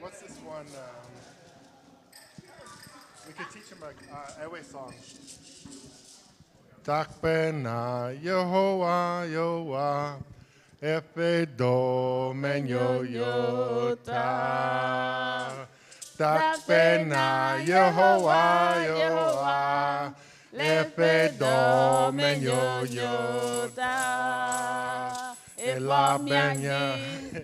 What's this one? We could teach him a airway song. Dakpena Yehovah Yehovah Efe Domenyo Yota. Dakpena Yehovah Yehovah Efe Domenyo Yota. Elabenya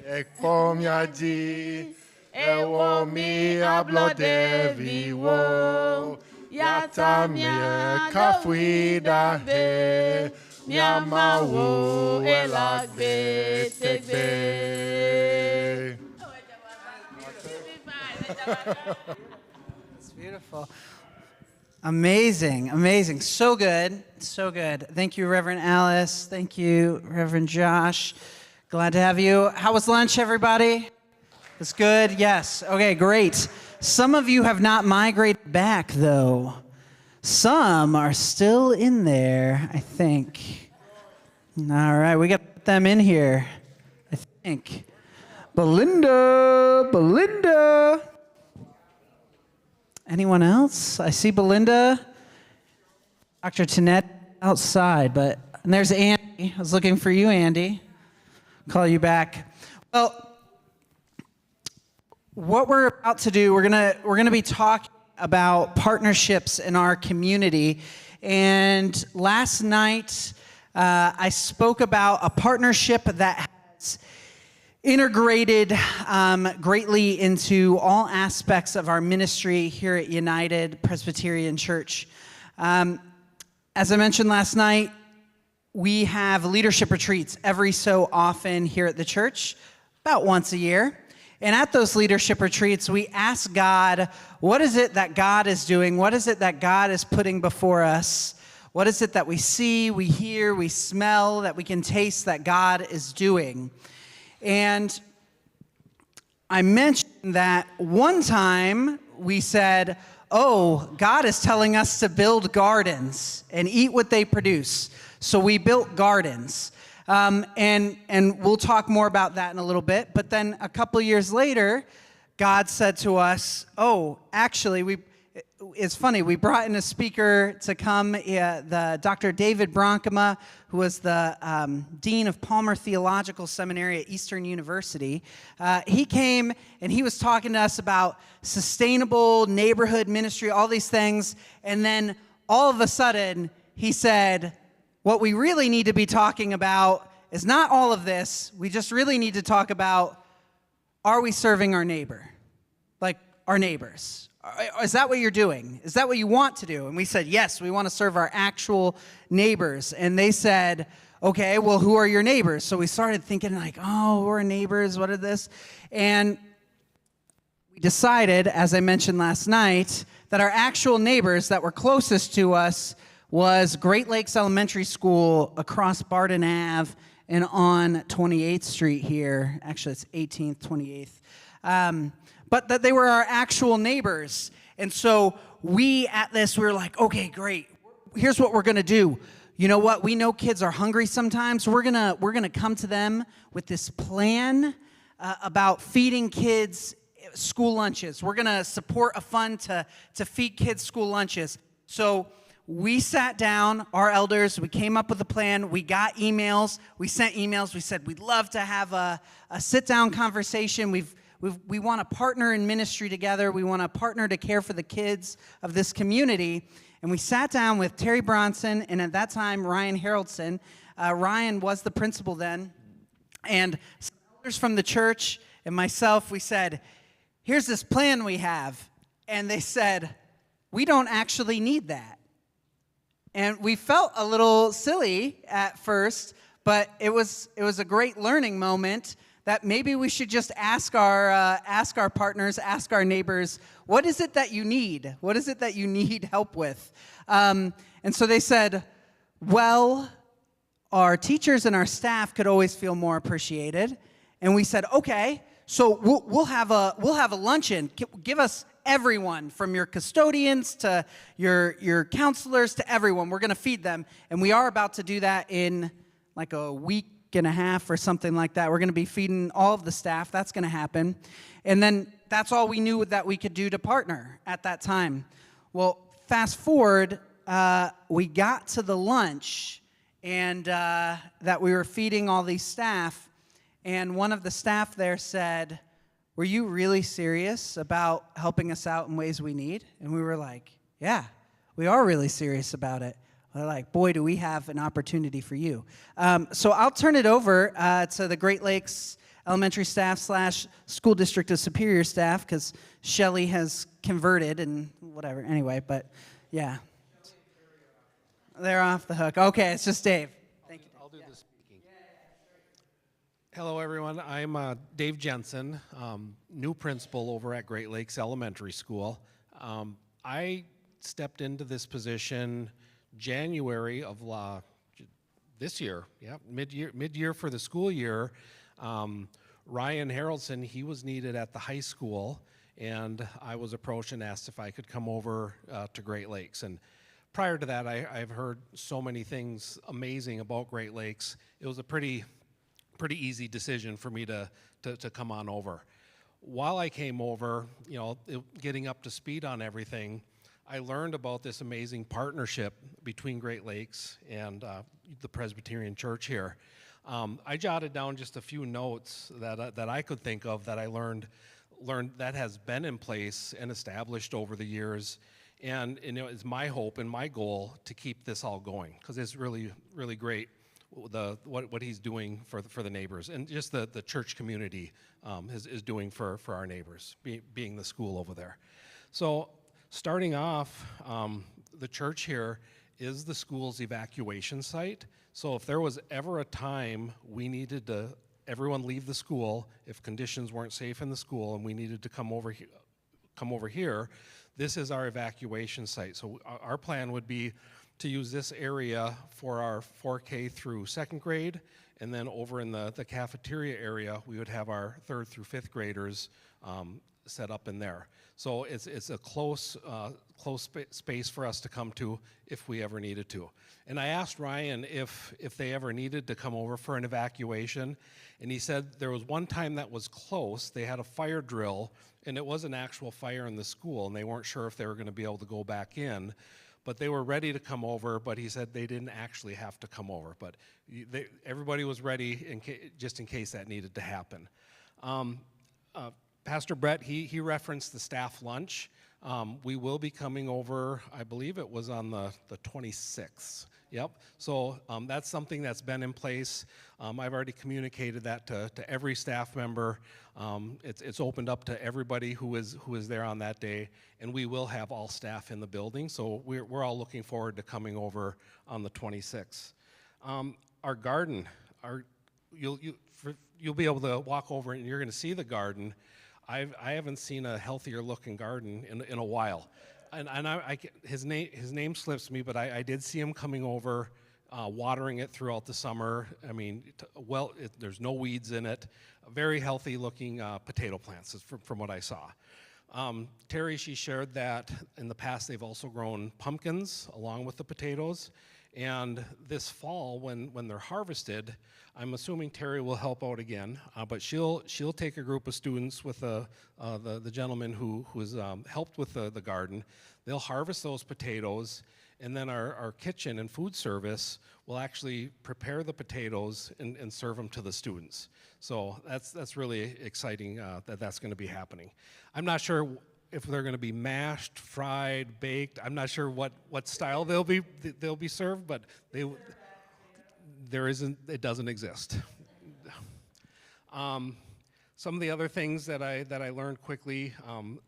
Ekpomyaji Ewo mi hablo de vivo Yatamie kafuida he Miamawu elagbe tegbe. It's beautiful. Amazing, amazing. So good, so good. Thank you, Reverend Alice. Thank you, Reverend Josh. Glad to have you. How was lunch, everybody? It's good? Yes. Okay, great. Some of you have not migrated back, though. Some are still in there, I think. All right, we got them in here, I think. Belinda. Anyone else? I see Belinda. Dr. Tinette outside, and there's Andy. I was looking for you, Andy. Call you back. Well, what we're about to do, we're gonna be talking about partnerships in our community. And last night, I spoke about a partnership that has integrated greatly into all aspects of our ministry here at United Presbyterian Church. As I mentioned last night, we have leadership retreats every so often here at the church, about once a year. And at those leadership retreats, we ask God, what is it that God is doing? What is it that God is putting before us? What is it that we see, we hear, we smell, that we can taste that God is doing? And I mentioned that one time we said, oh, God is telling us to build gardens and eat what they produce. So we built gardens. And we'll talk more about that in a little bit. But then a couple years later, God said to us, oh, actually, it's funny, we brought in a speaker to come, the Dr. David Bronkema, who was the Dean of Palmer Theological Seminary at Eastern University. He came and he was talking to us about sustainable neighborhood ministry, all these things. And then all of a sudden, he said, what we really need to be talking about is not all of this. We just really need to talk about, are we serving our neighbor? Like our neighbors. Is that what you're doing? Is that what you want to do? And we said, yes, we want to serve our actual neighbors. And they said, okay, well, who are your neighbors? So we started thinking like, oh, who are neighbors? What are this? And we decided, as I mentioned last night, that our actual neighbors that were closest to us was Great Lakes Elementary School across Barton Ave and on 28th Street here. Actually, it's 18th, 28th. But that they were our actual neighbors. And so we were like, okay, great. Here's what we're going to do. You know what? We know kids are hungry sometimes. We're gonna come to them with this plan about feeding kids school lunches. We're going to support a fund to feed kids school lunches. So we sat down, our elders, we came up with a plan. We got emails. We sent emails. We said, we'd love to have a sit-down conversation. We want to partner in ministry together. We want to partner to care for the kids of this community. And we sat down with Terry Bronson and at that time, Ryan Haroldson. Ryan was the principal then. And some elders from the church and myself, we said, here's this plan we have. And they said, we don't actually need that. And we felt a little silly at first, but it was a great learning moment that maybe we should just ask our partners, ask our neighbors, what is it that you need? What is it that you need help with? And so they said, well, our teachers and our staff could always feel more appreciated. And we said, okay, so we'll have a luncheon. Give us everyone, from your custodians to your counselors to everyone. We're going to feed them. And we are about to do that in like a week and a half or something like that. We're going to be feeding all of the staff. That's going to happen. And then that's all we knew that we could do to partner at that time. Well, fast forward, we got to the lunch and that we were feeding all these staff. And one of the staff there said, were you really serious about helping us out in ways we need? And we were like, yeah, we are really serious about it. They're like, boy, do we have an opportunity for you. So I'll turn it over to the Great Lakes Elementary staff / School District of Superior staff, because Shelly has converted and whatever. Anyway, but yeah. They're off the hook. Okay, it's just Dave. Thank you. I'll do the speaking. Hello, everyone. I'm Dave Jensen, new principal over at Great Lakes Elementary School. I stepped into this position January of this year, mid-year for the school year. Ryan Haroldson, he was needed at the high school, and I was approached and asked if I could come over to Great Lakes. And prior to that, I've heard so many things amazing about Great Lakes. It was a pretty easy decision for me to come on over. While I came over, getting up to speed on everything, I learned about this amazing partnership between Great Lakes and the Presbyterian Church here. I jotted down just a few notes that I could think of that I learned that has been in place and established over the years. And it's my hope and my goal to keep this all going, because it's really, really great what he's doing for the neighbors, and just the church community is doing for our neighbors, being the school over there. So starting off, the church here is the school's evacuation site. So if there was ever a time we needed to everyone leave the school, if conditions weren't safe in the school and we needed to come over here, this is our evacuation site. So our plan would be to use this area for our 4K through 2nd grade, and then over in the cafeteria area, we would have our 3rd through 5th graders set up in there. So it's a close space for us to come to if we ever needed to. And I asked Ryan if they ever needed to come over for an evacuation, and he said there was one time that was close. They had a fire drill, and it was an actual fire in the school, and they weren't sure if they were going to be able to go back in. But they were ready to come over, but he said they didn't actually have to come over. But everybody was ready just in case that needed to happen. Pastor Brett, he referenced the staff lunch. We will be coming over, I believe it was on the 26th. Yep, so that's something that's been in place. I've already communicated that to every staff member. It's opened up to everybody who is there on that day, and we will have all staff in the building, so we're all looking forward to coming over on the 26th. Our garden, you'll be able to walk over and you're going to see the garden. I haven't seen a healthier looking garden in a while. And his name slips me, but I did see him coming over, watering it throughout the summer. I mean, there's no weeds in it. Very healthy looking potato plants from what I saw. Terry, she shared that in the past they've also grown pumpkins along with the potatoes. And this fall, when they're harvested, I'm assuming Terry will help out again, but she'll take a group of students with the gentleman who has helped with the garden. They'll harvest those potatoes, and then our kitchen and food service will actually prepare the potatoes and serve them to the students. So that's really exciting that's going to be happening. I'm not sure if they're going to be mashed, fried, baked. I'm not sure what style they'll be served, but it doesn't exist. Some of the other things that I learned quickly,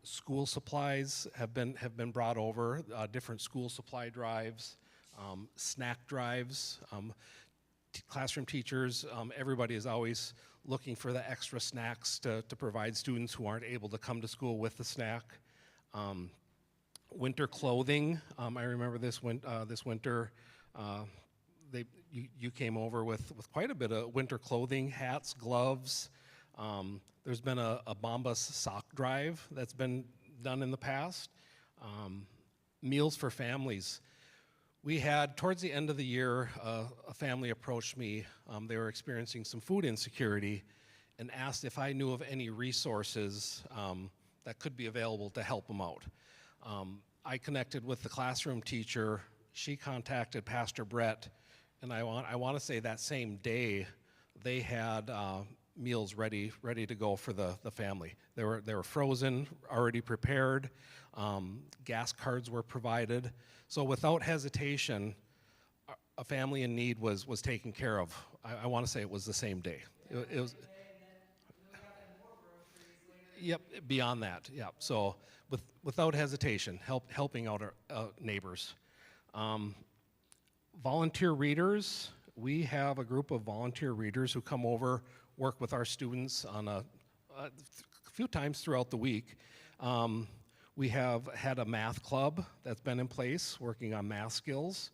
school supplies have been brought over, different school supply drives, snack drives. Classroom teachers, everybody is always looking for the extra snacks to provide students who aren't able to come to school with the snack. Winter clothing, I remember this winter, you came over with quite a bit of winter clothing, hats, gloves. There's been a Bombas sock drive that's been done in the past. Meals for families. We had, towards the end of the year, a family approached me. They were experiencing some food insecurity and asked if I knew of any resources that could be available to help them out. I connected with the classroom teacher. She contacted Pastor Brett, and I want to say that same day they had meals ready to go for the family. They were frozen, already prepared. Gas cards were provided. So without hesitation, a family in need was taken care of. I want to say it was the same day. It was. Yep, beyond that, yeah. So without hesitation, helping out our neighbors. Volunteer readers, we have a group of volunteer readers who come over, work with our students on a few times throughout the week. We have had a math club that's been in place, working on math skills.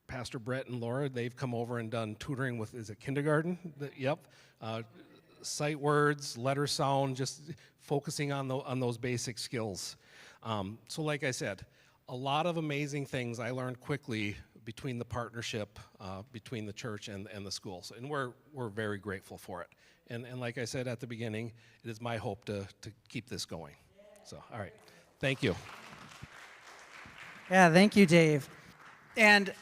Pastor Brett and Laura, they've come over and done tutoring with, is it kindergarten? Yep. Sight words, letter sound, just focusing on those basic skills. So like I said, a lot of amazing things I learned quickly between the partnership between the church and the schools, and we're very grateful for it. And like I said at the beginning, it is my hope to keep this going. So, all right, thank you. Yeah, thank you, Dave. And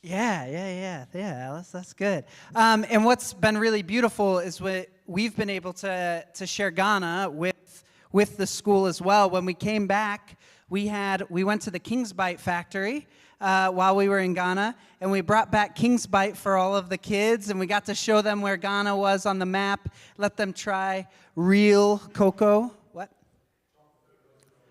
yeah, Alice, that's good. And what's been really beautiful is we've been able to share Ghana with the school as well. When we came back, we went to the King's Bite factory while we were in Ghana, and we brought back King's Bite for all of the kids, and we got to show them where Ghana was on the map, let them try real cocoa. What?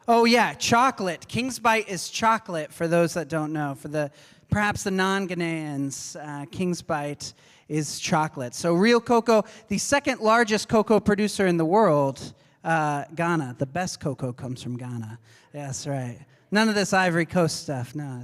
Oh yeah, chocolate. King's Bite is chocolate, for those that don't know. For perhaps the non-Ghanaians, King's Bite is chocolate. So real cocoa, the second largest cocoa producer in the world, Ghana. The best cocoa comes from Ghana. Yeah, that's right. None of this Ivory Coast stuff. No,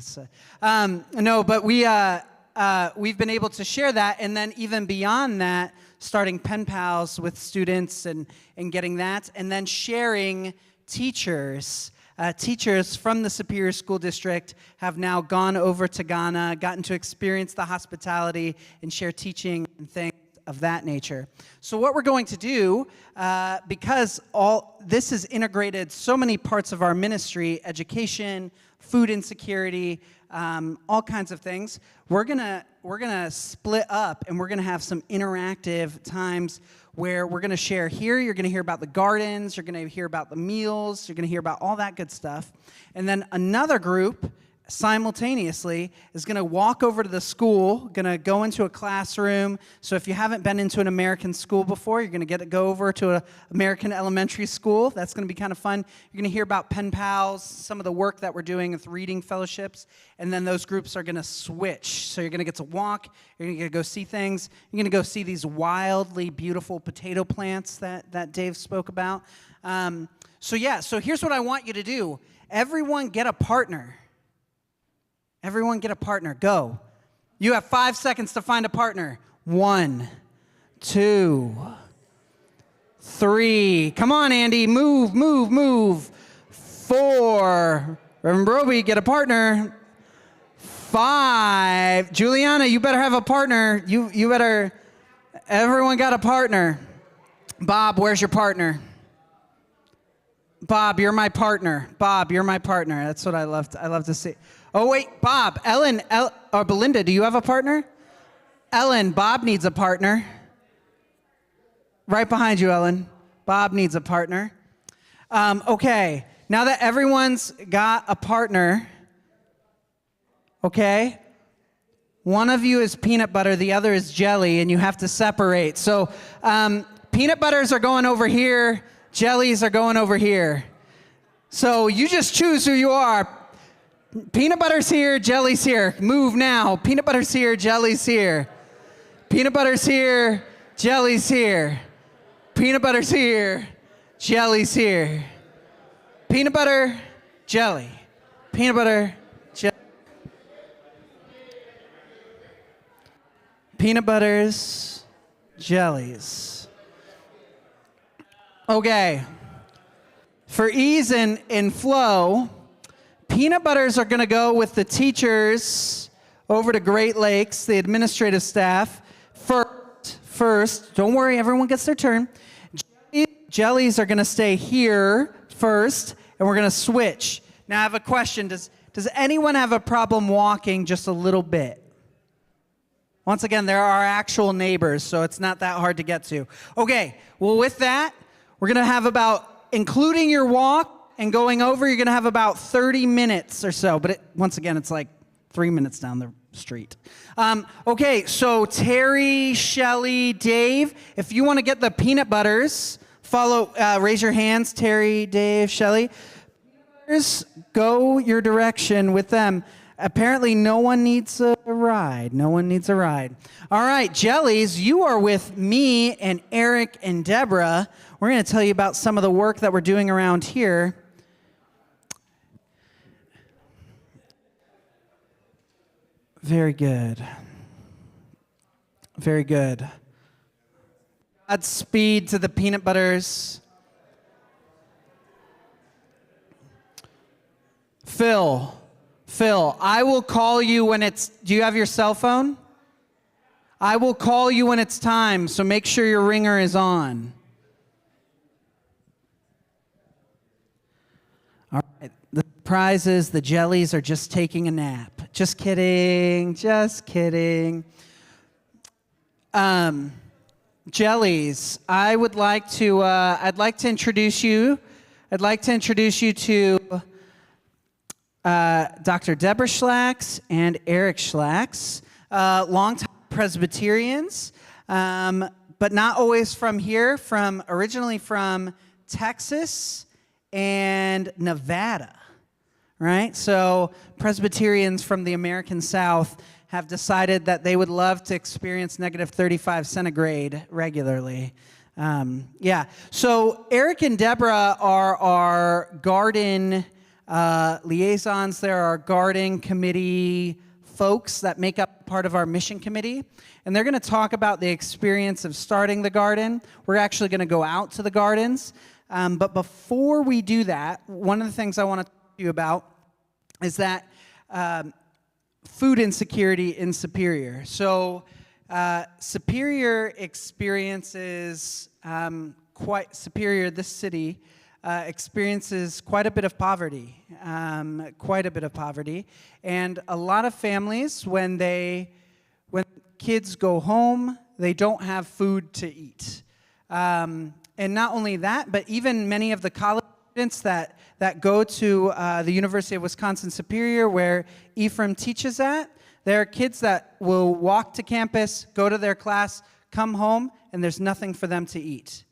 but we've been able to share that, and then even beyond that, starting pen pals with students and getting that, and then sharing teachers. Teachers from the Superior School District have now gone over to Ghana, gotten to experience the hospitality and share teaching and things of that nature. So what we're going to do, because all this has integrated so many parts of our ministry, education, food insecurity, all kinds of things. We're gonna split up, and we're gonna have some interactive times where we're gonna share here. You're gonna hear about the gardens. You're gonna hear about the meals. You're gonna hear about all that good stuff. And then another group simultaneously is going to walk over to the school, going to go into a classroom. So if you haven't been into an American school before, you're going to get to go over to an American elementary school. That's going to be kind of fun. You're going to hear about pen pals, some of the work that we're doing with reading fellowships, and then those groups are going to switch. So you're going to get to walk, you're going to get to go see things. You're going to go see these wildly beautiful potato plants that Dave spoke about. So here's what I want you to do. Everyone get a partner. Everyone get a partner. Go. You have 5 seconds to find a partner. 1, 2, 3. Come on, Andy. Move. 4. Reverend Broby, get a partner. 5. Juliana, you better have a partner. You better. Everyone got a partner. Bob, where's your partner? Bob, you're my partner. Bob, you're my partner. That's what I love to see. Oh, wait, Bob, Ellen, or Belinda, do you have a partner? Ellen, Bob needs a partner. Right behind you, Ellen. Bob needs a partner. Okay, now that everyone's got a partner, okay, one of you is peanut butter, the other is jelly, and you have to separate. So peanut butters are going over here, jellies are going over here. So you just choose who you are. Peanut butter's here, jelly's here. Move now. Peanut butter's here, jelly's here. Peanut butter's here, jelly's here. Peanut butter's here, jelly's here. Peanut butter, jelly. Peanut butter, jelly. Peanut butters, jellies. Okay. For ease and flow, peanut butters are going to go with the teachers over to Great Lakes, the administrative staff. First, don't worry, everyone gets their turn. Jellies are going to stay here first, and we're going to switch. Now, I have a question. Does anyone have a problem walking just a little bit? Once again, there are actual neighbors, so it's not that hard to get to. Okay, well, with that, we're going to have about, including your walk, and going over, you're going to have about 30 minutes or so. But once again, it's like 3 minutes down the street. Okay, so Terry, Shelly, Dave, if you want to get the peanut butters, raise your hands, Terry, Dave, Shelly. Go your direction with them. Apparently, no one needs a ride. All right, jellies, you are with me and Eric and Deborah. We're going to tell you about some of the work that we're doing around here. Very good. Godspeed to the peanut butters. Phil, I will call you when it's, do you have your cell phone? I will call you when it's time, so make sure your ringer is on. All right, the surprise is the jellies are just taking a nap. Just kidding. Jellies, I'd like to introduce you to Dr. Deborah Schlacks and Eric Schlacks, longtime Presbyterians, but not always from here, originally from Texas and Nevada, right? So Presbyterians from the American South have decided that they would love to experience negative 35 centigrade regularly. So Eric and Deborah are our garden liaisons. They're our garden committee folks that make up part of our mission committee. And they're going to talk about the experience of starting the garden. We're actually going to go out to the gardens. But before we do that, one of the things I want to talk to you about is that food insecurity in Superior. So Superior experiences this city experiences quite a bit of poverty. quite a bit of poverty. And a lot of families, when kids go home, they don't have food to eat. And not only that, but even many of the college students that go to the University of Wisconsin-Superior, where Ephraim teaches at, there are kids that will walk to campus, go to their class, come home, and there's nothing for them to eat.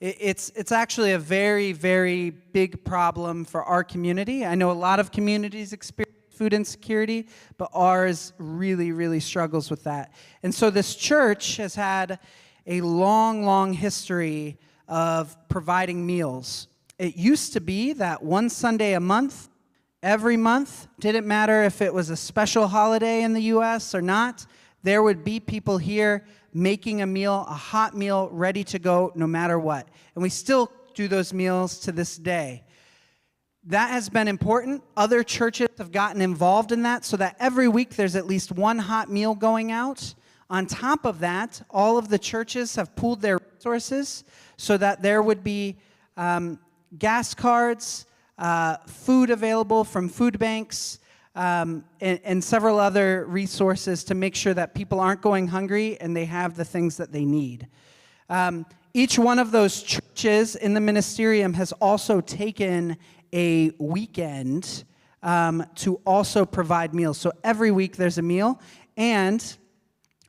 It's actually a very, very big problem for our community. I know a lot of communities experience food insecurity, but ours really, really struggles with that. And so this church has had a long, long history of providing meals. It used to be that one Sunday a month, every month, didn't matter if it was a special holiday in the U.S. or not, there would be people here making a meal, a hot meal, ready to go no matter what. And we still do those meals to this day. That has been important. Other churches have gotten involved in that so that every week there's at least one hot meal going out. On top of that, all of the churches have pooled their resources so that there would be gas cards, food available from food banks, and several other resources to make sure that people aren't going hungry and they have the things that they need. Each one of those churches in the ministerium has also taken a weekend to also provide meals. So every week there's a meal. And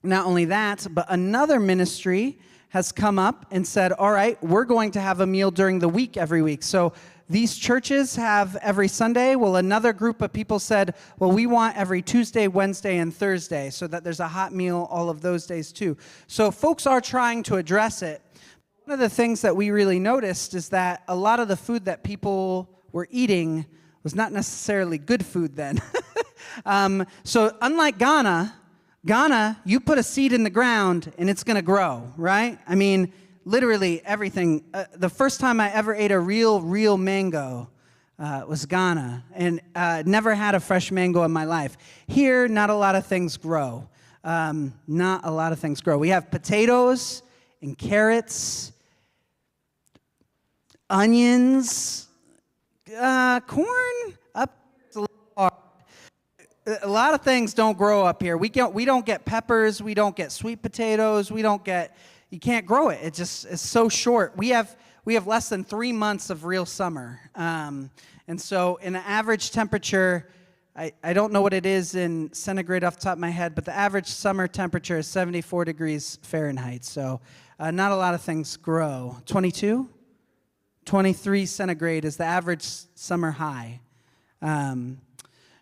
not only that, but another ministry has come up and said, all right, we're going to have a meal during the week every week. So these churches have every Sunday. Well, another group of people said, well, we want every Tuesday, Wednesday, and Thursday so that there's a hot meal all of those days too. So folks are trying to address it. One of the things that we really noticed is that a lot of the food that people were eating was not necessarily good food then. So unlike Ghana, you put a seed in the ground and it's going to grow, right? I mean, literally everything. The first time I ever ate a real mango was Ghana, and never had a fresh mango in my life. Here, not a lot of things grow. Not a lot of things grow. We have potatoes and carrots, onions, corn. Up it's a little hard. A lot of things don't grow up here. We don't get peppers. We don't get sweet potatoes. You can't grow it. It's so short. We have less than 3 months of real summer. And so in the average temperature, I don't know what it is in centigrade off the top of my head, but the average summer temperature is 74 degrees Fahrenheit. So not a lot of things grow. 22? 23 centigrade is the average summer high.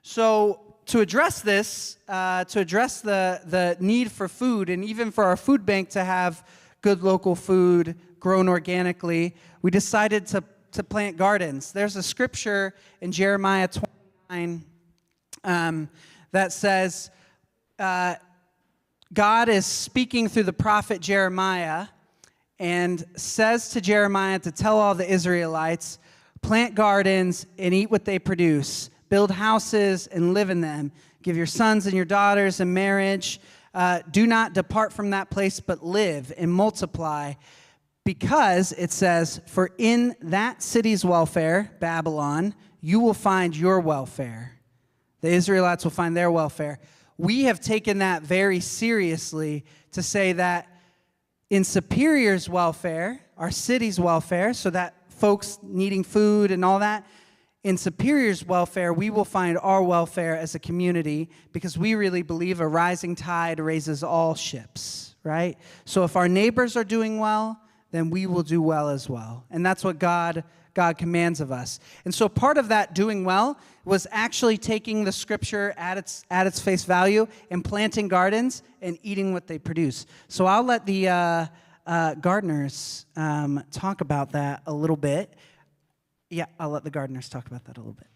So to address this, to address the need for food, and even for our food bank to have good local food grown organically, we decided to plant gardens. There's a scripture in Jeremiah 29 that says, God is speaking through the prophet Jeremiah and says to Jeremiah to tell all the Israelites, plant gardens and eat what they produce. Build houses and live in them. Give your sons and your daughters in marriage. Do not depart from that place, but live and multiply. Because it says, for in that city's welfare, Babylon, you will find your welfare. The Israelites will find their welfare. We have taken that very seriously to say that in Superior's welfare, our city's welfare, so that folks needing food and all that, in Superior's welfare, we will find our welfare as a community because we really believe a rising tide raises all ships, right? So if our neighbors are doing well, then we will do well as well. And that's what God commands of us. And so part of that doing well was actually taking the scripture at its face value and planting gardens and eating what they produce. So I'll let the gardeners talk about that a little bit. Yeah, I'll let the gardeners talk about that a little bit.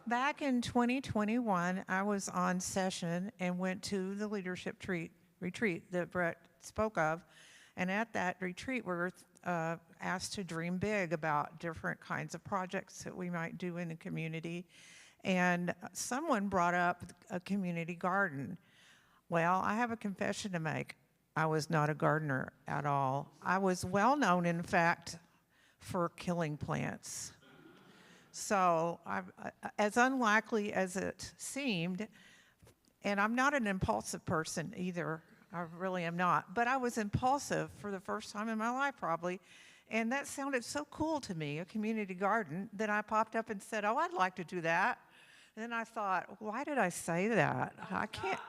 Back in 2021, I was on session and went to the leadership retreat that Brett spoke of. And at that retreat, we were asked to dream big about different kinds of projects that we might do in the community. And someone brought up a community garden. Well, I have a confession to make. I was not a gardener at all. I was well known, in fact, for killing plants. So as unlikely as it seemed, and I'm not an impulsive person either, I really am not, but I was impulsive for the first time in my life probably, and that sounded so cool to me, a community garden, that I popped up and said, oh, I'd like to do that. And then I thought, why did I say that? I can't.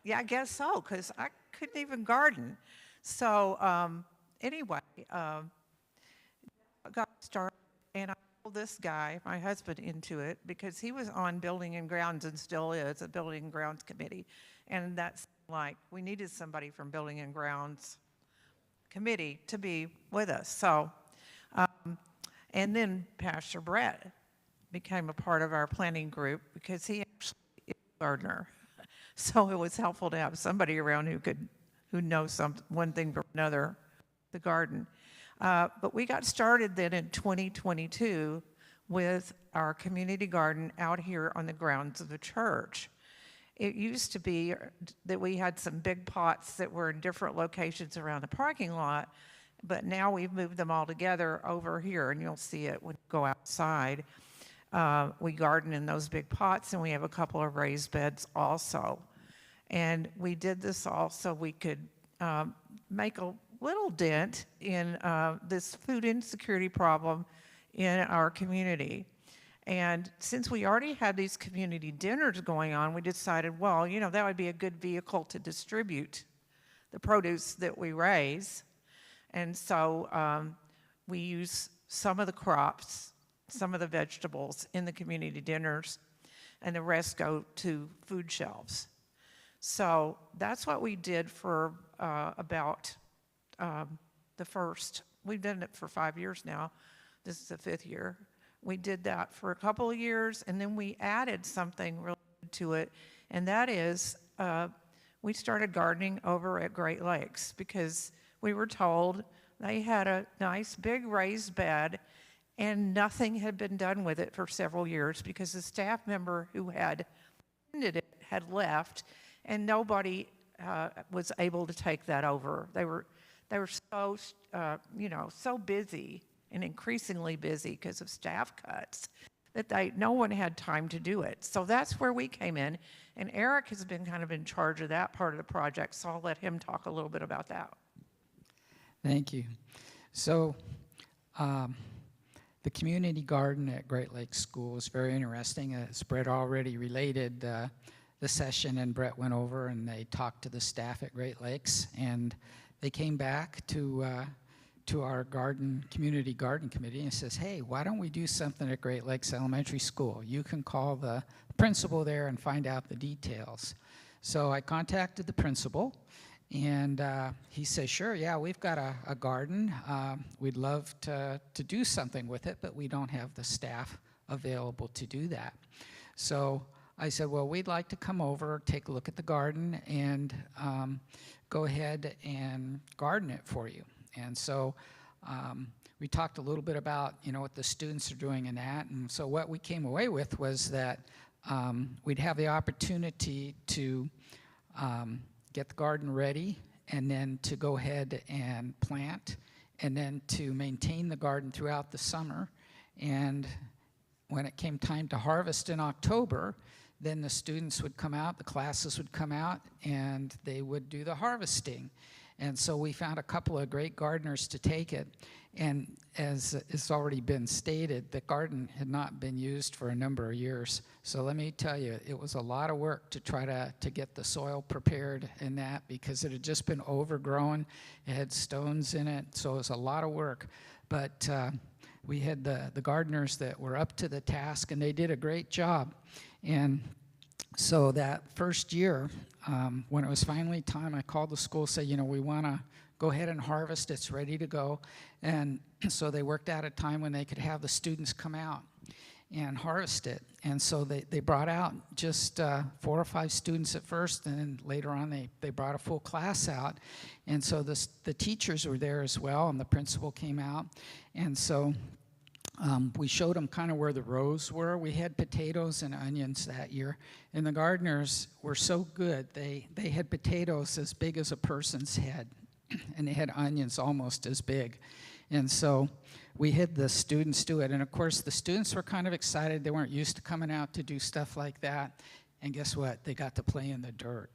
Yeah, I guess so, because I couldn't even garden. So anyway, I got started, and I pulled this guy, my husband, into it because he was on Building and Grounds and still is a Building and Grounds committee. And that's like, we needed somebody from Building and Grounds committee to be with us. So, and then Pastor Brett became a part of our planning group because he actually is a gardener. So it was helpful to have somebody around who knows one thing from another, the garden. But we got started then in 2022 with our community garden out here on the grounds of the church. It used to be that we had some big pots that were in different locations around the parking lot, but now we've moved them all together over here, and you'll see it when you go outside. We garden in those big pots, and we have a couple of raised beds also. And we did this all so we could make a little dent in this food insecurity problem in our community. And since we already had these community dinners going on, we decided, well, you know, that would be a good vehicle to distribute the produce that we raise. And so we use some of the crops, some of the vegetables in the community dinners, and the rest go to food shelves. So that's what we did for about the first, we've done it for 5 years now. This is the 5th year. We did that for a couple of years, and then we added something related to it, and that is we started gardening over at Great Lakes because we were told they had a nice big raised bed and nothing had been done with it for several years because the staff member who had attended it had left, and nobody was able to take that over. They were so so busy and increasingly busy because of staff cuts that no one had time to do it. So that's where we came in, and Eric has been kind of in charge of that part of the project, so I'll let him talk a little bit about that. Thank you. So the community garden at Great Lakes School is very interesting. As Brett already related the session, and Brett went over and they talked to the staff at Great Lakes, and they came back to our community garden committee and says, hey, why don't we do something at Great Lakes Elementary School? You can call the principal there and find out the details. So I contacted the principal, and he says, sure, yeah, we've got a garden. We'd love to do something with it, but we don't have the staff available to do that. So I said, well, we'd like to come over, take a look at the garden, and go ahead and garden it for you. And so we talked a little bit about, what the students are doing in that. And so what we came away with was that we'd have the opportunity to get the garden ready, and then to go ahead and plant, and then to maintain the garden throughout the summer. And when it came time to harvest in October, then the students would come out, the classes would come out, and they would do the harvesting. And so we found a couple of great gardeners to take it. And as it's already been stated, the garden had not been used for a number of years. So let me tell you, it was a lot of work to try to get the soil prepared in that, because it had just been overgrown. It had stones in it, so it was a lot of work. But we had the gardeners that were up to the task, and they did a great job. And so that first year, when it was finally time, I called the school, said, we want to go ahead and harvest. It's ready to go. And so they worked out a time when they could have the students come out and harvest it. And so they brought out just 4 or 5 students at first, and then later on they brought a full class out. And so the teachers were there as well, and the principal came out. And so we showed them kind of where the rows were. We had potatoes and onions that year, and the gardeners were so good. They had potatoes as big as a person's head, and they had onions almost as big. And so we had the students do it. And of course, the students were kind of excited. They weren't used to coming out to do stuff like that. And guess what? They got to play in the dirt.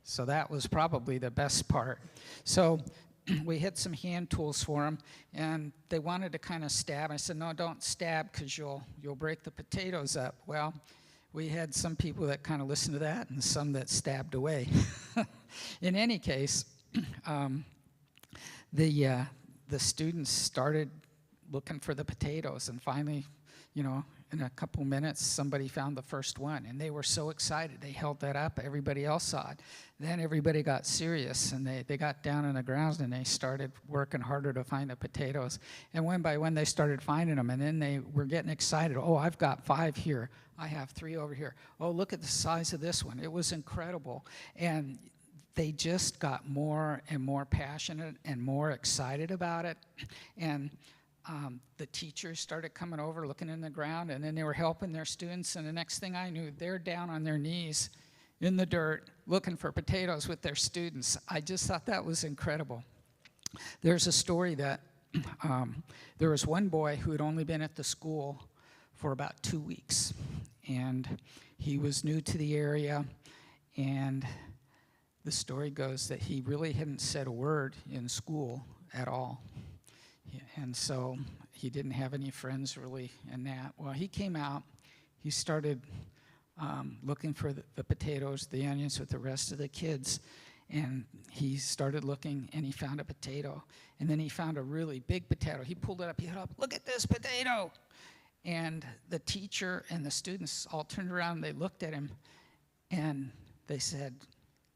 So that was probably the best part. So we had some hand tools for them, and they wanted to kind of stab. I said, no, don't stab, because you'll break the potatoes up. Well, we had some people that kind of listened to that and some that stabbed away. In any case, the students started looking for the potatoes, and finally, in a couple minutes, somebody found the first one, and they were so excited. They held that up. Everybody else saw it. Then everybody got serious, and they got down on the ground, and they started working harder to find the potatoes. And one by one, they started finding them, and then they were getting excited. Oh, I've got 5 here. I have 3 over here. Oh, look at the size of this one. It was incredible. And they just got more and more passionate and more excited about it. And the teachers started coming over, looking in the ground, and then they were helping their students. And the next thing I knew, they're down on their knees in the dirt looking for potatoes with their students. I just thought that was incredible. There's a story that there was one boy who had only been at the school for about 2 weeks. And he was new to the area, and the story goes that he really hadn't said a word in school at all. And so he didn't have any friends really in that. Well, he came out, he started looking for the potatoes, the onions with the rest of the kids. And he started looking, and he found a potato. And then he found a really big potato. He pulled it up, he held it up, look at this potato. And the teacher and the students all turned around, and they looked at him, and they said,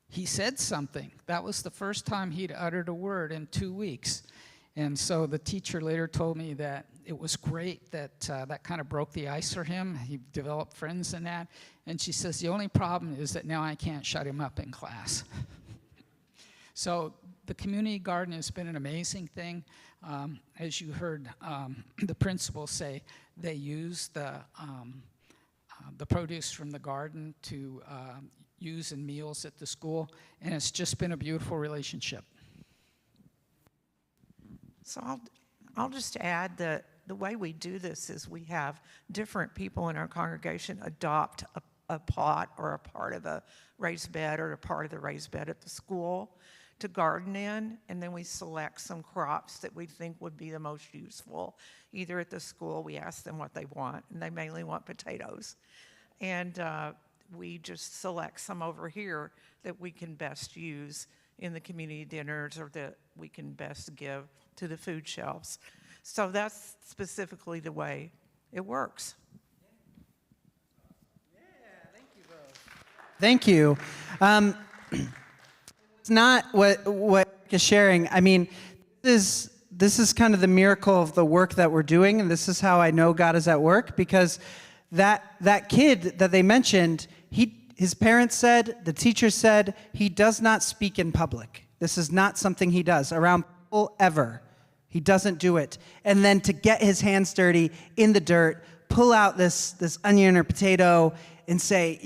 he said something. That was the first time he'd uttered a word in 2 weeks. And so the teacher later told me that it was great that that kind of broke the ice for him. He developed friends in that. And she says, the only problem is that now I can't shut him up in class. So the community garden has been an amazing thing. As you heard the principal say, they use the produce from the garden to use in meals at the school. And it's just been a beautiful relationship. So I'll just add that the way we do this is we have different people in our congregation adopt a plot or a part of a raised bed or a part of the raised bed at the school to garden in, and then we select some crops that we think would be the most useful. Either at the school, we ask them what they want, and they mainly want potatoes. And we just select some over here that we can best use in the community dinners or that we can best give to the food shelves. So that's specifically the way it works. Thank you. It's not what Rick is sharing. I mean, this is kind of the miracle of the work that we're doing, and this is how I know God is at work, because that kid that they mentioned, his parents said, the teacher said, he does not speak in public. This is not something he does around people ever. He doesn't do it. And then to get his hands dirty in the dirt, pull out this onion or potato and say,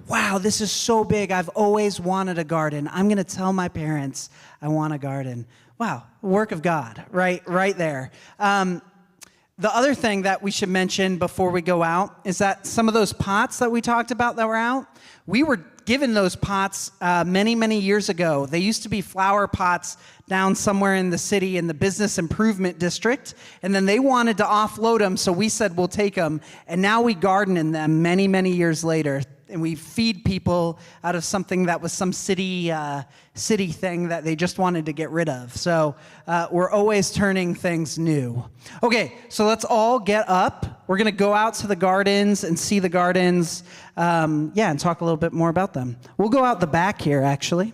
wow, this is so big. I've always wanted a garden. I'm going to tell my parents I want a garden. Wow, work of God, right there. The other thing that we should mention before we go out is that some of those pots that we talked about that were out, we were given those pots many, many years ago. They used to be flower pots down somewhere in the city in the business improvement district, and then they wanted to offload them, so we said we'll take them, and now we garden in them many, many years later. And we feed people out of something that was some city thing that they just wanted to get rid of. So we're always turning things new. Okay, so let's all get up. We're going to go out to the gardens and see the gardens, and talk a little bit more about them. We'll go out the back here, actually.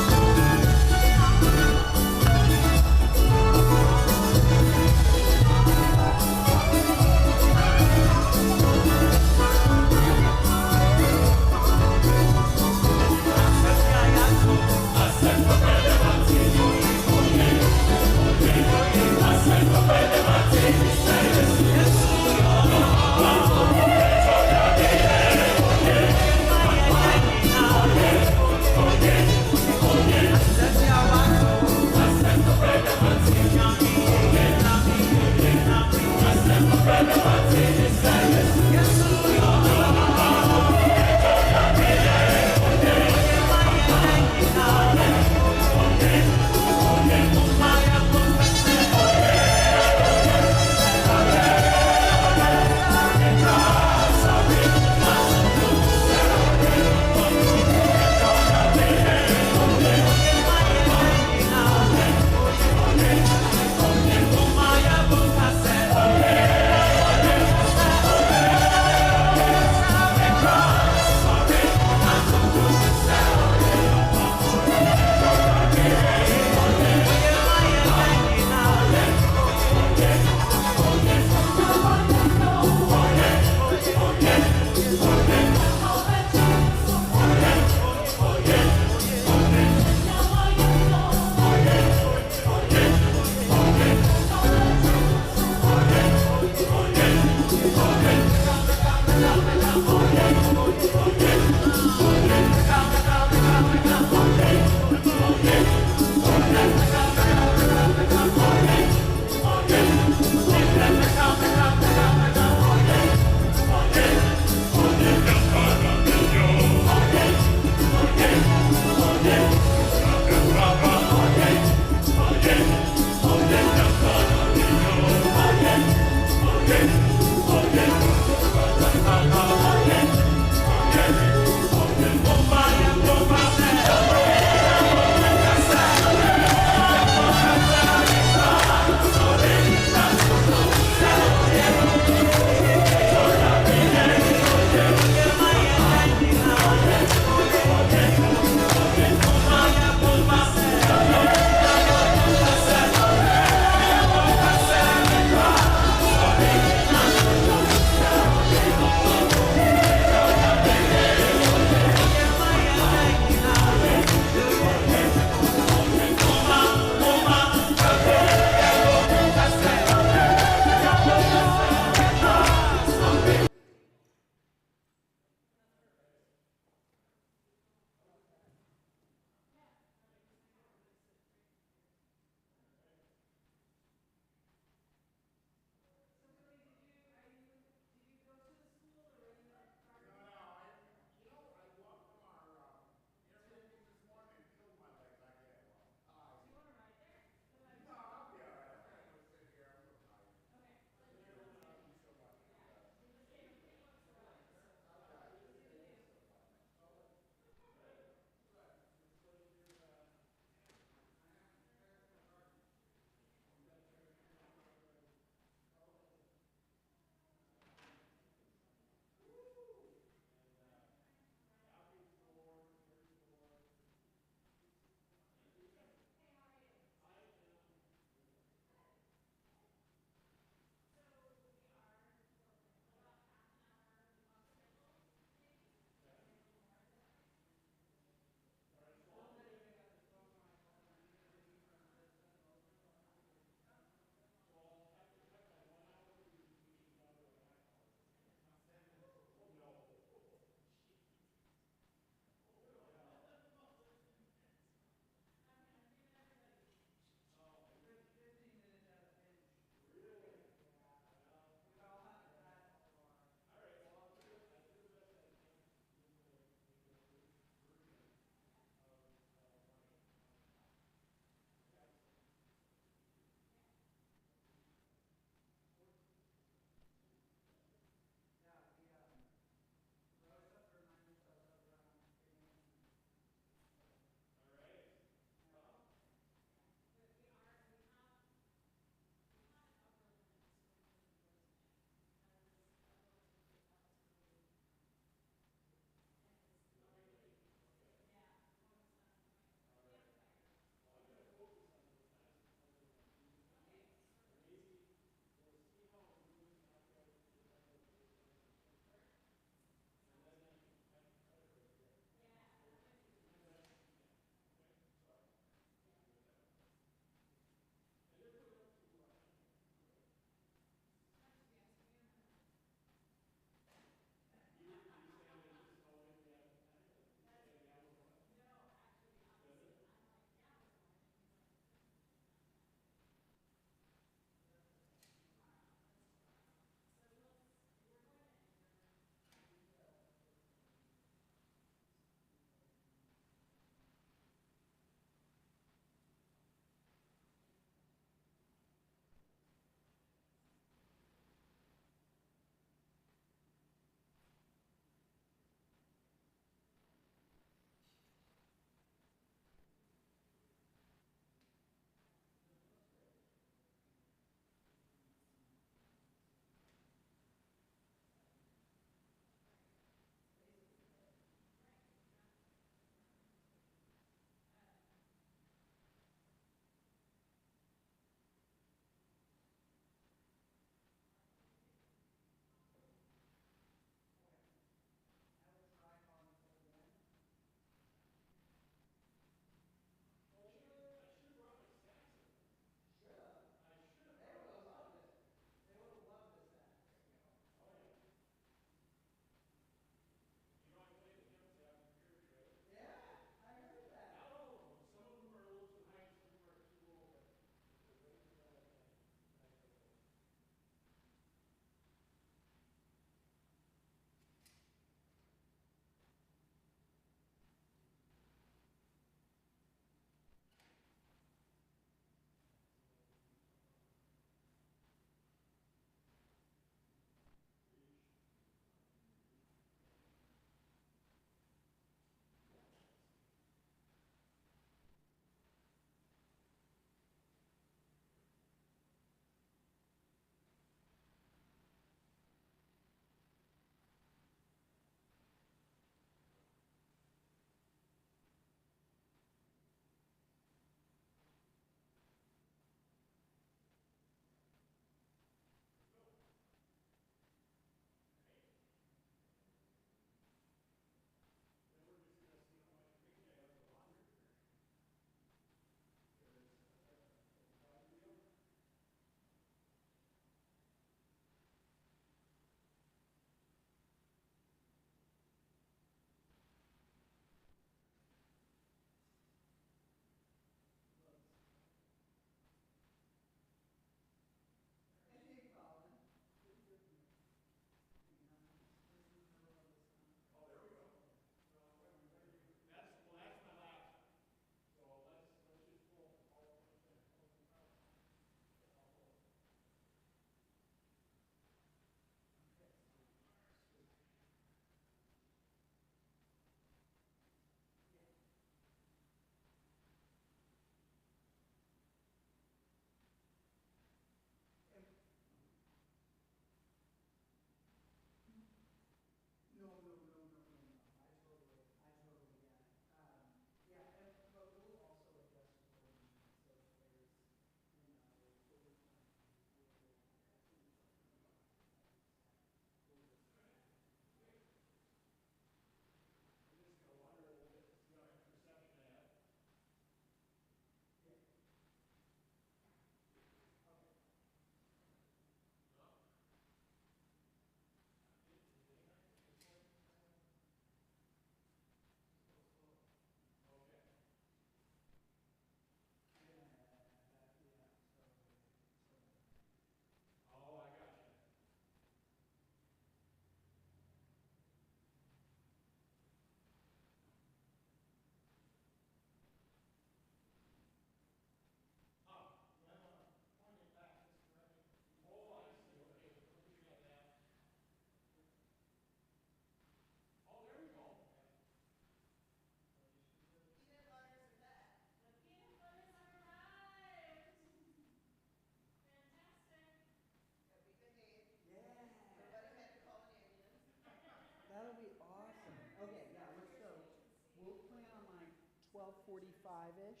12:45-ish,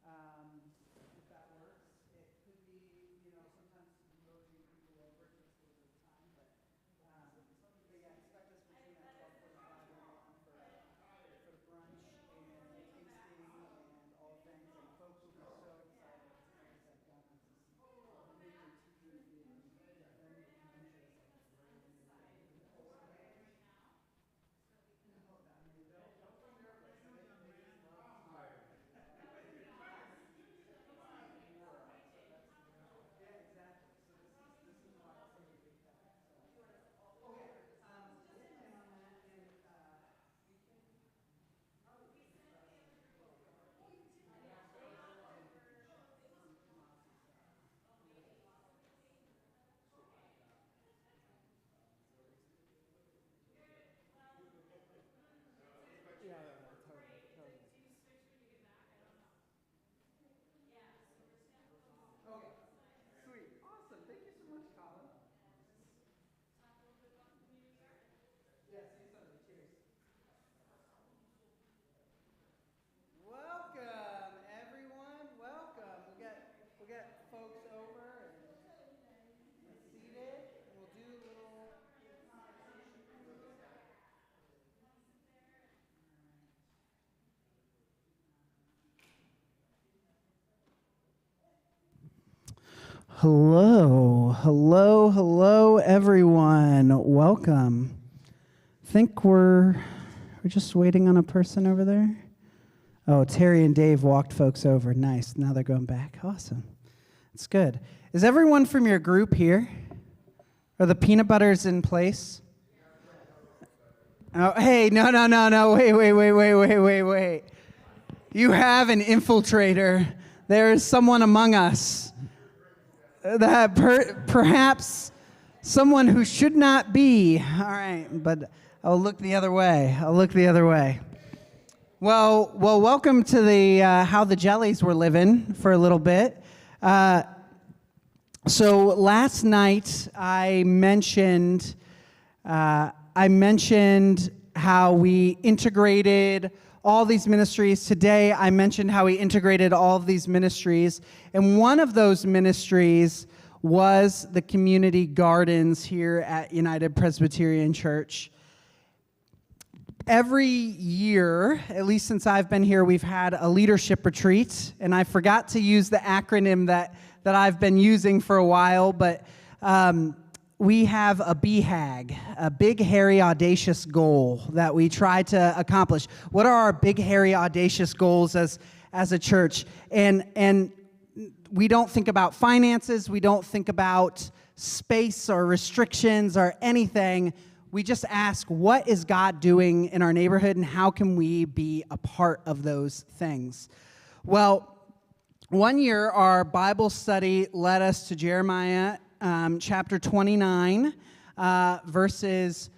if that works. It could be, sometimes moving people over takes a little bit of time, but yeah, expect us between that 12:45 and 1 for the brunch and tasting and all things, and folks will be so excited to know us at donuts and some meat and tea and welcome, everyone. Welcome. We'll get folks over and seated, and we'll do a little Hello, everyone. Welcome. Think we're just waiting on a person over there. Oh, Terry and Dave walked folks over. Nice. Now they're going back. Awesome. It's good. Is everyone from your group here? Are the peanut butters in place? Oh, hey, no. Wait. You have an infiltrator. There is someone among us that perhaps someone who should not be. All right, but I'll look the other way. Well, welcome to the How the Jellies Were Living for a little bit. So last night I mentioned how we integrated all these ministries. Today I mentioned how we integrated all of these ministries, and one of those ministries was the community gardens here at United Presbyterian Church. Every year, at least since I've been here, we've had a leadership retreat, and I forgot to use the acronym that I've been using for a while, but we have a BHAG, a big, hairy, audacious goal that we try to accomplish. What are our big, hairy, audacious goals as a church? And we don't think about finances, we don't think about space or restrictions or anything. We just ask, what is God doing in our neighborhood, and how can we be a part of those things? Well, one year, our Bible study led us to Jeremiah chapter 29, verses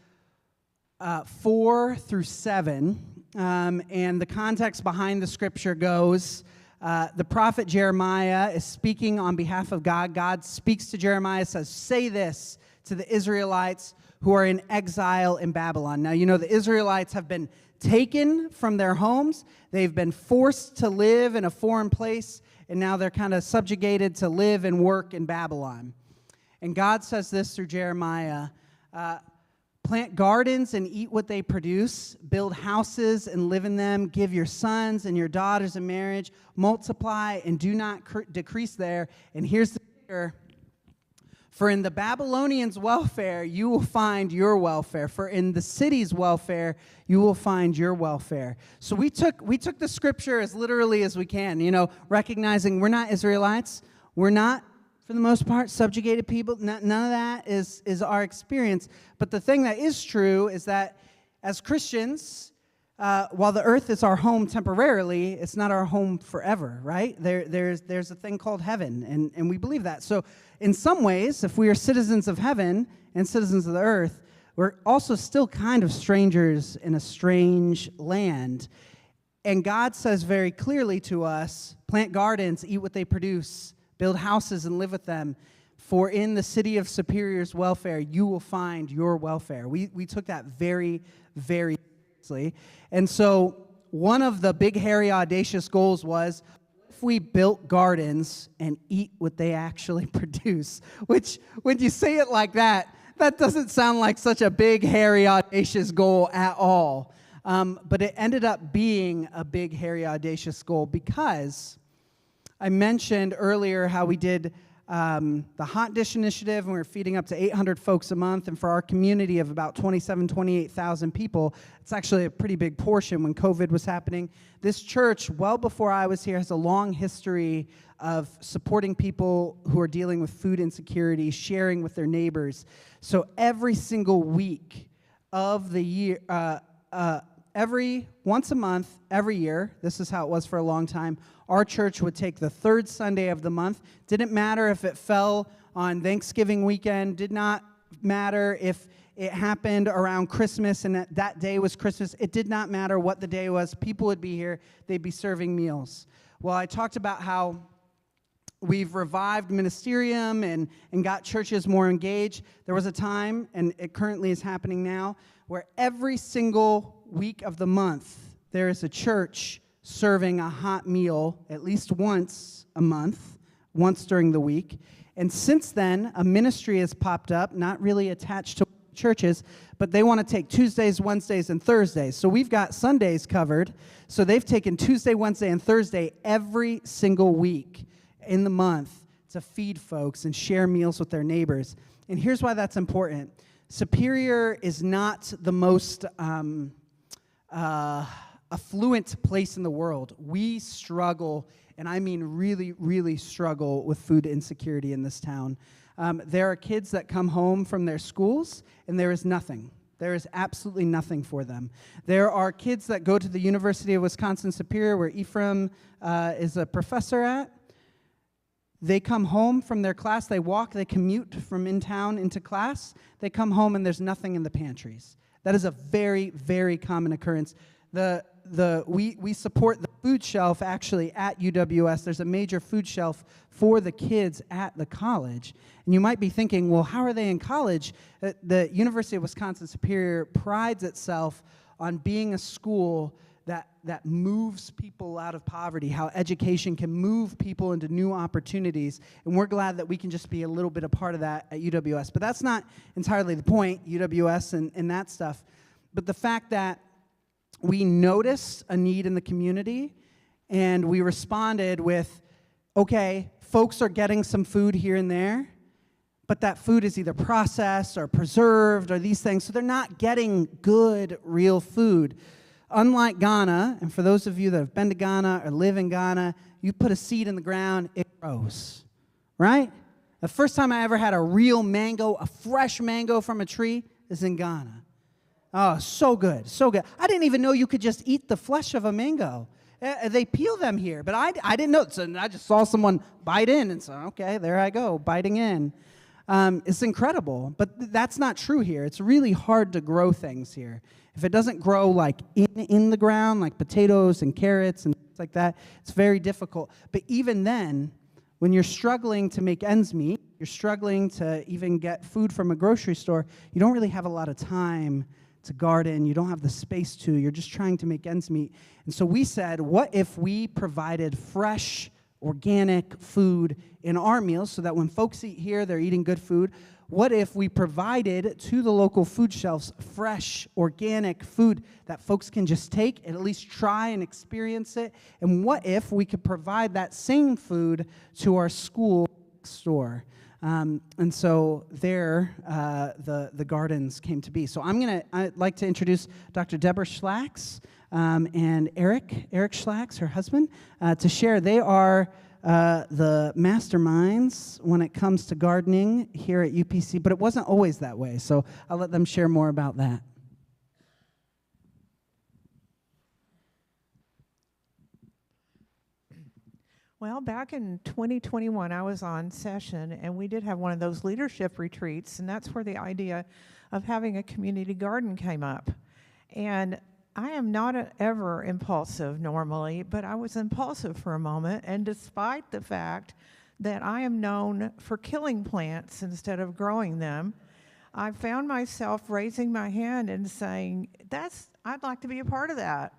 4 through 7. And the context behind the scripture goes, the prophet Jeremiah is speaking on behalf of God. God speaks to Jeremiah, says, say this to the Israelites who are in exile in Babylon. Now, the Israelites have been taken from their homes. They've been forced to live in a foreign place, and now they're kind of subjugated to live and work in Babylon. And God says this through Jeremiah, plant gardens and eat what they produce, build houses and live in them, give your sons and your daughters in marriage, multiply and do not decrease there. And here's the kicker. For in the Babylonians' welfare, you will find your welfare. For in the city's welfare, you will find your welfare. So we took the scripture as literally as we can, recognizing we're not Israelites. We're not, for the most part, subjugated people. None of that is our experience. But the thing that is true is that as Christians, while the earth is our home temporarily, it's not our home forever, right? There's a thing called heaven, and we believe that. So in some ways, if we are citizens of heaven and citizens of the earth, we're also still kind of strangers in a strange land. And God says very clearly to us, plant gardens, eat what they produce, build houses and live with them. For in the city of Superior's welfare, you will find your welfare. We took that very, very seriously. And so one of the big, hairy, audacious goals was, if we built gardens and eat what they actually produce, which, when you say it like that doesn't sound like such a big, hairy, audacious goal at all. But it ended up being a big, hairy, audacious goal because I mentioned earlier how we did the Hot Dish Initiative, and we were feeding up to 800 folks a month. And for our community of about 28,000 people, it's actually a pretty big portion when COVID was happening. This church, well before I was here, has a long history of supporting people who are dealing with food insecurity, sharing with their neighbors. So every single week of the year, once a month, every year, this is how it was for a long time, our church would take the third Sunday of the month. Didn't matter if it fell on Thanksgiving weekend, did not matter if it happened around Christmas and that day was Christmas. It did not matter what the day was. People would be here. They'd be serving meals. Well, I talked about how we've revived ministerium and got churches more engaged. There was a time, and it currently is happening now, where every single week of the month, there is a church serving a hot meal at least once a month, once during the week. And since then, a ministry has popped up, not really attached to churches, but they want to take Tuesdays, Wednesdays, and Thursdays. So we've got Sundays covered. So they've taken Tuesday, Wednesday, and Thursday every single week in the month to feed folks and share meals with their neighbors. And here's why that's important. Superior is not the most affluent place in the world. We struggle, and I mean really, really struggle with food insecurity in this town. There are kids that come home from their schools, and there is nothing. There is absolutely nothing for them. There are kids that go to the University of Wisconsin-Superior, where Ephraim is a professor at. They come home from their class, they walk, they commute from in town into class. They come home and there's nothing in the pantries. That is a very, very common occurrence. We support the food shelf actually at UWS. There's a major food shelf for the kids at the college. And you might be thinking, well, how are they in college? The University of Wisconsin-Superior prides itself on being a school that moves people out of poverty, how education can move people into new opportunities. And we're glad that we can just be a little bit a part of that at UWS. But that's not entirely the point, UWS and that stuff. But the fact that we noticed a need in the community, and we responded with, okay, folks are getting some food here and there, but that food is either processed or preserved or these things, so they're not getting good, real food. Unlike Ghana, and for those of you that have been to Ghana or live in Ghana, you put a seed in the ground, it grows, right? The first time I ever had a real mango, a fresh mango from a tree, is in Ghana. Oh, so good, so good. I didn't even know you could just eat the flesh of a mango. They peel them here, but I didn't know. So I just saw someone bite in and said, okay, there I go, biting in. It's incredible, but that's not true here. It's really hard to grow things here. If it doesn't grow like in the ground, like potatoes and carrots and things like that, it's very difficult. But even then, when you're struggling to make ends meet, you're struggling to even get food from a grocery store, you don't really have a lot of time to garden, you don't have the space to, you're just trying to make ends meet. And so we said, what if we provided fresh, organic food in our meals so that when folks eat here, they're eating good food? What if we provided to the local food shelves fresh, organic food that folks can just take and at least try and experience it? And what if we could provide that same food to our school store? And so there, the gardens came to be. So I'd like to introduce Dr. Deborah Schlacks and Eric Schlacks, her husband, to share. They are the masterminds when it comes to gardening here at UPC, but it wasn't always that way. So I'll let them share more about that. Well, back in 2021, I was on session, and we did have one of those leadership retreats, and that's where the idea of having a community garden came up. And I am not ever impulsive normally, but I was impulsive for a moment, and despite the fact that I am known for killing plants instead of growing them, I found myself raising my hand and saying, I'd like to be a part of that.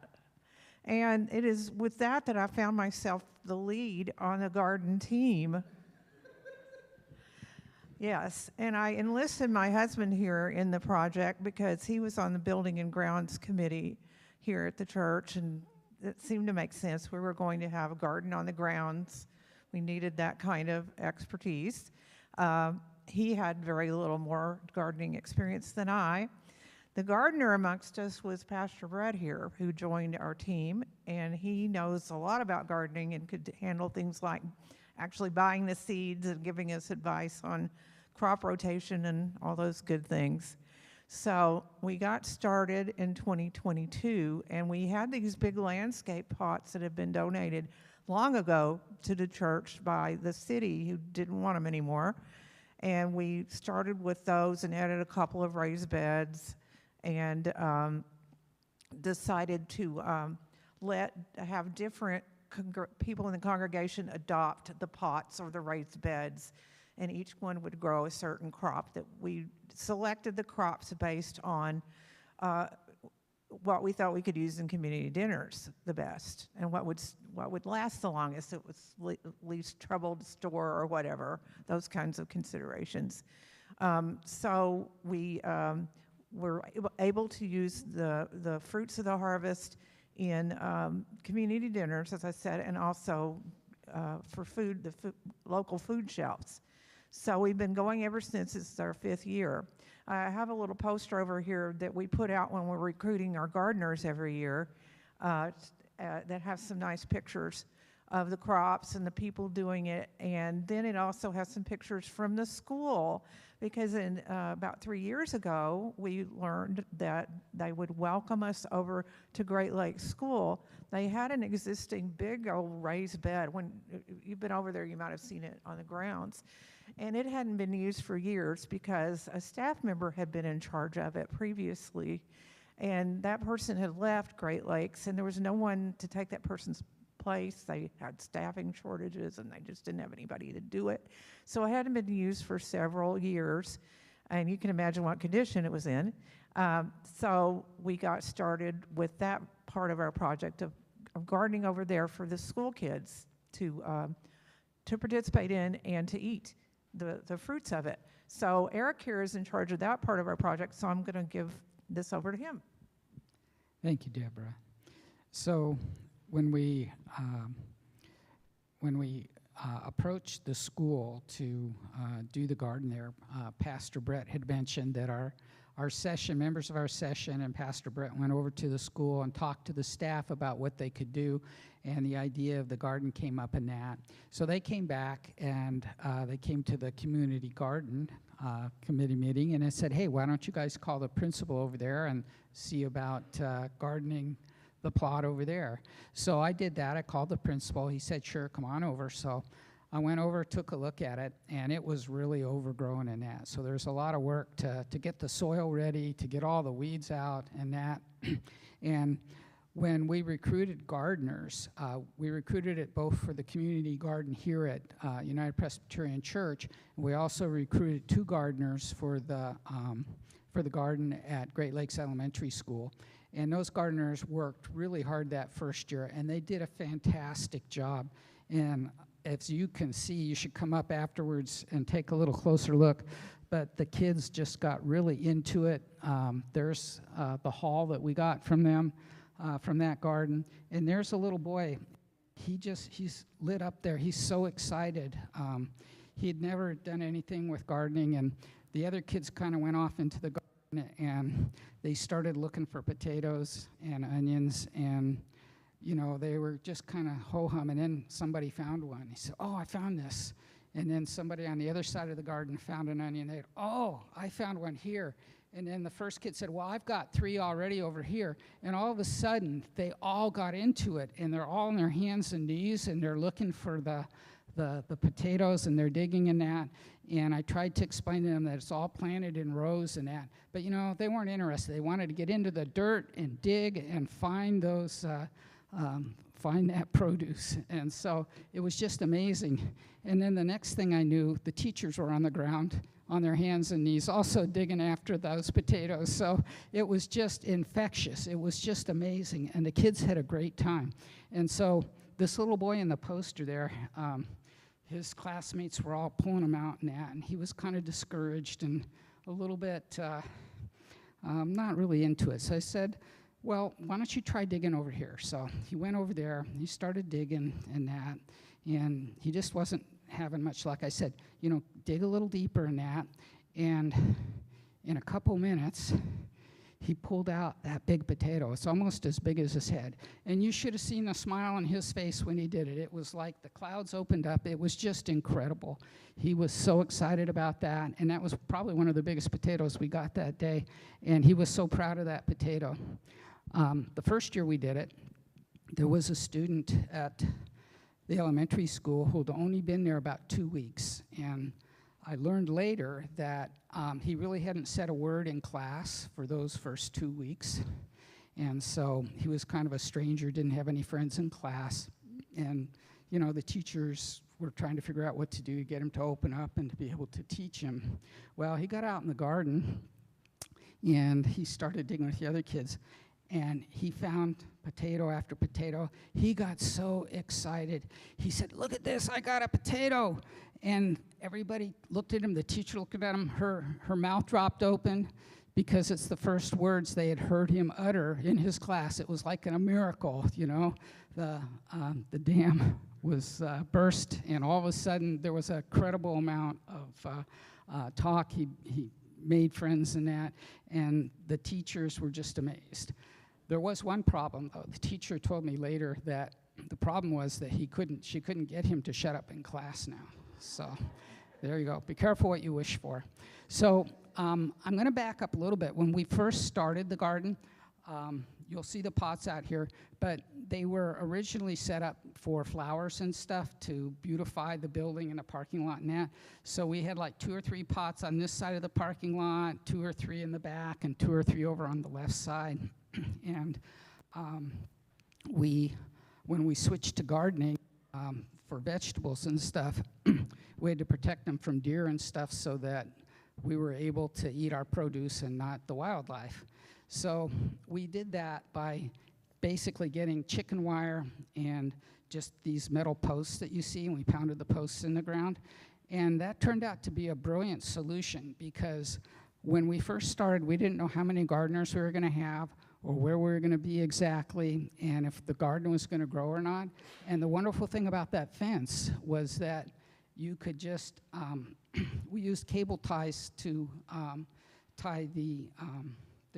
And it is with that I found myself the lead on the garden team. Yes, and I enlisted my husband here in the project because he was on the Building and Grounds Committee here at the church, and it seemed to make sense. We were going to have a garden on the grounds. We needed that kind of expertise. He had very little more gardening experience than I. The gardener amongst us was Pastor Brett here, who joined our team, and he knows a lot about gardening and could handle things like actually buying the seeds and giving us advice on crop rotation and all those good things. So we got started in 2022, and we had these big landscape pots that had been donated long ago to the church by the city who didn't want them anymore. And we started with those and added a couple of raised beds and decided to have different people in the congregation adopt the pots or the raised beds, and each one would grow a certain crop. That we selected the crops based on what we thought we could use in community dinners the best, and what would last the longest. It was least trouble to store or whatever, those kinds of considerations. So we were able to use the fruits of the harvest in community dinners, as I said, and also for food, local food shelves. So we've been going ever since. It's our 5th year. I have a little poster over here that we put out when we're recruiting our gardeners every year that have some nice pictures of the crops and the people doing it. And then it also has some pictures from the school, because in about 3 years ago, we learned that they would welcome us over to Great Lakes School. They had an existing big old raised bed. When you've been over there, you might have seen it on the grounds. And it hadn't been used for years because a staff member had been in charge of it previously. And that person had left Great Lakes, and there was no one to take that person's place. They had staffing shortages, and they just didn't have anybody to do it. So it hadn't been used for several years, and you can imagine what condition it was in. So we got started with that part of our project of gardening over there for the school kids to participate in and to eat the fruits of it. So Eric here is in charge of that part of our project, so I'm going to give this over to him. Thank you, Deborah. So when we approached the school to do the garden there, Pastor Brett had mentioned that our members of our session and Pastor Brett went over to the school and talked to the staff about what they could do, and the idea of the garden came up in that. So they came back and they came to the community garden committee meeting, and I said, hey, why don't you guys call the principal over there and see about gardening the plot over there. So I did that. I called the principal. He said, sure, come on over. So I went over, took a look at it, and it was really overgrown in that. So there's a lot of work to get the soil ready, to get all the weeds out and that. And when we recruited gardeners, we recruited it both for the community garden here at United Presbyterian Church, and we also recruited 2 gardeners for the garden at Great Lakes Elementary School. And those gardeners worked really hard that first year, and they did a fantastic job. And as you can see, you should come up afterwards and take a little closer look. But the kids just got really into it. There's the haul that we got from them, from that garden. And there's a little boy. He's lit up there. He's so excited. He had never done anything with gardening, and the other kids kind of went off into the garden, and they started looking for potatoes and onions, and they were just kind of ho-hum, and then somebody found one. He said, oh, I found this. And then somebody on the other side of the garden found an onion. They'd, oh, I found one here. And then the first kid said, well, I've got 3 already over here. And all of a sudden, they all got into it, and they're all on their hands and knees, and they're looking for the potatoes, and they're digging in that. And I tried to explain to them that it's all planted in rows and that. But, they weren't interested. They wanted to get into the dirt and dig and find those find that produce. And so it was just amazing. And then the next thing I knew, the teachers were on the ground on their hands and knees also digging after those potatoes. So it was just infectious. It was just amazing. And the kids had a great time. And so this little boy in the poster there, his classmates were all pulling him out and that, and he was kind of discouraged and a little bit not really into it. So I said, well, why don't you try digging over here? So he went over there, he started digging and that, and he just wasn't having much luck. I said, dig a little deeper in that, and in a couple minutes, he pulled out that big potato. It's almost as big as his head. And you should have seen the smile on his face when he did it. It was like the clouds opened up. It was just incredible. He was so excited about that, and that was probably one of the biggest potatoes we got that day, and he was so proud of that potato. The first year we did it, there was a student at the elementary school who had only been there about 2 weeks, and I learned later that he really hadn't said a word in class for those first 2 weeks. And so he was kind of a stranger, didn't have any friends in class. And, the teachers were trying to figure out what to do to get him to open up and to be able to teach him. Well, he got out in the garden, and he started digging with the other kids. And he found potato after potato. He got so excited. He said, "Look at this, I got a potato." And everybody looked at him, the teacher looked at him, her mouth dropped open because it's the first words they had heard him utter in his class. It was like a miracle, The dam was burst, and all of a sudden there was a credible amount of talk. He made friends in that, and the teachers were just amazed. There was one problem, though. The teacher told me later that the problem was that she couldn't get him to shut up in class now. So there you go. Be careful what you wish for. So I'm going to back up a little bit. When we first started the garden, you'll see the pots out here, but they were originally set up for flowers and stuff to beautify the building and the parking lot and that. So we had like 2 or 3 pots on this side of the parking lot, 2 or 3 in the back, and 2 or 3 over on the left side. And when we switched to gardening for vegetables and stuff, we had to protect them from deer and stuff so that we were able to eat our produce and not the wildlife. So we did that by basically getting chicken wire and just these metal posts that you see, and we pounded the posts in the ground. And that turned out to be a brilliant solution because when we first started, we didn't know how many gardeners we were going to have or where we were going to be exactly, and if the garden was going to grow or not. And the wonderful thing about that fence was that you could just, we used cable ties to tie the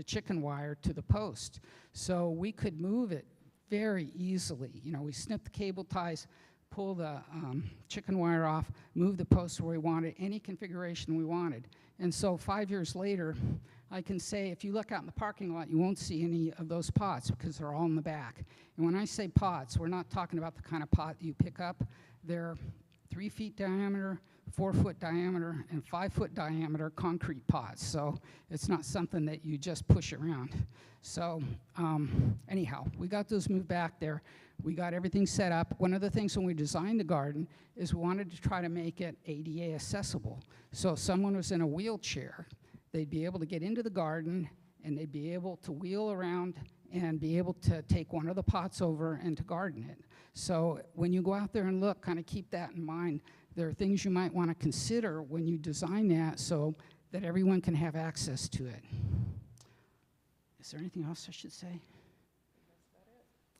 chicken wire to the post. So we could move it very easily. We snip the cable ties, pull the chicken wire off, move the post where we wanted, any configuration we wanted. And so 5 years later, I can say if you look out in the parking lot, you won't see any of those pots because they're all in the back. And when I say pots, we're not talking about the kind of pot you pick up. They're 3 feet diameter, 4 foot diameter, and 5 foot diameter concrete pots. So it's not something that you just push around. So anyhow, we got those moved back there. We got everything set up. One of the things when we designed the garden is we wanted to try to make it ADA accessible. So if someone was in a wheelchair, they'd be able to get into the garden and they'd be able to wheel around and be able to take one of the pots over and to garden it. So when you go out there and look, kind of keep that in mind. There are things you might want to consider when you design that so that everyone can have access to it. Is there anything else I should say?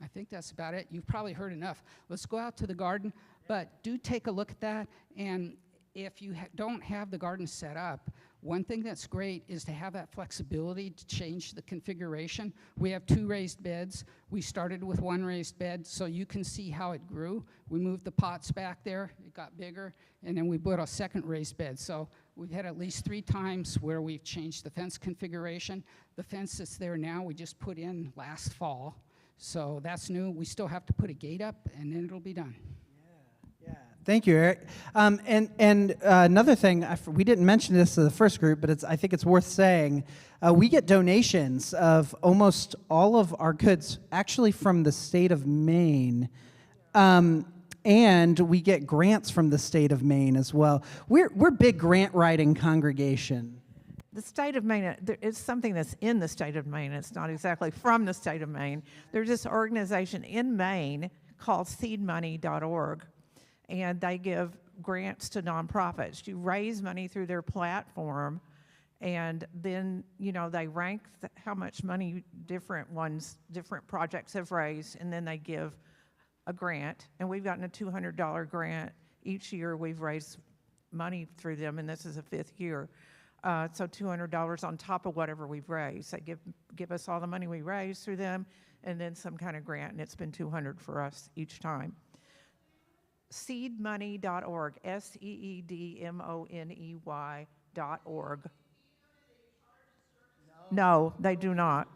I think that's about it. You've probably heard enough. Let's go out to the garden, but do take a look at that. And if you don't have the garden set up, one thing that's great is to have that flexibility to change the configuration. We have 2 raised beds. We started with 1 raised bed, so you can see how it grew. We moved the pots back there, it got bigger, and then we put a second raised bed. So we've had at least 3 times where we've changed the fence configuration. The fence that's there now, we just put in last fall. So that's new. We still have to put a gate up, and then it'll be done. Yeah. Thank you, Eric. And another thing, we didn't mention this to the first group, but I think it's worth saying. We get donations of almost all of our goods, actually from the state of Maine. And we get grants from the state of Maine as well. We're big grant writing congregation. The state of Maine, it's something that's in the state of Maine. It's not exactly from the state of Maine. There's this organization in Maine called seedmoney.org, and they give grants to nonprofits. You raise money through their platform, and then, they rank how much money different projects have raised, and then they give a grant. And we've gotten a $200 grant. Each year we've raised money through them, and this is the 5th year. So $200 on top of whatever we've raised. They give us all the money we raise through them, and then some kind of grant, and it's been $200 for us each time. Seedmoney.org, SEEDMONEY.org. No, they do not.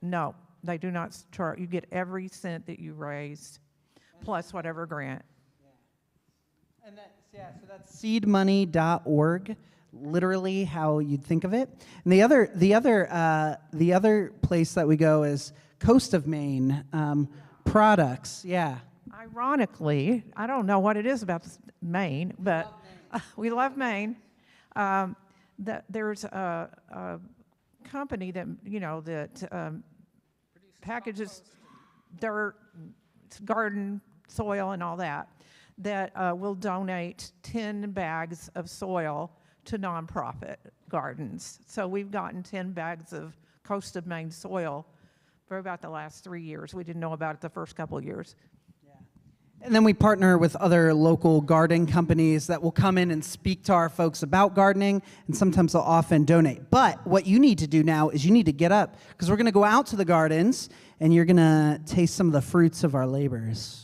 No, they do not charge. You get every cent that you raised, plus whatever grant. And so that's seedmoney.org. Literally how you'd think of it. And the other place that we go is Coast of Maine products. Yeah. Ironically, I don't know what it is about Maine, but we love Maine. There's a company that packages dirt, garden soil, and all that will donate 10 bags of soil to nonprofit gardens. So we've gotten 10 bags of Coast of Maine soil for about the last 3 years. We didn't know about it the first couple of years. Yeah. And then we partner with other local garden companies that will come in and speak to our folks about gardening, and sometimes they'll often donate. But what you need to do now is you need to get up, because we're going to go out to the gardens, and you're going to taste some of the fruits of our labors.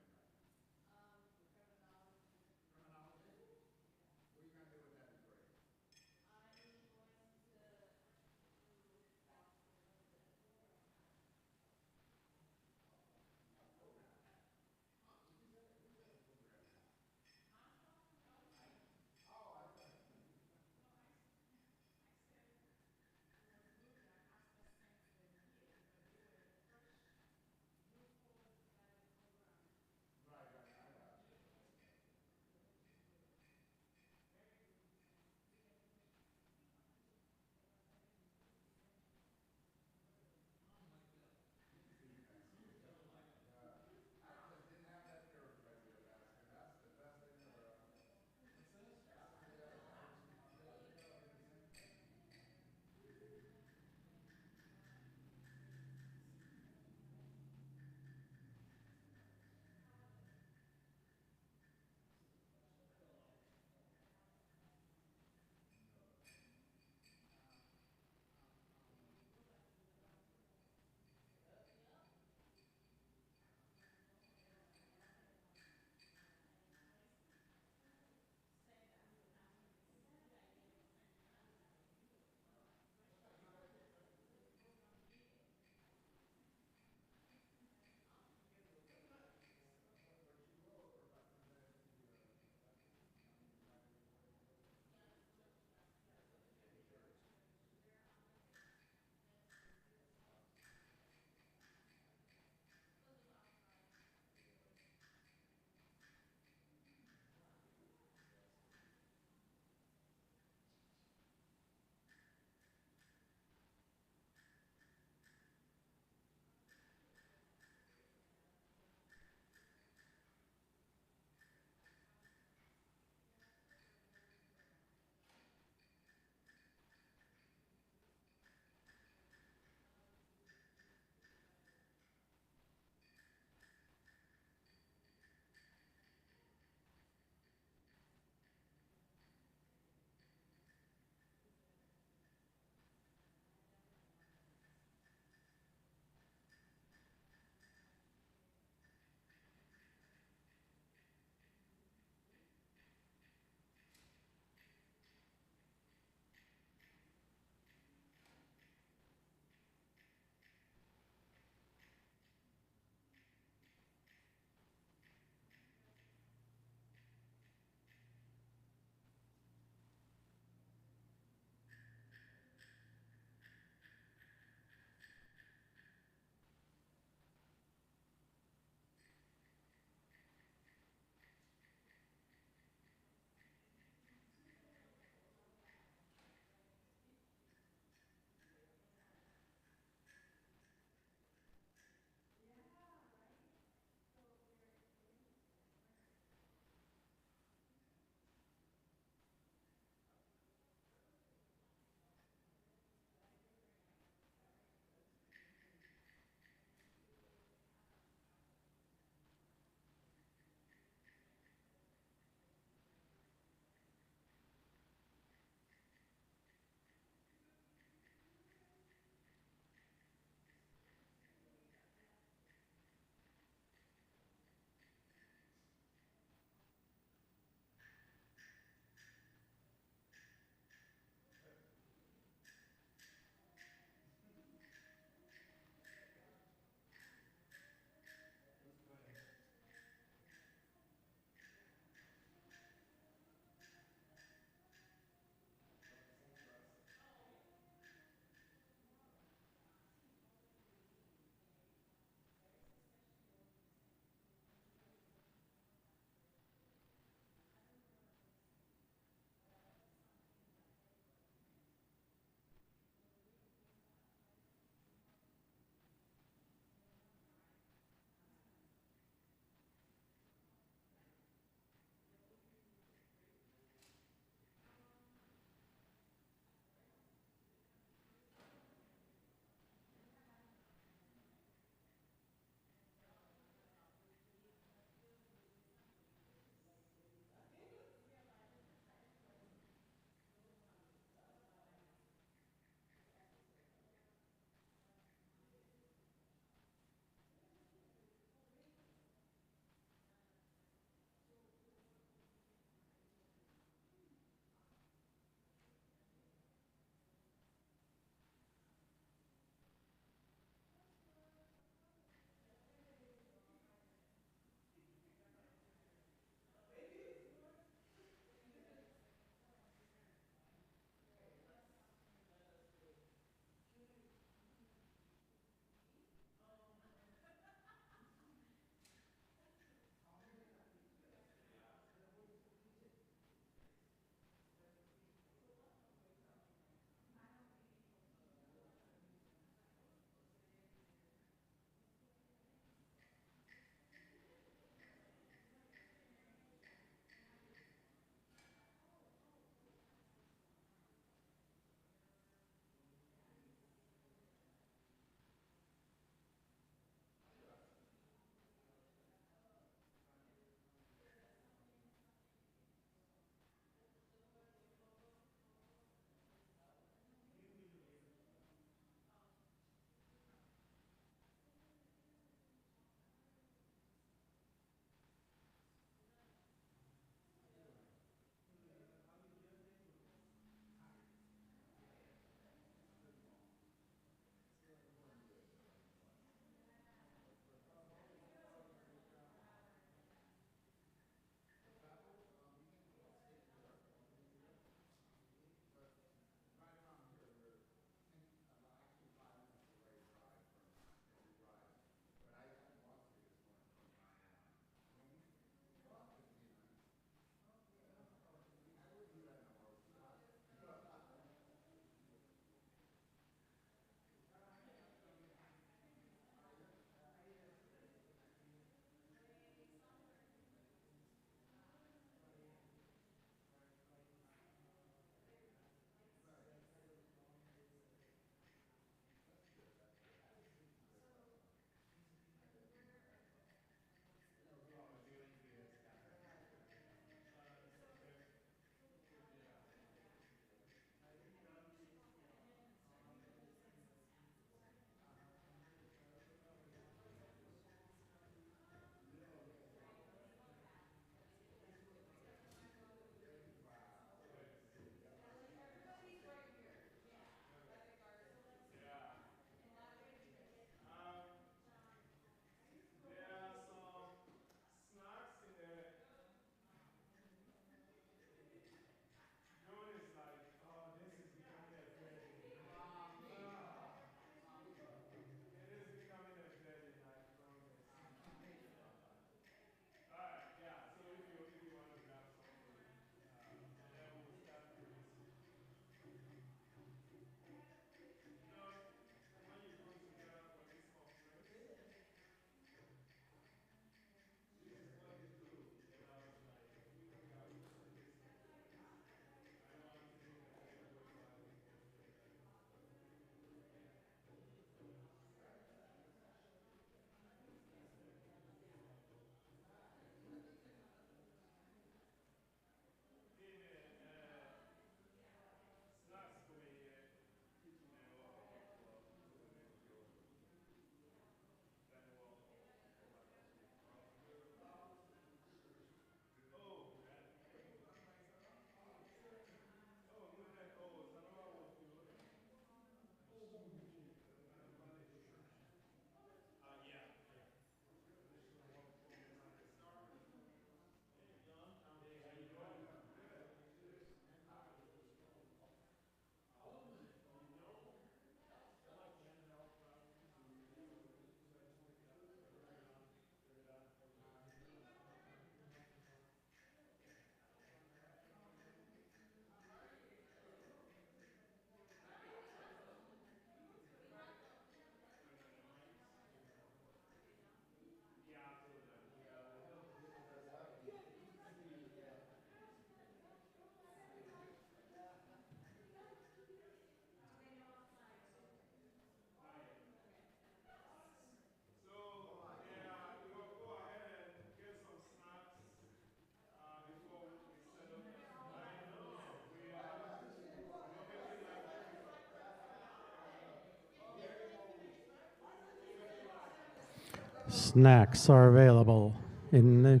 snacks are available in the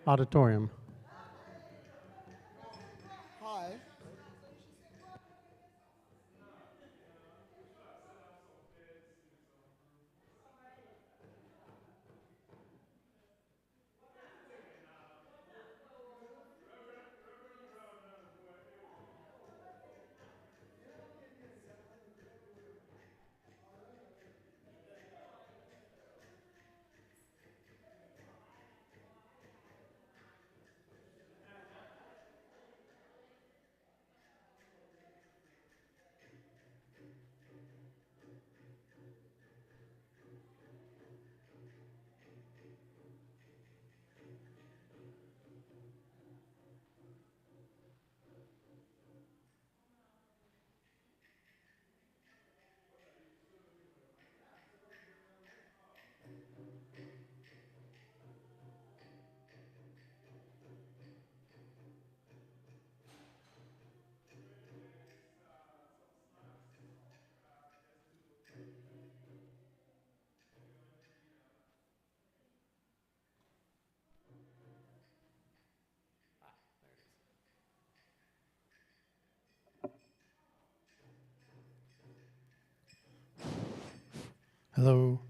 auditorium. Hi. Hello.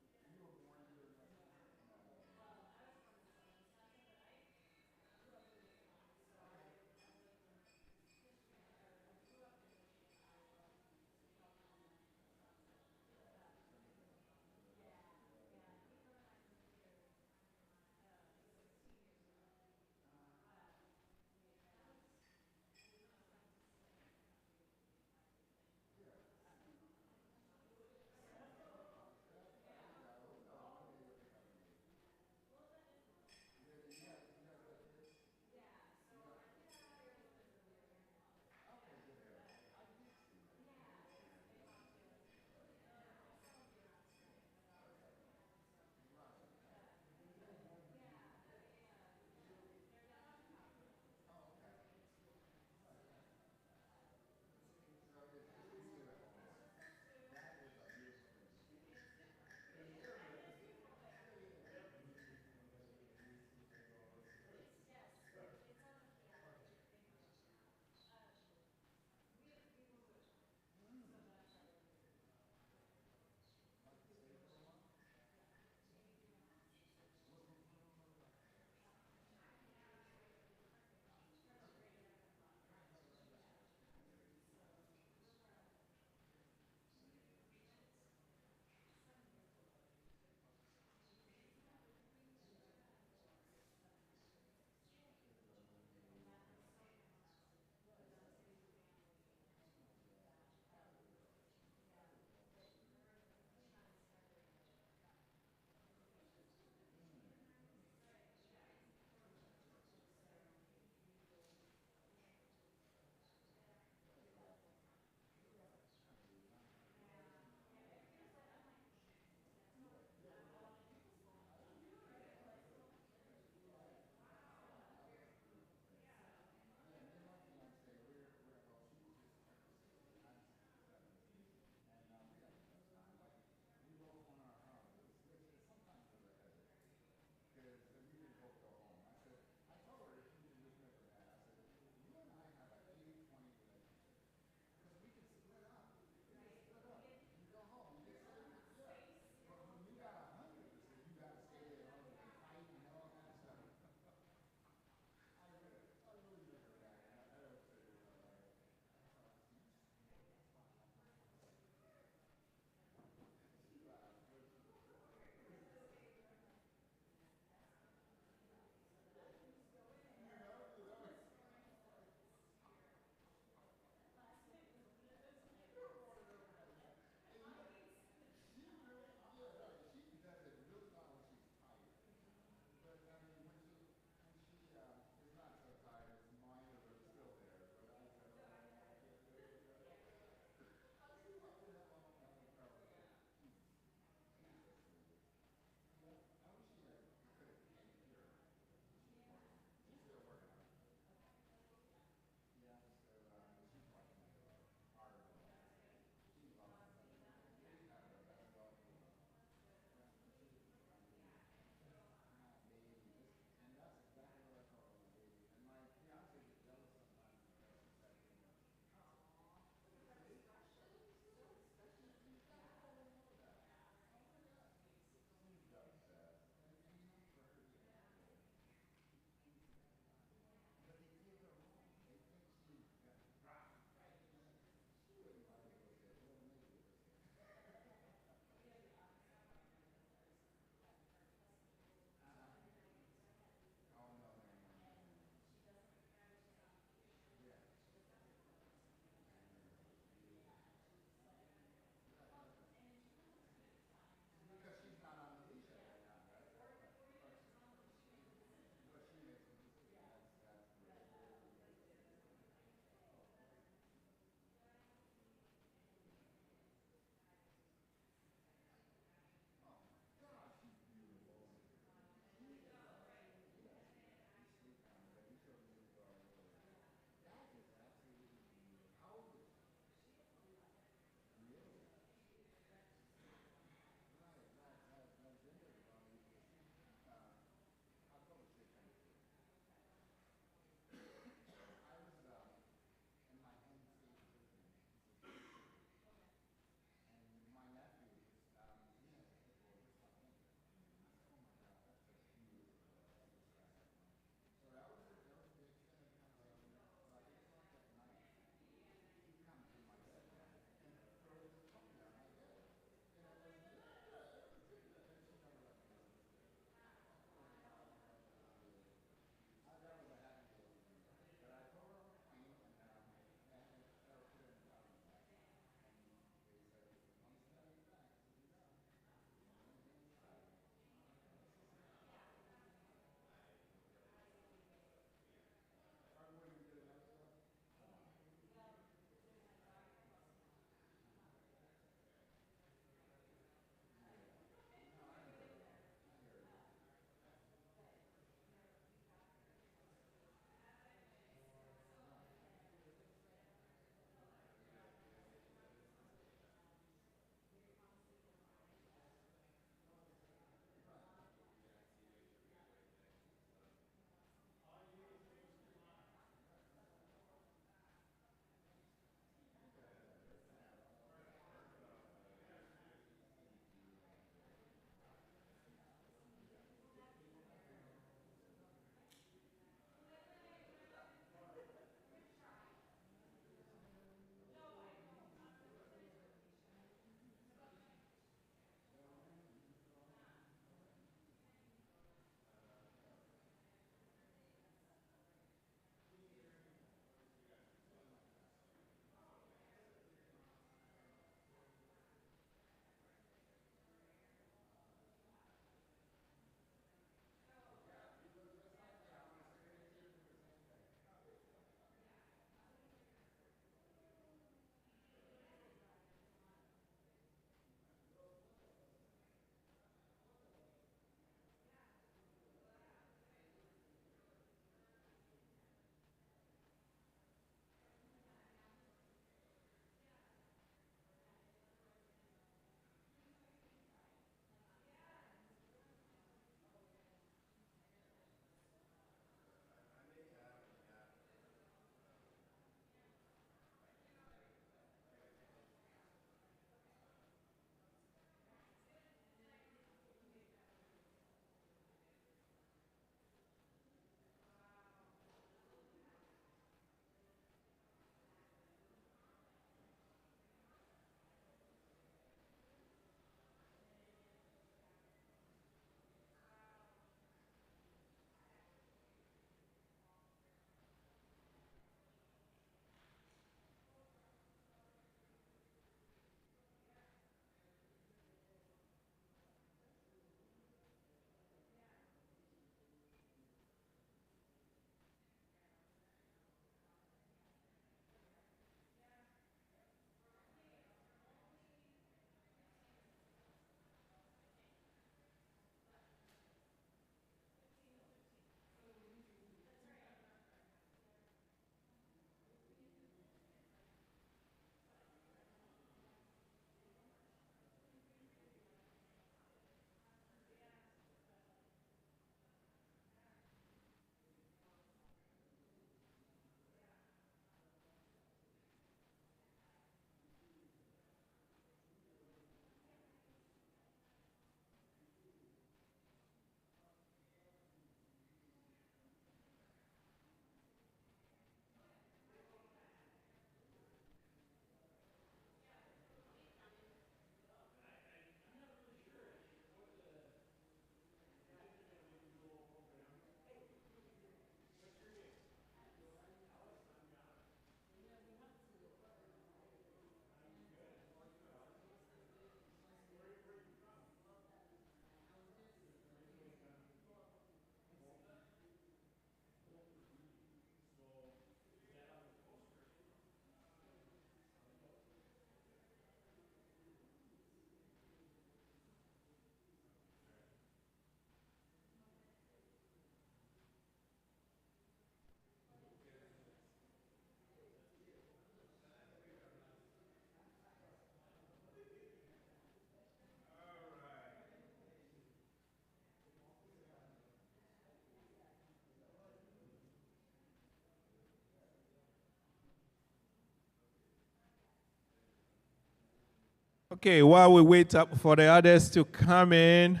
Okay, while we wait up for the others to come in,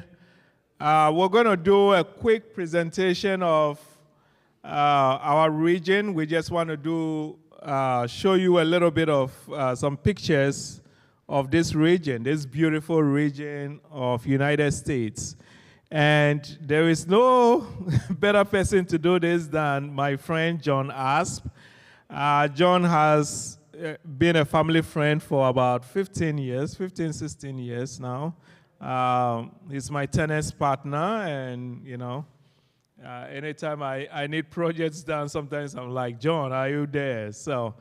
we're going to do a quick presentation of our region. We just want to show you a little bit of some pictures of this region, this beautiful region of United States. And there is no better person to do this than my friend John Asp. John has been a family friend for about 16 years now. He's my tennis partner, and anytime I need projects done, sometimes I'm like, John, are you there? So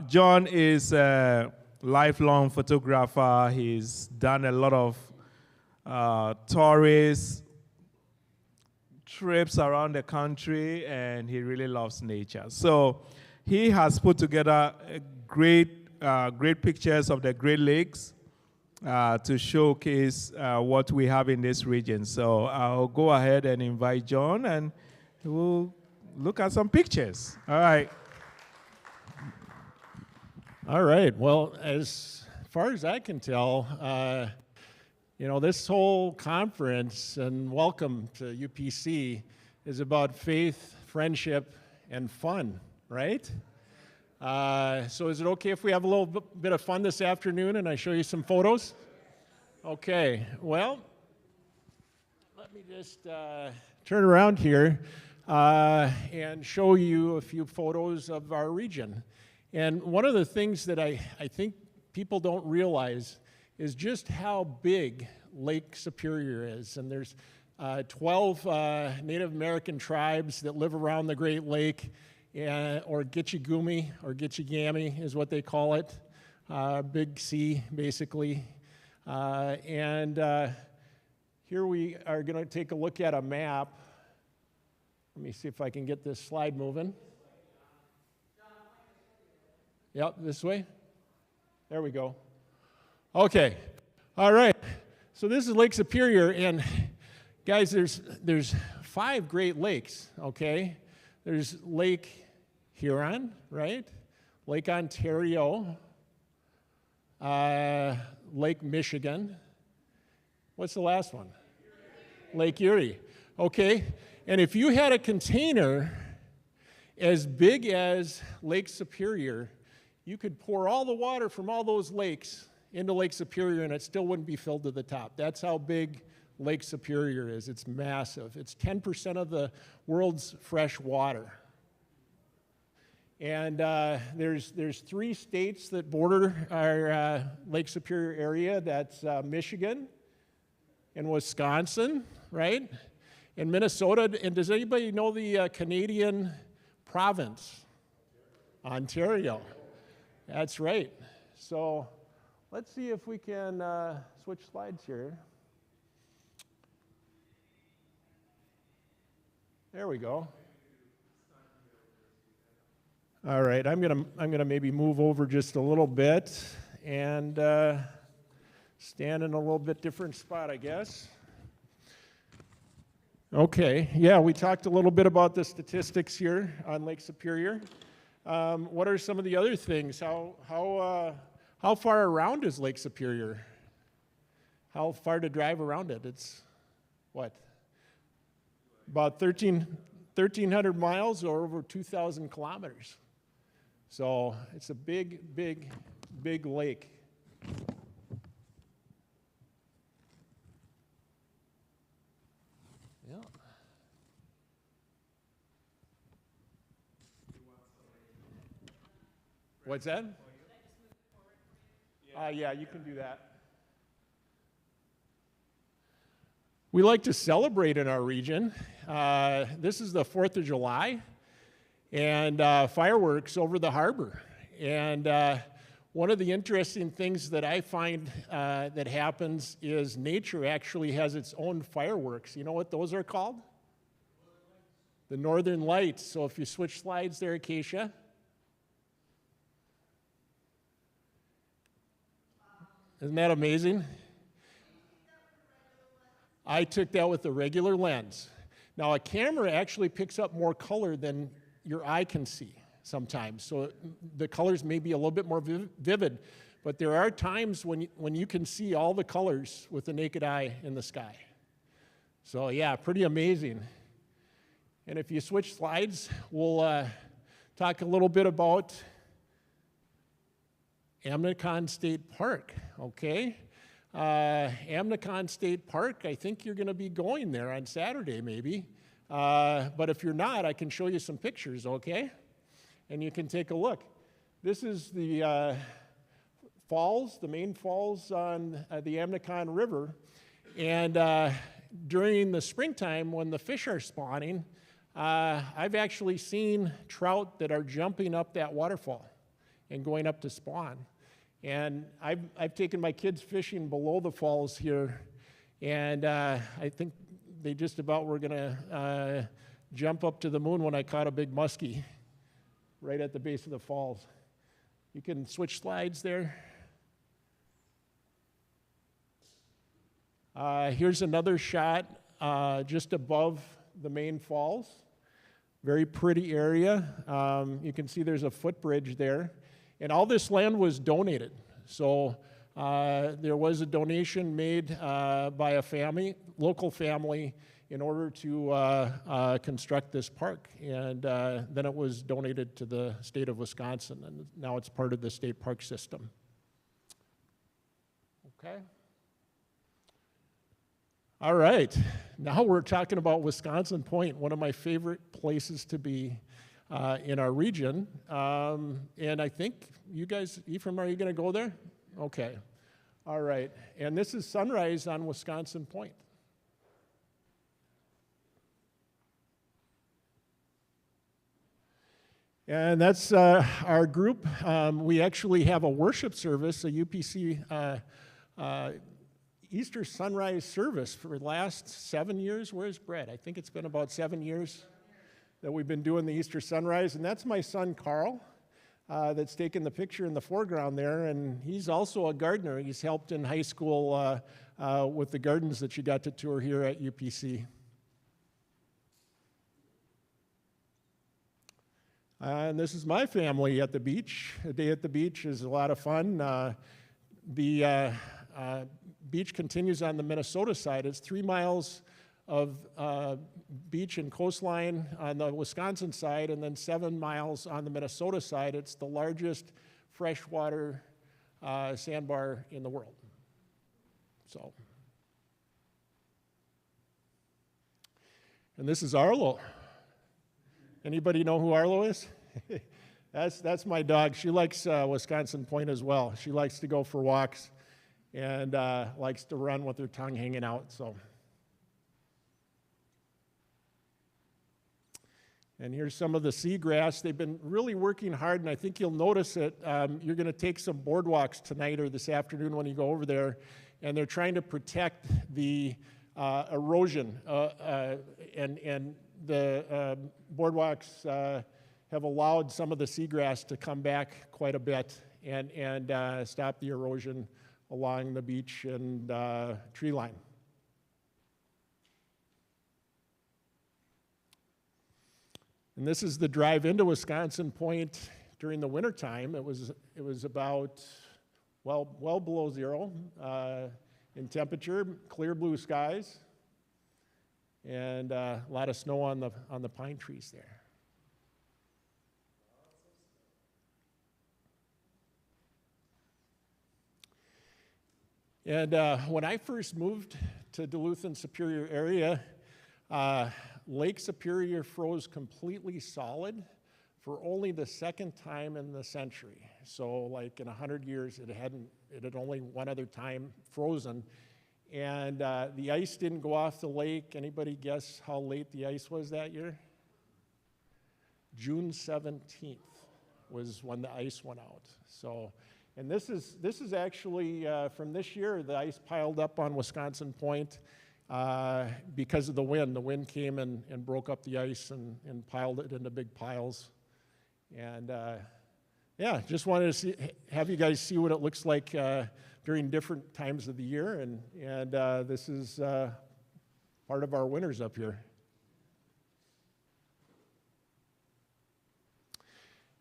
John is a lifelong photographer. He's done a lot of tourist trips around the country, and he really loves nature. So he has put together great pictures of the Great Lakes to showcase what we have in this region. So I'll go ahead and invite John, and we'll look at some pictures. All right. All right. Well, as far as I can tell, this whole conference and welcome to UPC is about faith, friendship, and fun, right? So is it okay if we have a little bit of fun this afternoon and I show you some photos? Okay. Well, let me just turn around here and show you a few photos of our region. And one of the things that I think people don't realize is just how big Lake Superior is. And there's 12 Native American tribes that live around the Great Lake, or Gitchigumi, or Gitchigami is what they call it, Big C, basically. And here we are going to take a look at a map. Let me see if I can get this slide moving. Yep, this way. There we go. Okay. All right. So this is Lake Superior, and guys, there's 5 Great Lakes, okay? There's Lake Huron, right? Lake Ontario, Lake Michigan. What's the last one? Lake Erie. Okay. And if you had a container as big as Lake Superior, you could pour all the water from all those lakes into Lake Superior and it still wouldn't be filled to the top. That's how big Lake Superior is. It's massive. It's 10% of the world's fresh water. And there's 3 states that border our Lake Superior area. That's Michigan and Wisconsin, right? And Minnesota. And does anybody know the Canadian province? Ontario. That's right. So let's see if we can switch slides here. There we go. All right, I'm gonna maybe move over just a little bit and stand in a little bit different spot, I guess. Okay, yeah, we talked a little bit about the statistics here on Lake Superior. What are some of the other things? How far around is Lake Superior? How far to drive around it? It's what? About 1,300 miles, or over 2,000 kilometers. So it's a big, big, big lake. Yeah. What's that? Yeah, you can do that. We like to celebrate in our region. This is the 4th of July, and fireworks over the harbor. And one of the interesting things that I find that happens is nature actually has its own fireworks. You know what those are called? The Northern Lights. So if you switch slides there, Acacia. Isn't that amazing? I took that with a regular lens. Now, a camera actually picks up more color than your eye can see sometimes, so the colors may be a little bit more vivid. But there are times when you can see all the colors with the naked eye in the sky. So yeah, pretty amazing. And if you switch slides, we'll talk a little bit about Amnicon State Park, okay? Amnicon State Park, I think you're going to be going there on Saturday maybe. But if you're not, I can show you some pictures, okay? And you can take a look. This is the falls, the main falls on the Amnicon River. And during the springtime when the fish are spawning, I've actually seen trout that are jumping up that waterfall and going up to spawn. And I've taken my kids fishing below the falls here, and I think they just about were gonna jump up to the moon when I caught a big muskie right at the base of the falls. You can switch slides there. Here's another shot just above the main falls. Very pretty area. You can see there's a footbridge there. And all this land was donated. So there was a donation made by a family, local family, in order to construct this park. And then it was donated to the state of Wisconsin, and now it's part of the state park system. Okay. All right, now we're talking about Wisconsin Point, one of my favorite places to be in our region. And I think you guys, Ephraim, are you going to go there? Okay. All right. And this is sunrise on Wisconsin Point. And that's our group. We actually have a worship service, a UPC Easter sunrise service for the last 7 years. Where's Brett? I think it's been about 7 years that we've been doing the Easter sunrise. And that's my son, Carl, that's taking the picture in the foreground there. And he's also a gardener. He's helped in high school with the gardens that you got to tour here at UPC. And this is my family at the beach. A day at the beach is a lot of fun. The beach continues on the Minnesota side. It's 3 miles of beach and coastline on the Wisconsin side, and then 7 miles on the Minnesota side. It's the largest freshwater sandbar in the world. So, and this is Arlo. Anybody know who Arlo is? That's my dog. She likes Wisconsin Point as well. She likes to go for walks and likes to run with her tongue hanging out. So, and here's some of the seagrass. They've been really working hard, and I think you'll notice it. You're going to take some boardwalks tonight or this afternoon when you go over there, and they're trying to protect the erosion, and the boardwalks have allowed some of the seagrass to come back quite a bit and stop the erosion along the beach and tree line. And this is the drive into Wisconsin Point during the wintertime. It was about, well below zero in temperature, clear blue skies, and a lot of snow on the pine trees there. And when I first moved to Duluth and Superior area, Lake Superior froze completely solid for only the second time in the century. So like in 100 years, it had only one other time frozen. And the ice didn't go off the lake. Anybody guess how late the ice was that year? June 17th was when the ice went out. So, and this is actually from this year. The ice piled up on Wisconsin Point because of the wind. The wind came and broke up the ice and piled it into big piles. And yeah, just wanted to have you guys see what it looks like during different times of the year. And this is part of our winters up here.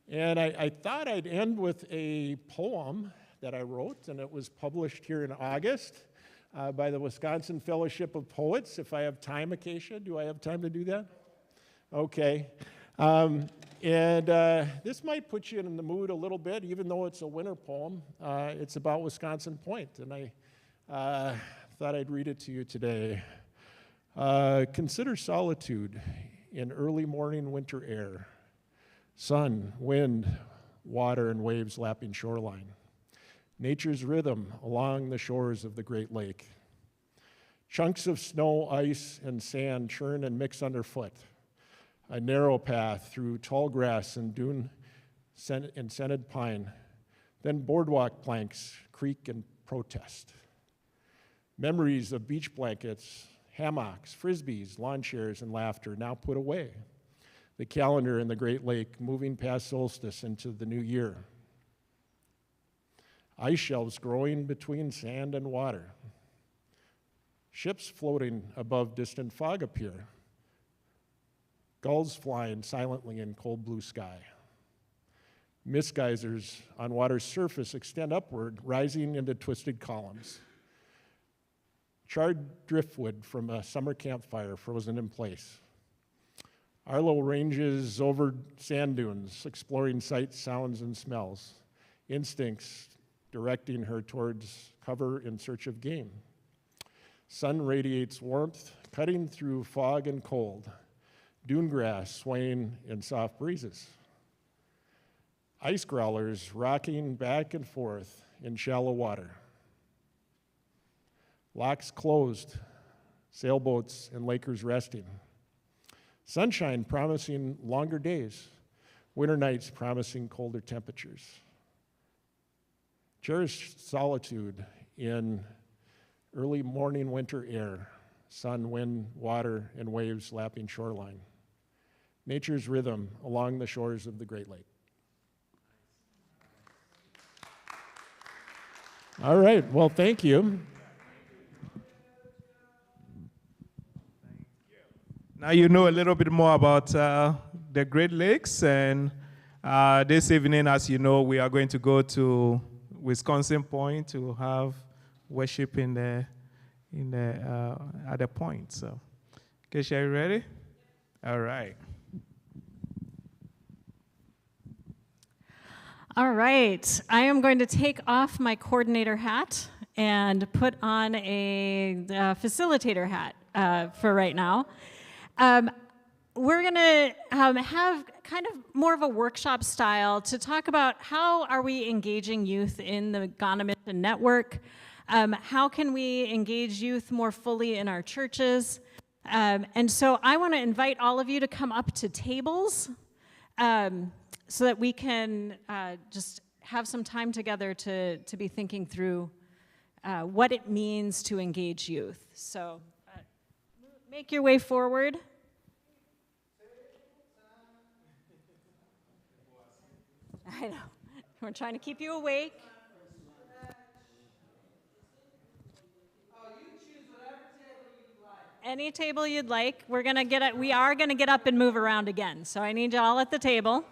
And I thought I'd end with a poem that I wrote, and it was published here in August by the Wisconsin Fellowship of Poets. If I have time, Acacia, do I have time to do that? Okay. This might put you in the mood a little bit, even though it's a winter poem. It's about Wisconsin Point, and I thought I'd read it to you today. Consider solitude in early morning winter air. Sun, wind, water, and waves lapping shoreline. Nature's rhythm along the shores of the Great Lake. Chunks of snow, ice, and sand churn and mix underfoot. A narrow path through tall grass and dune and scented pine. Then boardwalk planks creak and protest. Memories of beach blankets, hammocks, frisbees, lawn chairs, and laughter now put away. The calendar in the Great Lake moving past solstice into the new year. Ice shelves growing between sand and water. Ships floating above distant fog appear. Gulls flying silently in cold blue sky. Mist geysers on water's surface extend upward, rising into twisted columns. Charred driftwood from a summer campfire frozen in place. Arlo ranges over sand dunes, exploring sights, sounds, and smells. Instincts directing her towards cover in search of game. Sun radiates warmth, cutting through fog and cold. Dune grass swaying in soft breezes. Ice growlers rocking back and forth in shallow water. Locks closed, sailboats and lakers resting. Sunshine promising longer days, winter nights promising colder temperatures. Cherish solitude in early morning winter air, sun, wind, water, and waves lapping shoreline. Nature's rhythm along the shores of the Great Lake. All right, well, thank you. Now you know a little bit more about the Great Lakes, and this evening, as you know, we are going to go to Wisconsin Point to have worship at the point. So, Keisha, are you ready? All right. All right, I am going to take off my coordinator hat and put on a facilitator hat for right now. We're going to have kind of more of a workshop style to talk about how are we engaging youth in the Ghana Mission Network. How can we engage youth more fully in our churches? And so I want to invite all of you to come up to tables so that we can just have some time together to be thinking through what it means to engage youth. So make your way forward. I know. We're trying to keep you awake. Any table you'd like. We are going to get up and move around again. So I need you all at the table.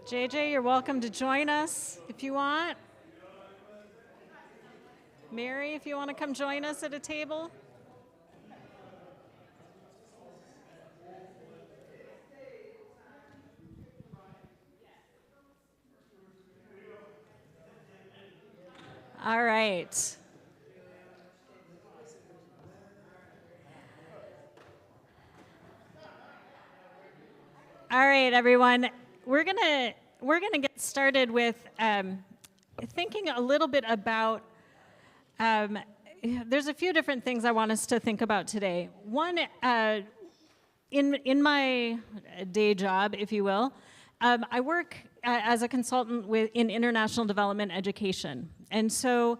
JJ, you're welcome to join us if you want. Mary, if you want to come join us at a table. All right. All right, everyone. We're gonna get started with thinking a little bit about there's a few different things I want us to think about today. One, in my day job, if you will, I work as a consultant in international development education. And so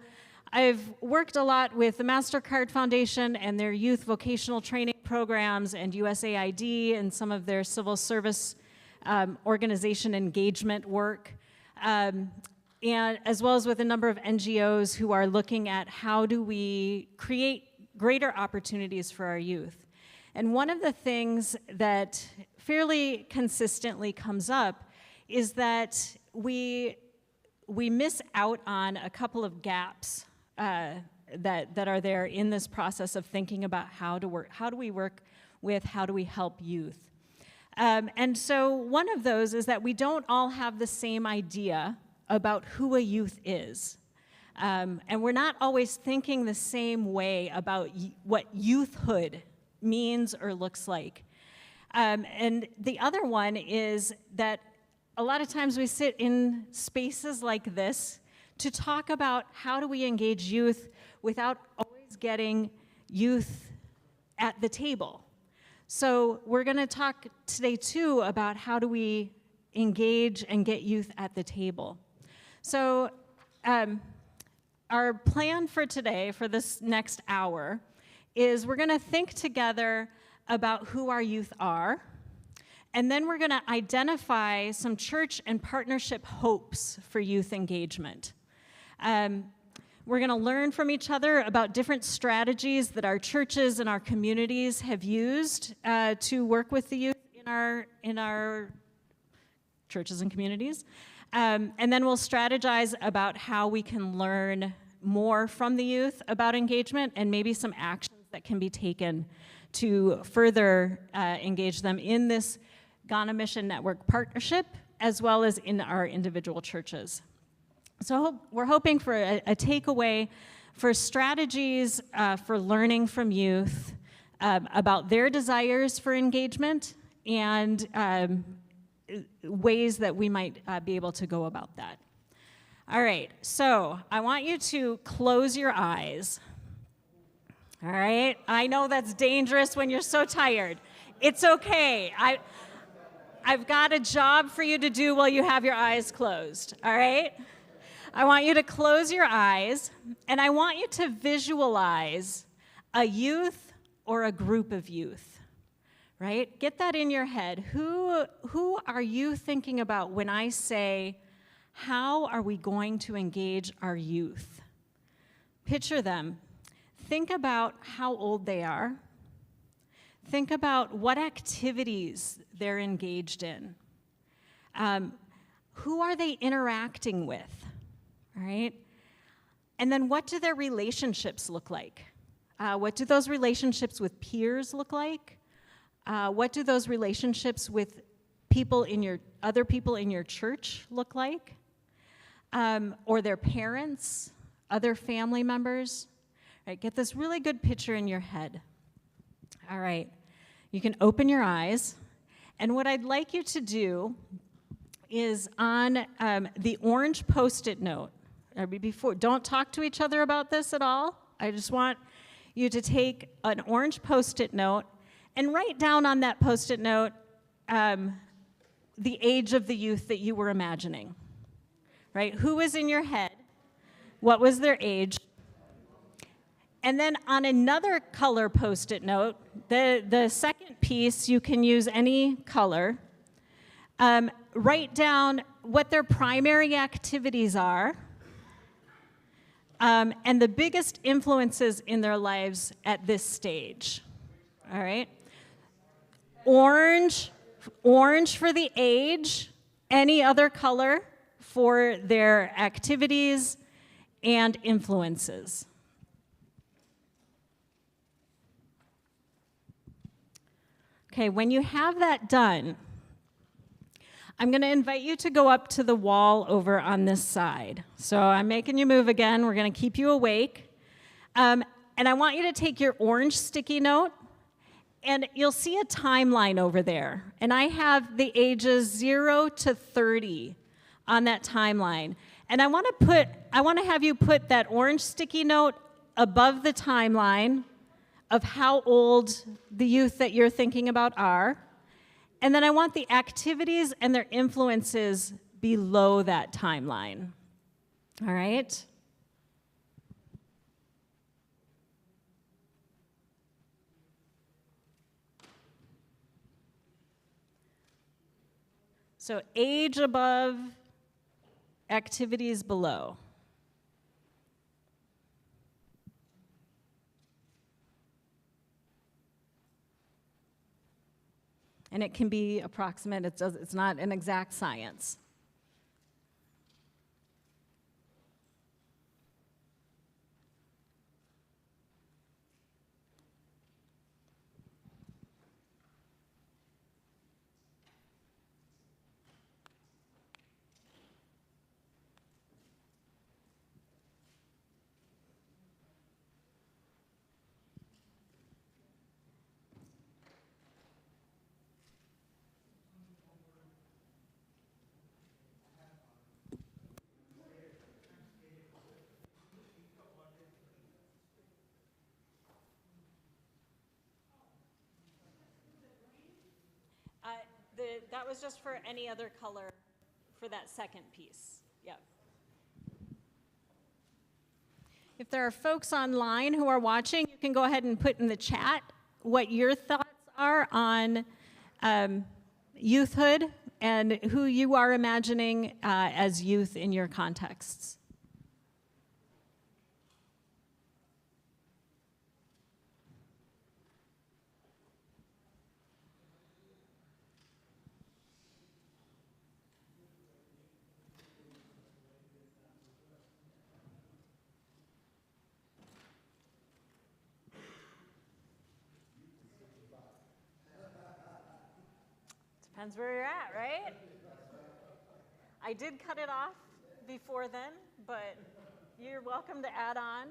I've worked a lot with the MasterCard Foundation and their youth vocational training programs and USAID and some of their civil service organization engagement work, and as well as with a number of NGOs who are looking at how do we create greater opportunities for our youth. And one of the things that fairly consistently comes up is that we miss out on a couple of gaps that are there in this process of thinking about how do we work with, how do we help youth. And so one of those is that we don't all have the same idea about who a youth is. And we're not always thinking the same way about what youthhood means or looks like. And the other one is that a lot of times we sit in spaces like this to talk about how do we engage youth without always getting youth at the table. So we're going to talk today too about how do we engage and get youth at the table. So our plan for today, for this next hour, is we're going to think together about who our youth are, and then we're going to identify some church and partnership hopes for youth engagement. We're going to learn from each other about different strategies that our churches and our communities have used to work with the youth in our churches and communities. And then we'll strategize about how we can learn more from the youth about engagement and maybe some actions that can be taken to further engage them in this Ghana Mission Network partnership, as well as in our individual churches. So we're hoping for a takeaway for strategies for learning from youth about their desires for engagement and ways that we might be able to go about that. All right, so I want you to close your eyes. All right, I know that's dangerous when you're so tired. It's okay. I've got a job for you to do while you have your eyes closed, all right? I want you to close your eyes, and I want you to visualize a youth or a group of youth, right? Get that in your head. Who are you thinking about when I say, how are we going to engage our youth? Picture them. Think about how old they are. Think about what activities they're engaged in. Who are they interacting with? All right? And then what do their relationships look like? What do those relationships with peers look like? What do those relationships with other people in your church look like? Or their parents, other family members? All right, get this really good picture in your head. All right, you can open your eyes. And what I'd like you to do is on the orange Post-it note, don't talk to each other about this at all. I just want you to take an orange Post-it note and write down on that Post-it note the age of the youth that you were imagining, right? Who was in your head? What was their age? And then on another color Post-it note, the second piece, you can use any color, write down what their primary activities are, and the biggest influences in their lives at this stage, all right? Orange for the age, any other color for their activities and influences. Okay, when you have that done, I'm going to invite you to go up to the wall over on this side. So I'm making you move again. We're going to keep you awake. And I want you to take your orange sticky note, and you'll see a timeline over there. And I have the ages 0 to 30 on that timeline. And I want to have you put that orange sticky note above the timeline of how old the youth that you're thinking about are. And then I want the activities and their influences below that timeline. All right? So age above, activities below. And it can be approximate, it's not an exact science. That was just for any other color for that second piece. Yep. If there are folks online who are watching, you can go ahead and put in the chat what your thoughts are on youthhood and who you are imagining as youth in your contexts. Depends where you're at, right? I did cut it off before then, but you're welcome to add on.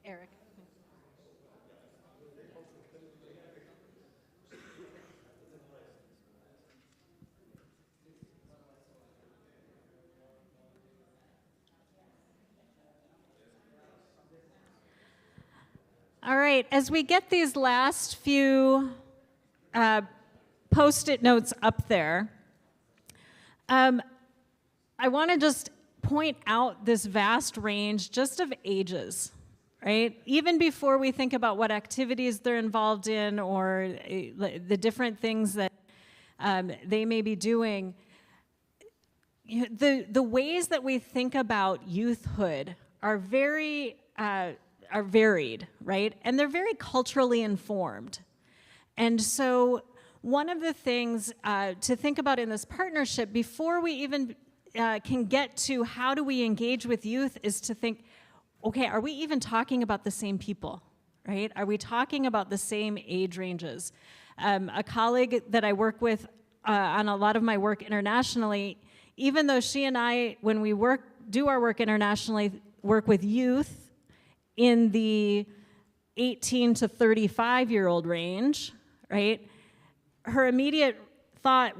Eric. All right, as we get these last few Post-it notes up there, I want to just point out this vast range just of ages, right? Even before we think about what activities they're involved in or the different things that they may be doing, the ways that we think about youthhood are very are varied, right? And they're very culturally informed. And so one of the things to think about in this partnership before we even can get to how do we engage with youth is to think, okay, are we even talking about the same people, right? Are we talking about the same age ranges? A colleague that I work with on a lot of my work internationally, even though she and I, when we do our work internationally, work with youth in the 18 to 35-year-old range, right? Her immediate thought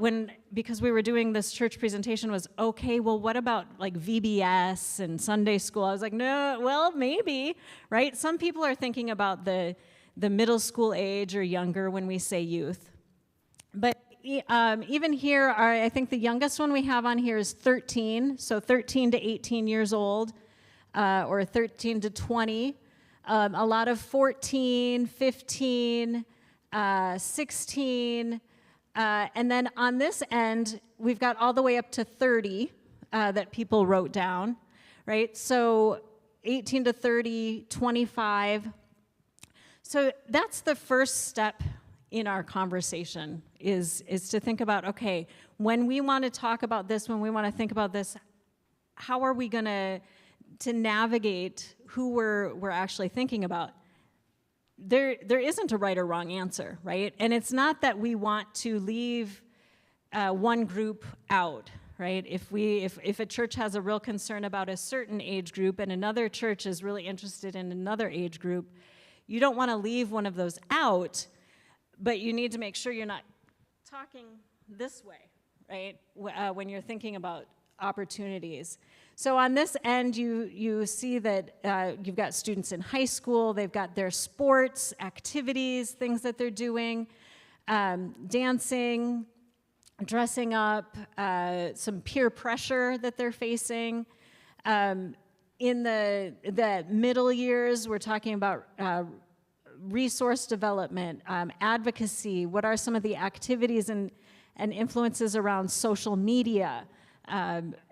because we were doing this church presentation was, okay, well, what about like VBS and Sunday school? I was like, no, well, maybe, right? Some people are thinking about the middle school age or younger when we say youth. But even here, I think the youngest one we have on here is 13, so 13 to 18 years old, or 13 to 20. A lot of 14, 15, 16, and then on this end, we've got all the way up to 30 that people wrote down, right? So 18 to 30, 25. So that's the first step in our conversation is to think about, okay, when we want to talk about this, when we want to think about this, how are we going to navigate who we're actually thinking about? There isn't a right or wrong answer, right? And it's not that we want to leave one group out, right? If a church has a real concern about a certain age group and another church is really interested in another age group, you don't want to leave one of those out, but you need to make sure you're not talking this way, right? When you're thinking about opportunities. So on this end, you see that you've got students in high school, they've got their sports, activities, things that they're doing, dancing, dressing up, some peer pressure that they're facing. In the middle years, we're talking about resource development, advocacy. What are some of the activities and influences around social media,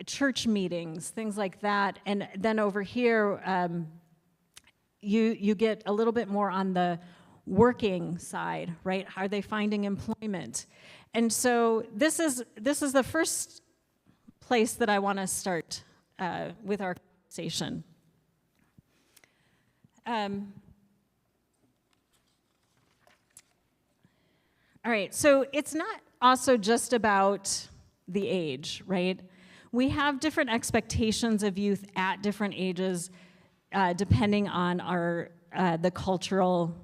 church meetings, things like that. And then over here, you get a little bit more on the working side, right? Are they finding employment? And so this is the first place that I want to start with our conversation. All right, so it's not also just about the age, right? We have different expectations of youth at different ages, depending on the cultural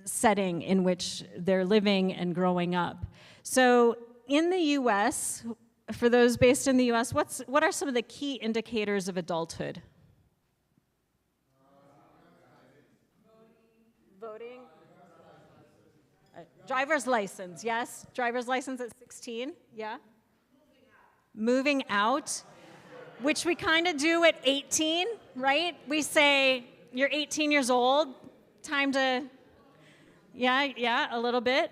setting in which they're living and growing up. So in the U.S., for those based in the U.S., what are some of the key indicators of adulthood? Voting. Driver's license, yes. Driver's license at 16, yeah. Moving out, which we kind of do at 18, right? We say, you're 18 years old, time to, yeah, a little bit.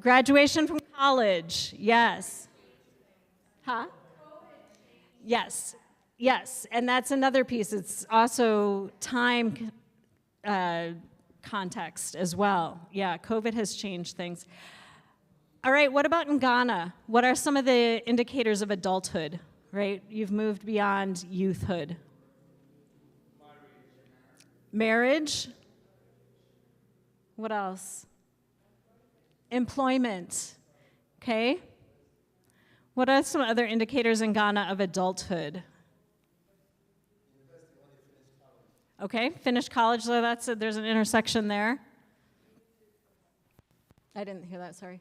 Graduation from college, yes. Huh? Yes, and that's another piece. It's also time context as well. Yeah, COVID has changed things. All right, what about in Ghana? What are some of the indicators of adulthood, right? You've moved beyond youthhood. Marriage. What else? Employment. Okay. What are some other indicators in Ghana of adulthood? Okay, finished college, so there's an intersection there. I didn't hear that, sorry.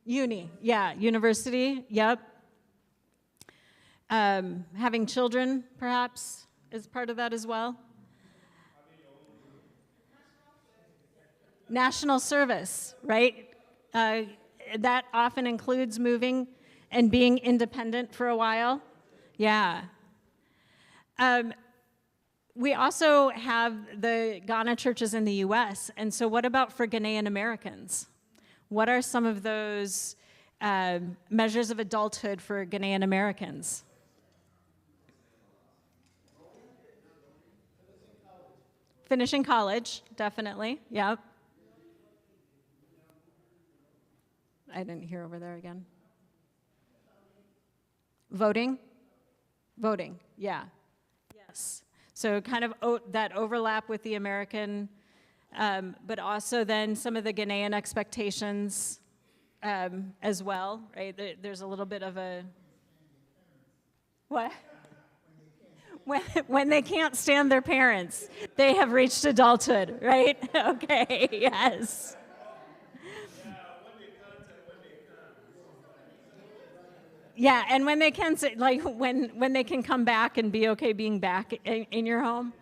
Uni, yeah, university, yep. Having children, perhaps, is part of that as well. National service, right? That often includes moving and being independent for a while. Yeah. We also have the Ghana churches in the U.S., and so what about for Ghanaian Americans? What are some of those measures of adulthood for Ghanaian Americans? Finishing college, definitely, yep. I didn't hear over there again. Voting? Voting, yeah. Yes. So kind of that overlap with the American, but also then some of the Ghanaian expectations as well, right? There's a little bit of a, what? When they can't stand their parents, they have reached adulthood, right? Okay, yes. Yeah, and when they can say, like when they can come back and be okay being back in your home.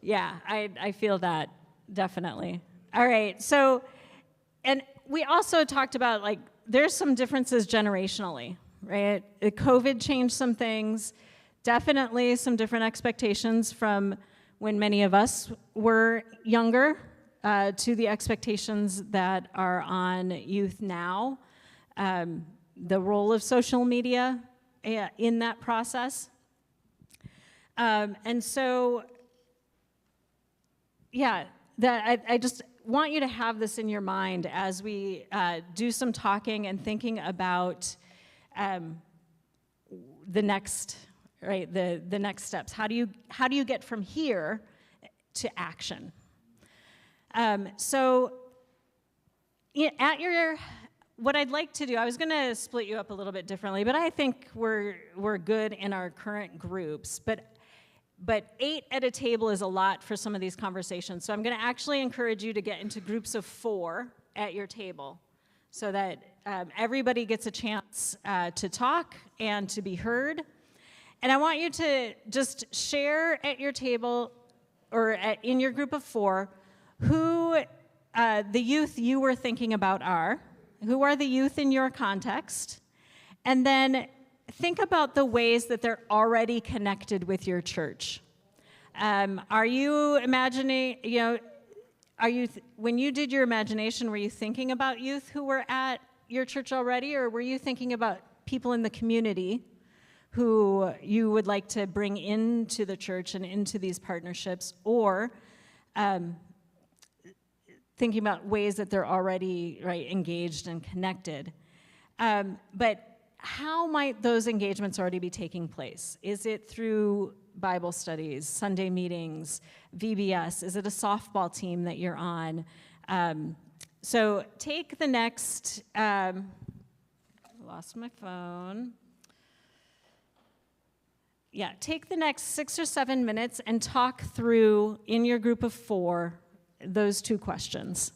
Yeah, I feel that, definitely. All right, so, and we also talked about, like, there's some differences generationally, right? COVID changed some things, definitely some different expectations from when many of us were younger to the expectations that are on youth now. The role of social media in that process. And so, yeah, I just want you to have this in your mind as we do some talking and thinking about the next, right, the next steps. How do you get from here to action? So, what I'd like to do, I was going to split you up a little bit differently, but I think we're good in our current groups. But 8 at a table is a lot for some of these conversations. So I'm going to actually encourage you to get into groups of 4 at your table so that everybody gets a chance to talk and to be heard. And I want you to just share at your table or in your group of 4 who the youth you were thinking about are. Who are the youth in your context? And then think about the ways that they're already connected with your church. Are you imagining, when you did your imagination, were you thinking about youth who were at your church already, or were you thinking about people in the community who you would like to bring into the church and into these partnerships, or thinking about ways that they're already engaged and connected? But how might those engagements already be taking place? Is it through Bible studies, Sunday meetings, VBS? Is it a softball team that you're on? So take the next, lost my phone. Yeah, take the next 6 or 7 minutes and talk through, in your group of 4, those 2 questions.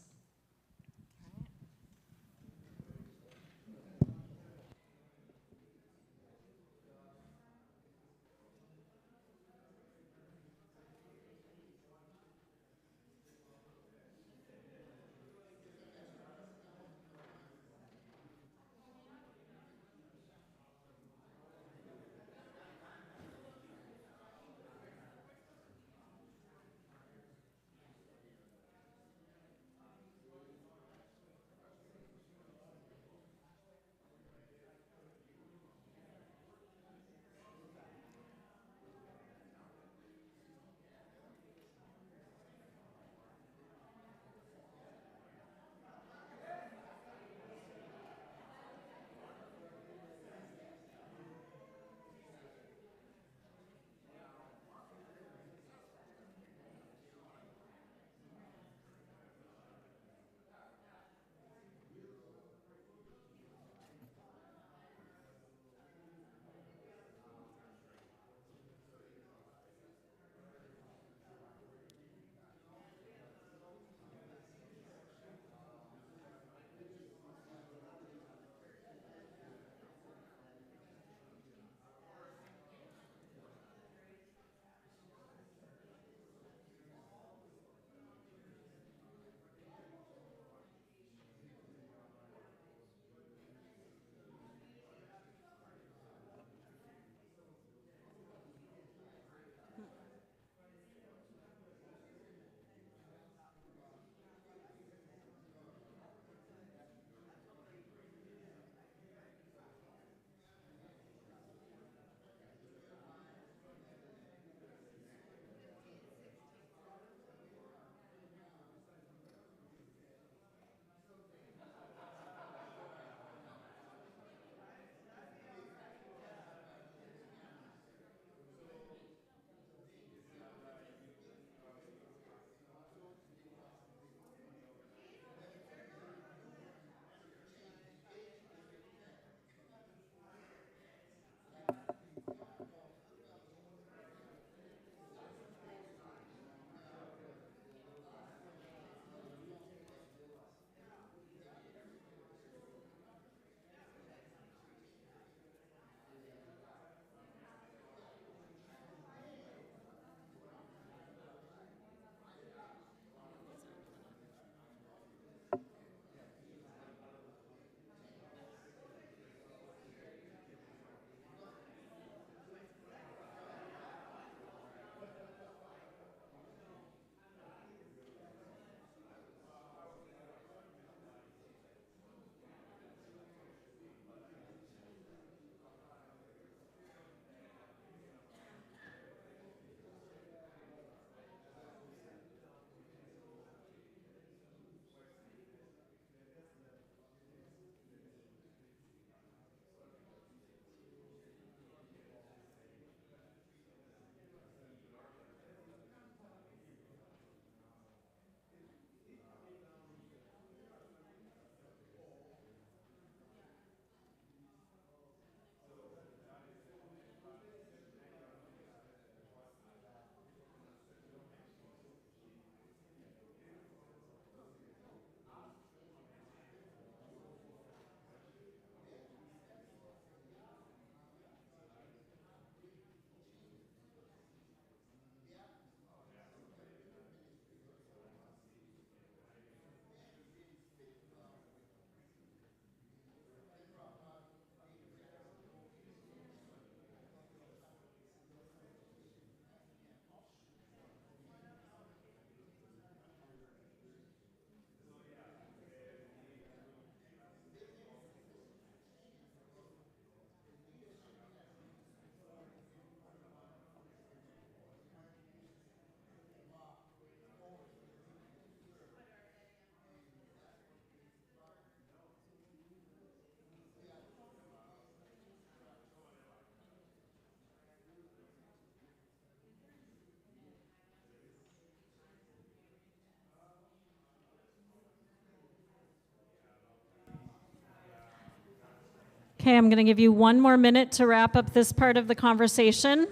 Okay, I'm going to give you one more minute to wrap up this part of the conversation.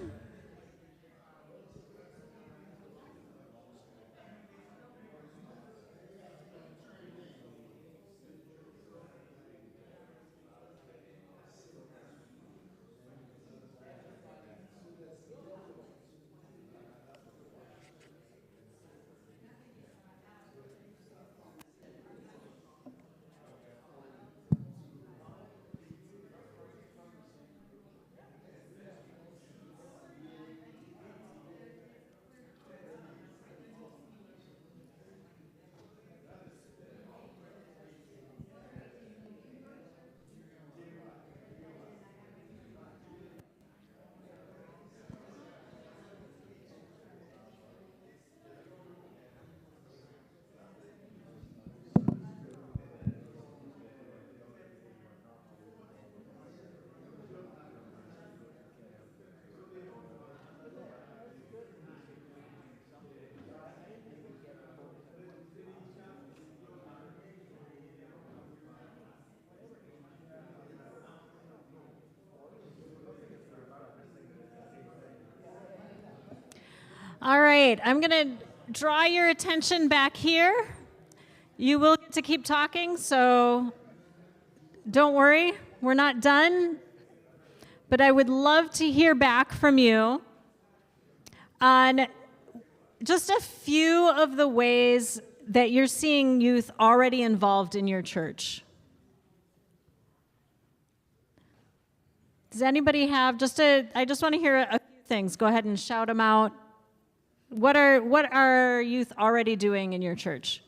All right, I'm going to draw your attention back here. You will get to keep talking, so don't worry, we're not done. But I would love to hear back from you on just a few of the ways that you're seeing youth already involved in your church. Does anybody have I just want to hear a few things. Go ahead and shout them out. What are youth already doing in your church?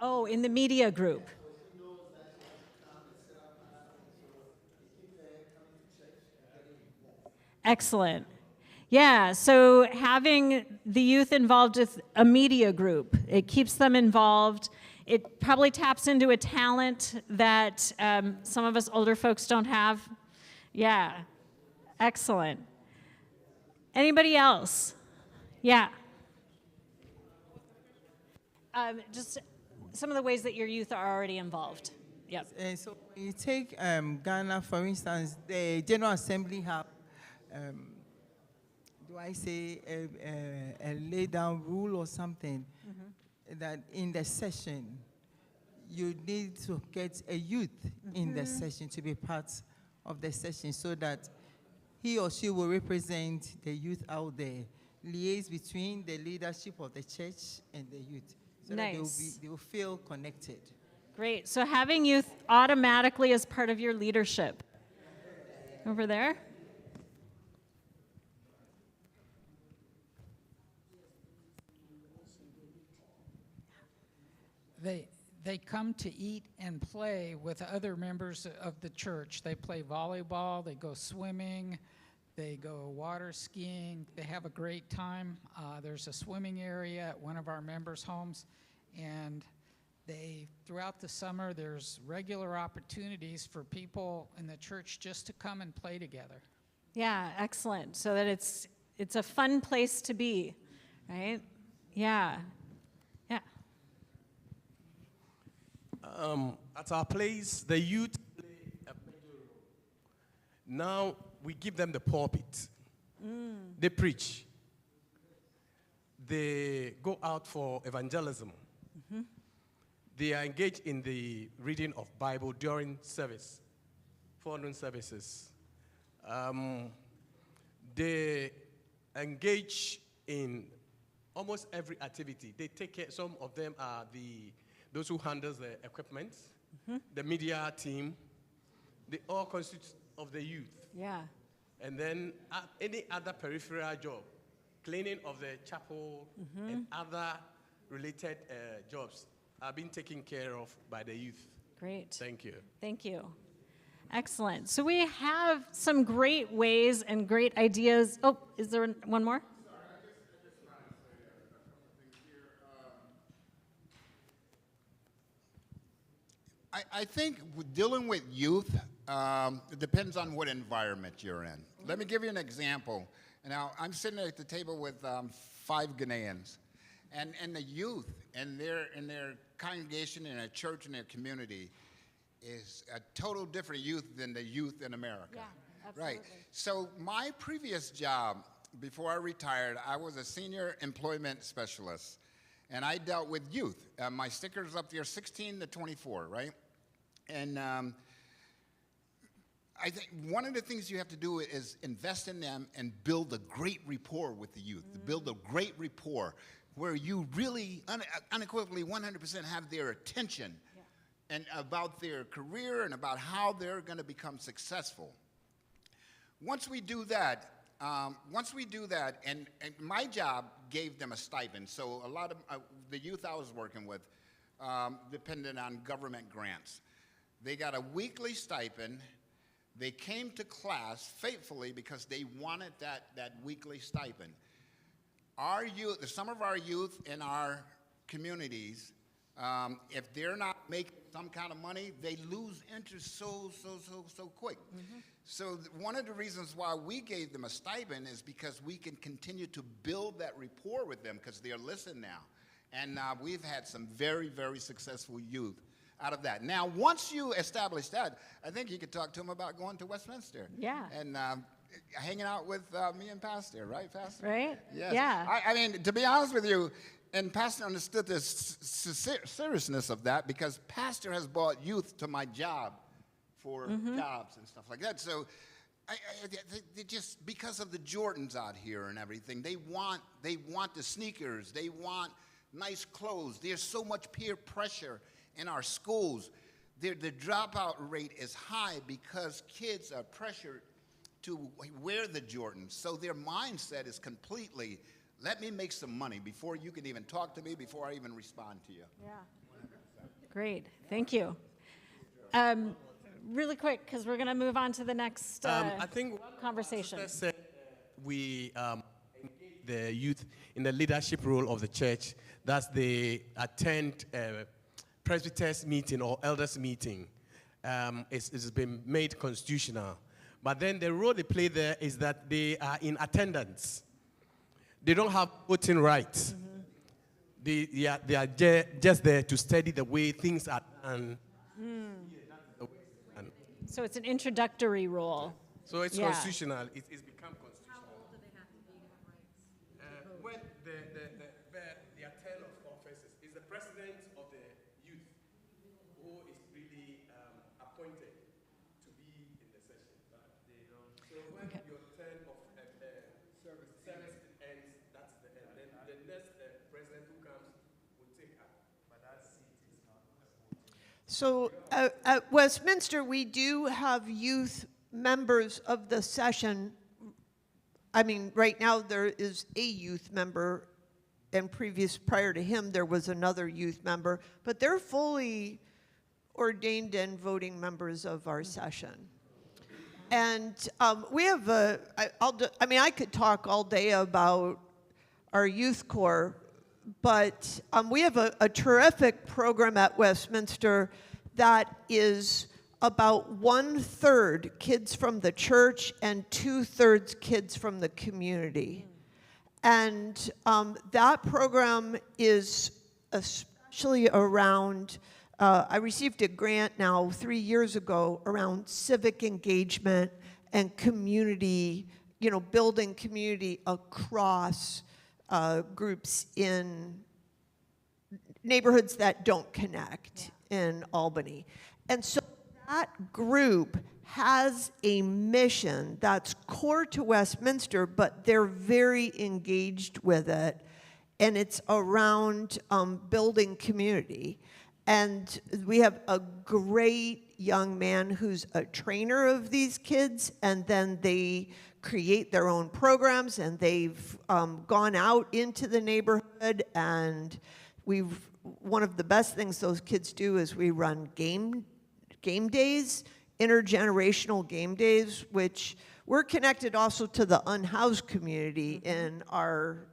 Oh, in the media group. Excellent. Yeah, so having the youth involved with a media group, it keeps them involved. It probably taps into a talent that some of us older folks don't have. Yeah, excellent. Anybody else? Yeah. Just some of the ways that your youth are already involved. Yep. So when you take Ghana, for instance, the General Assembly have, a laid-down rule or something that in the session, you need to get a youth in the session to be part of the session so that he or she will represent the youth out there, liaise between the leadership of the church and the youth. So Nice. that they will feel connected. Great. So having youth automatically as part of your leadership. Over there. They come to eat and play with other members of the church. They play volleyball, they go swimming, they go water skiing. They have a great time. There's a swimming area at one of our members' homes, and throughout the summer, there's regular opportunities for people in the church just to come and play together. Yeah, excellent. So that it's a fun place to be, right? Yeah. Yeah. At our place, the youth play a major role. Now we give them the pulpit. They preach. They go out for evangelism. They are engaged in the reading of Bible during service, forenoon services. They engage in almost every activity. They take care. Some of them are those who handle the equipment, the media team. They all consist of the youth. Yeah. And then any other peripheral job, cleaning of the chapel and other related jobs are being taken care of by the youth. Great. Thank you. Thank you. Excellent. So we have some great ways and great ideas. Oh, is there one more? I think dealing with youth, it depends on what environment you're in. Let me give you an example. Now, I'm sitting at the table with 5 Ghanaians, And the youth and their congregation and their church and their community is a total different youth than the youth in America. Yeah, absolutely. Right. So my previous job, before I retired, I was a senior employment specialist, and I dealt with youth. My sticker's up there, 16 to 24, right? And I think one of the things you have to do is invest in them and build a great rapport with the youth, build a great rapport where you really unequivocally 100% have their attention and about their career and about how they're going to become successful. Once we do that, and my job gave them a stipend. So a lot of the youth I was working with depended on government grants. They got a weekly stipend. They came to class faithfully because they wanted that weekly stipend. Our youth, some of our youth in our communities, if they're not making some kind of money, they lose interest so quick. So one of the reasons why we gave them a stipend is because we can continue to build that rapport with them because they're listening now. And we've had some very, very successful youth out of that. Now, once you establish that, I think you could talk to them about going to Westminster. Yeah. And hanging out with me and Pastor, right, Pastor? Right? Yes. Yeah. I mean, to be honest with you, and Pastor understood the seriousness of that because Pastor has brought youth to my job for jobs and stuff like that. So they just, because of the Jordans out here and everything, they want the sneakers, they want nice clothes. There's so much peer pressure in our schools. The dropout rate is high because kids are pressured to wear the Jordans. So their mindset is completely, let me make some money before you can even talk to me, before I even respond to you. Yeah. Great. Thank you. Really quick, because we're going to move on to the next I think conversation. We engage the youth in the leadership role of the church. That's they attend presbyters meeting or elders meeting. It's been made constitutional. But then the role they play there is that they are in attendance. They don't have voting rights. They are just there to study the way things are done. So it's an introductory role. So it's constitutional. It's become constitutional. How old do they have to be to have rights? When their term of office is the president of the youth who is really appointed to be in the session. But they don't. So when your term of service ends, that's the end. Then the next president who comes will take up. But that seat is not voting. So at Westminster, we do have youth members of the session. I mean, right now there is a youth member, and prior to him there was another youth member, but they're fully ordained and voting members of our session. And we have I could talk all day about our youth corps, but we have a terrific program at Westminster that is about 1/3 kids from the church and 2/3 kids from the community. And that program is especially around, I received a grant now 3 years ago around civic engagement and community, building community across groups in neighborhoods that don't connect in Albany. And so that group has a mission that's core to Westminster, but they're very engaged with it, and it's around building community. And we have a great young man who's a trainer of these kids, and then they create their own programs, and they've gone out into the neighborhood, and one of the best things those kids do is we run game days, intergenerational game days, which we're connected also to the unhoused community in our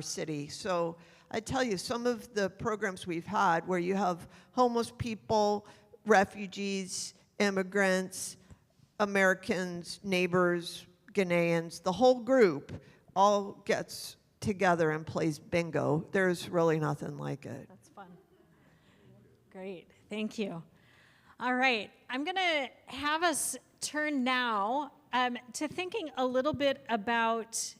city. So I tell you, some of the programs we've had where you have homeless people, refugees, immigrants, Americans, neighbors, Ghanaians, the whole group all gets together and plays bingo. There's really nothing like it. That's fun. Great. Thank you. All right. I'm going to have us turn now to thinking a little bit about,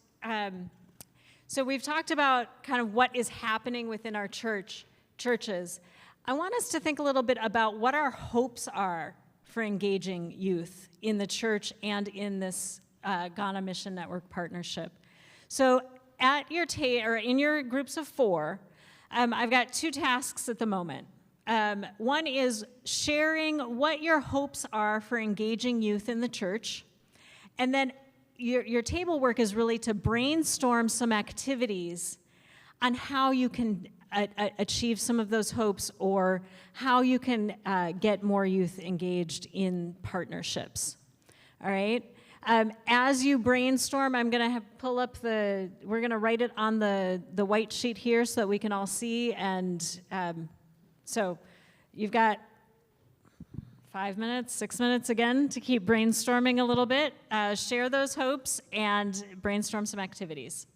so we've talked about kind of what is happening within our churches. I want us to think a little bit about what our hopes are for engaging youth in the church and in this Ghana Mission Network partnership. So at your or in your groups of 4, I've got 2 tasks at the moment. One is sharing what your hopes are for engaging youth in the church. And then your table work is really to brainstorm some activities on how you can achieve some of those hopes, or how you can get more youth engaged in partnerships. All right? As you brainstorm, I'm going to pull up we're going to write it on the white sheet here so that we can all see. And so you've got 5 minutes, 6 minutes again to keep brainstorming a little bit, share those hopes, and brainstorm some activities.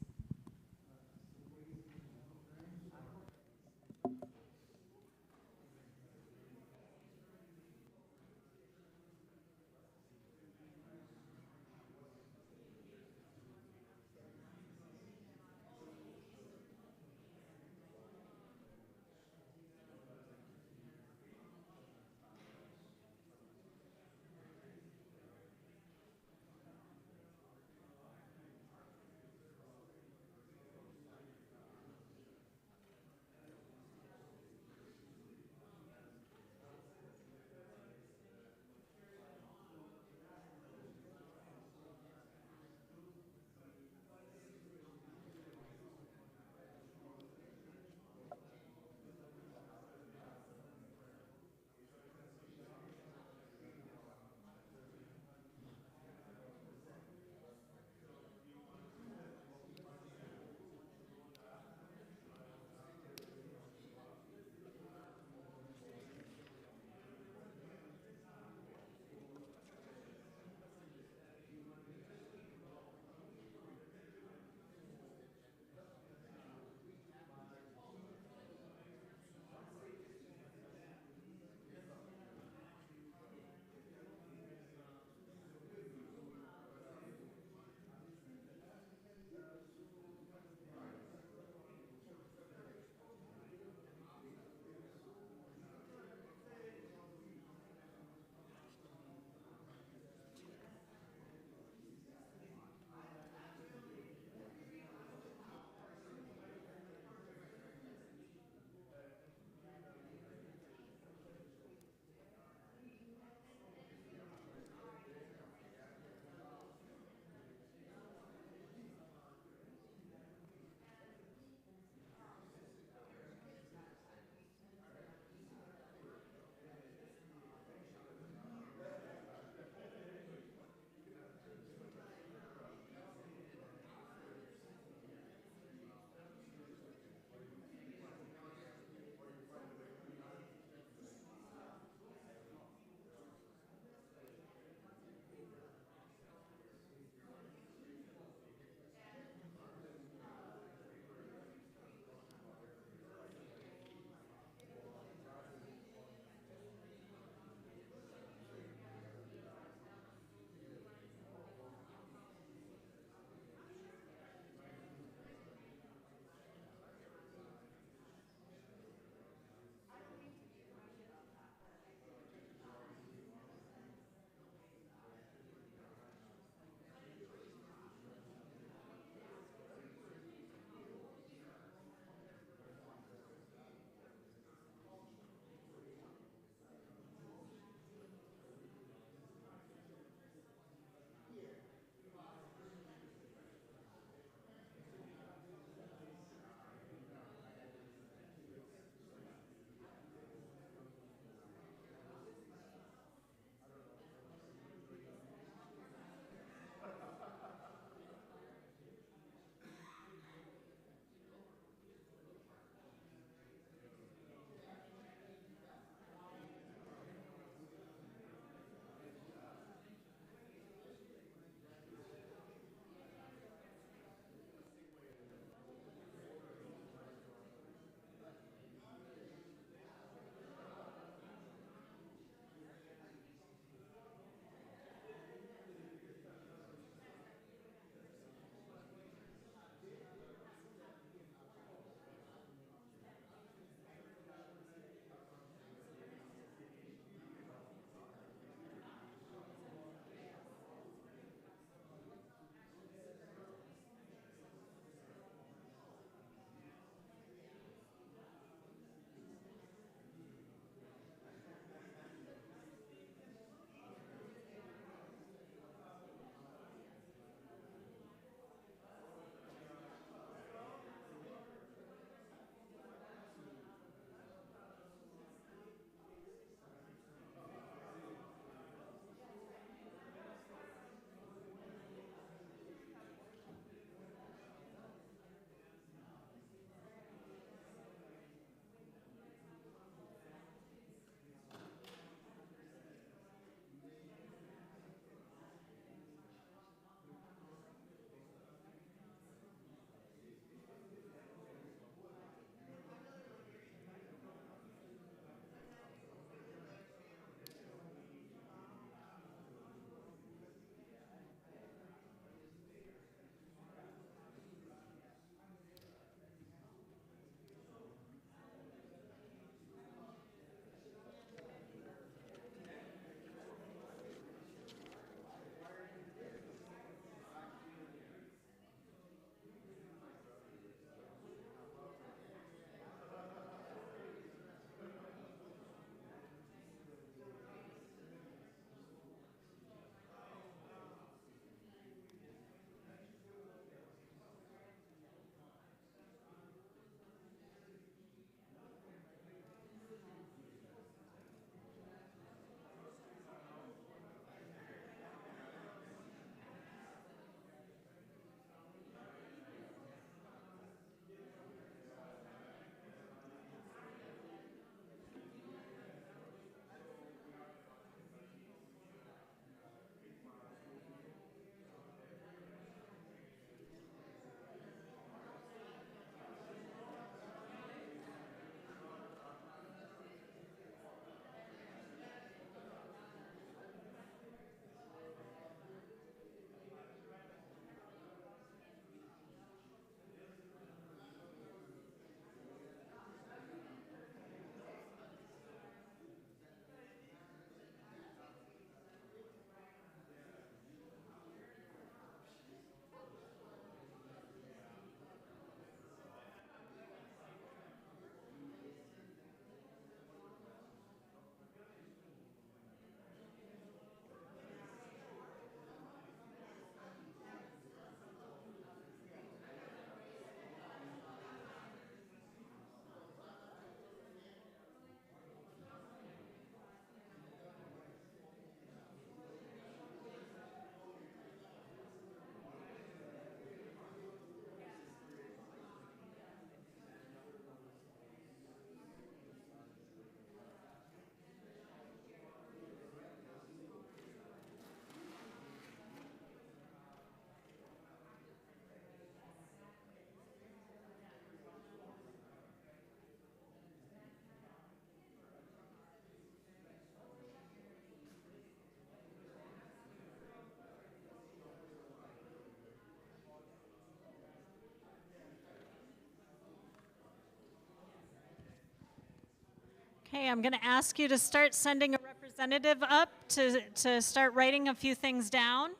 Okay, I'm going to ask you to start sending a representative up to start writing a few things down.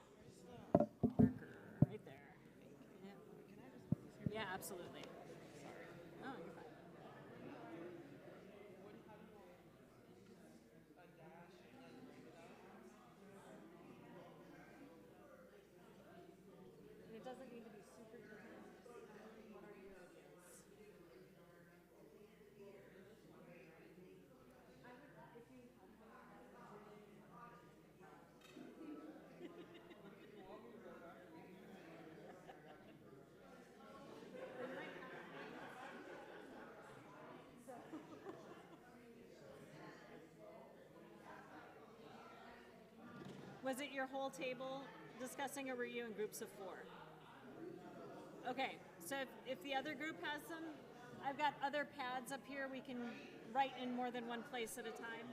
Right there. Yeah, absolutely. Oh, you're fine. It doesn't need to be super detailed. What are your ideas? Was it your whole table discussing, or were you in groups of 4? Okay, so if the other group has them, I've got other pads up here. We can write in more than one place at a time.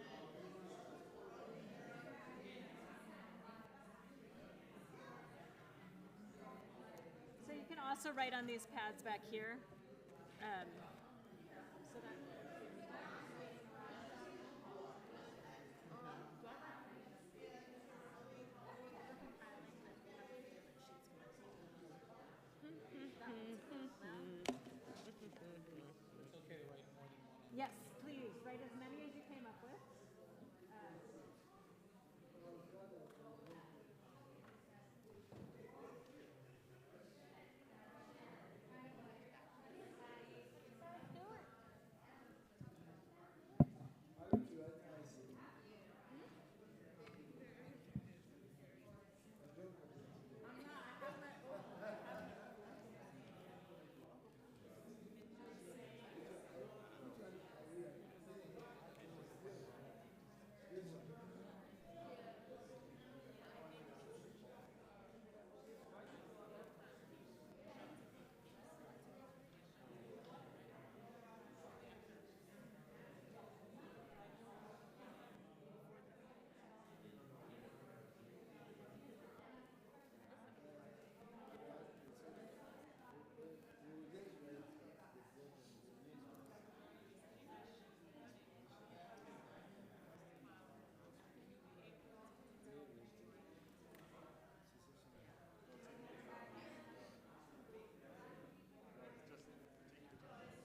So you can also write on these pads back here. So that yes, please, write as many as you came up with.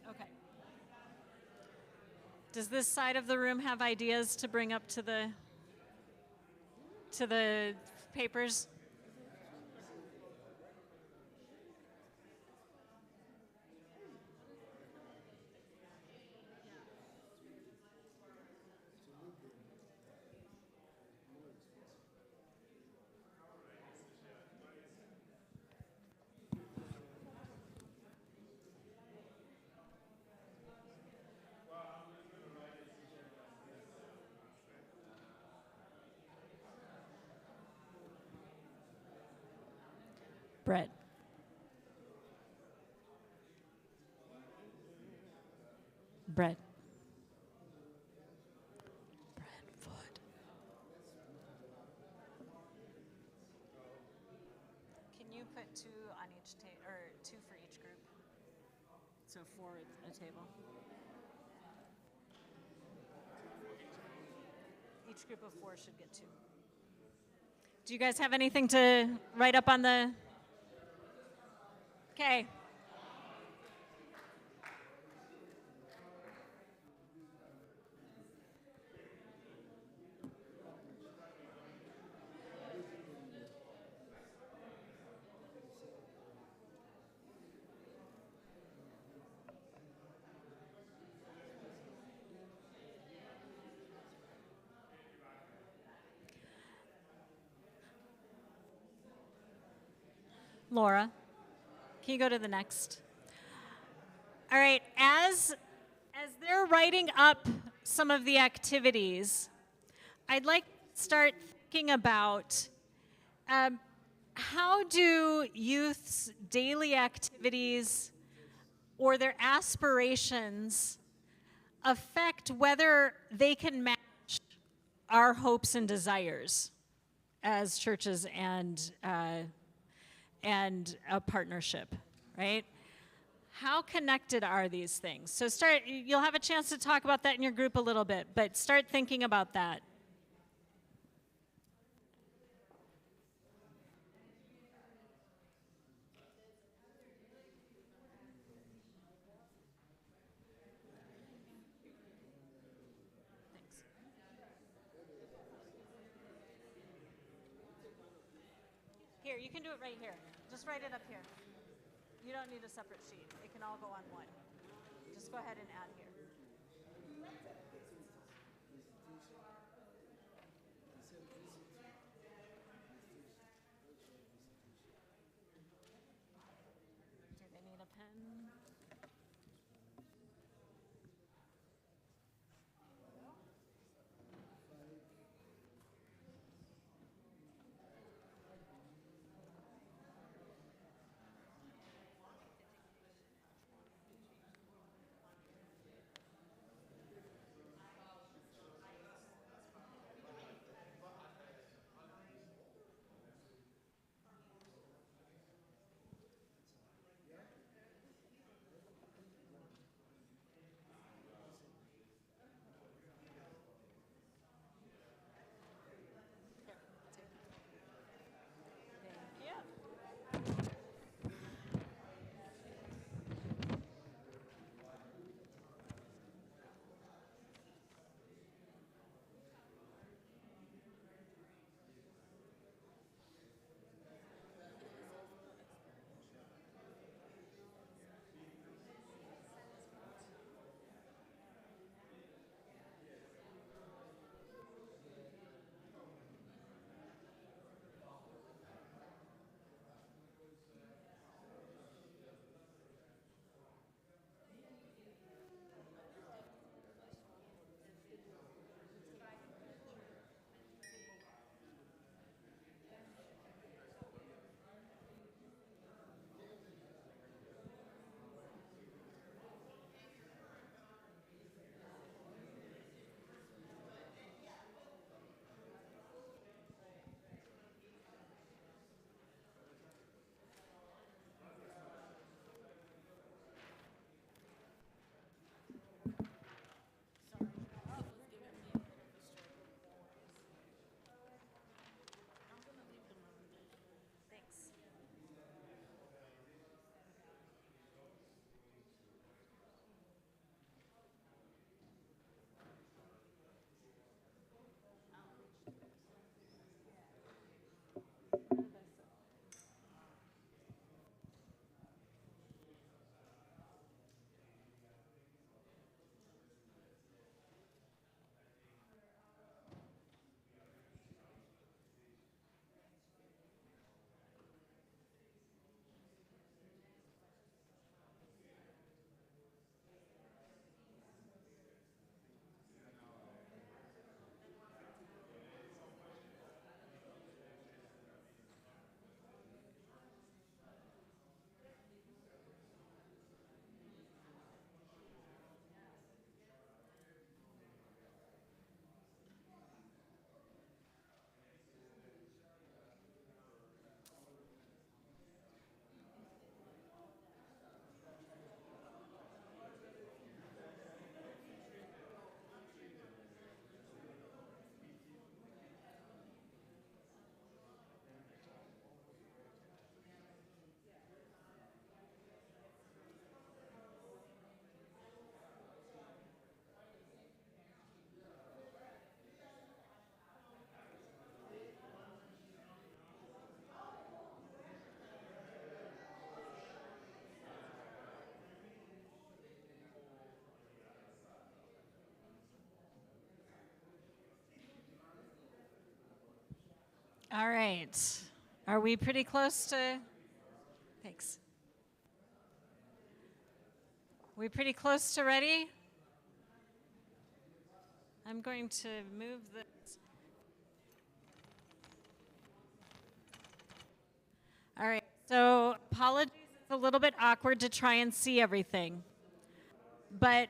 Okay. Does this side of the room have ideas to bring up to the papers? Brett. Brett. Brentwood. Can you put 2 on each table, or 2 for each group? So 4 at a table. Each group of 4 should get 2. Do you guys have anything to write up on the? Okay. Laura, can you go to the next? All right, as they're writing up some of the activities, I'd like to start thinking about how do youth's daily activities or their aspirations affect whether they can match our hopes and desires as churches and a partnership, right? how connected are these things? So you'll have a chance to talk about that in your group a little bit, but start thinking about that. Here, you can do it right here. Just write it up here. You don't need a separate sheet. It can all go on one. Just go ahead and add here. Do they need a pen? All right. Are we pretty close to? Thanks. We pretty close to ready? I'm going to move this. All right. So apologies, it's a little bit awkward to try and see everything. But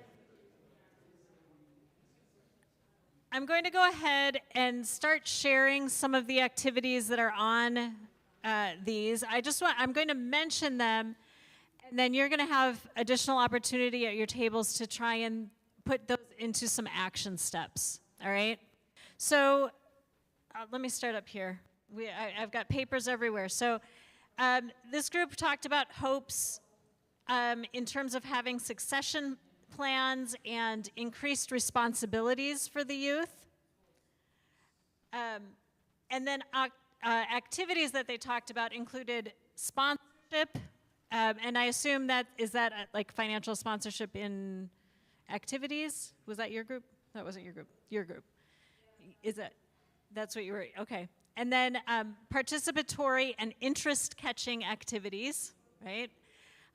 I'm going to go ahead and start sharing some of the activities that are on these. I'm going to mention them, And then you're going to have additional opportunity at your tables to try and put those into some action steps, all right? So let me start up here. I've got papers everywhere. So this group talked about hopes in terms of having succession plans and increased responsibilities for the youth. And then activities that they talked about included sponsorship, and I assume is that like financial sponsorship in activities? Was that your group? That wasn't your group. Your group. That's what you were, okay. And then participatory and interest-catching activities, right?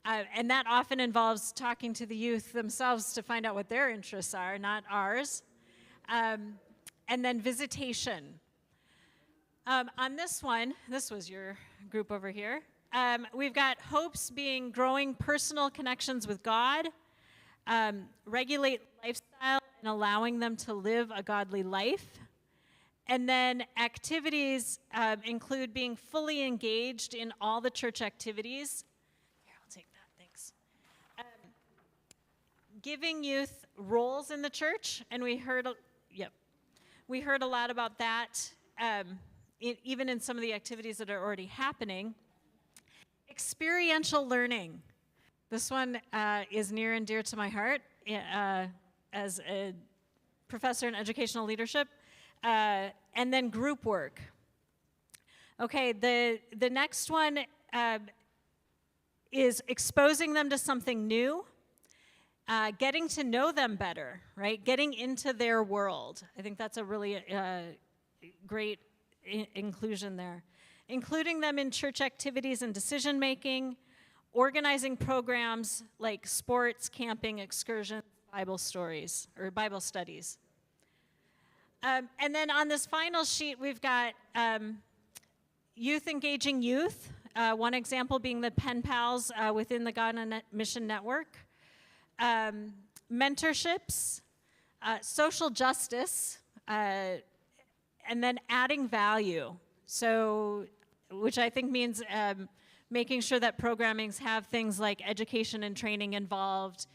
And that often involves talking to the youth themselves to find out what their interests are, not ours. And then visitation. On this one, this was your group over here, we've got hopes being growing personal connections with God, regulate lifestyle and allowing them to live a godly life. And then activities include being fully engaged in all the church activities. Here, I'll take that, thanks. Giving youth roles in the church, and we heard a lot about that, even in some of the activities that are already happening. Experiential learning. This one is near and dear to my heart as a professor in educational leadership. And then group work. Okay, the next one is exposing them to something new, getting to know them better, right? Getting into their world. I think that's a really great inclusion there. Including them in church activities and decision making, organizing programs like sports, camping, excursions, Bible stories, or Bible studies. And then on this final sheet, we've got youth engaging youth. One example being the pen pals within the God on Mission Network. Mentorships, social justice, and then adding value. So, which I think means making sure that programmings have things like education and training involved.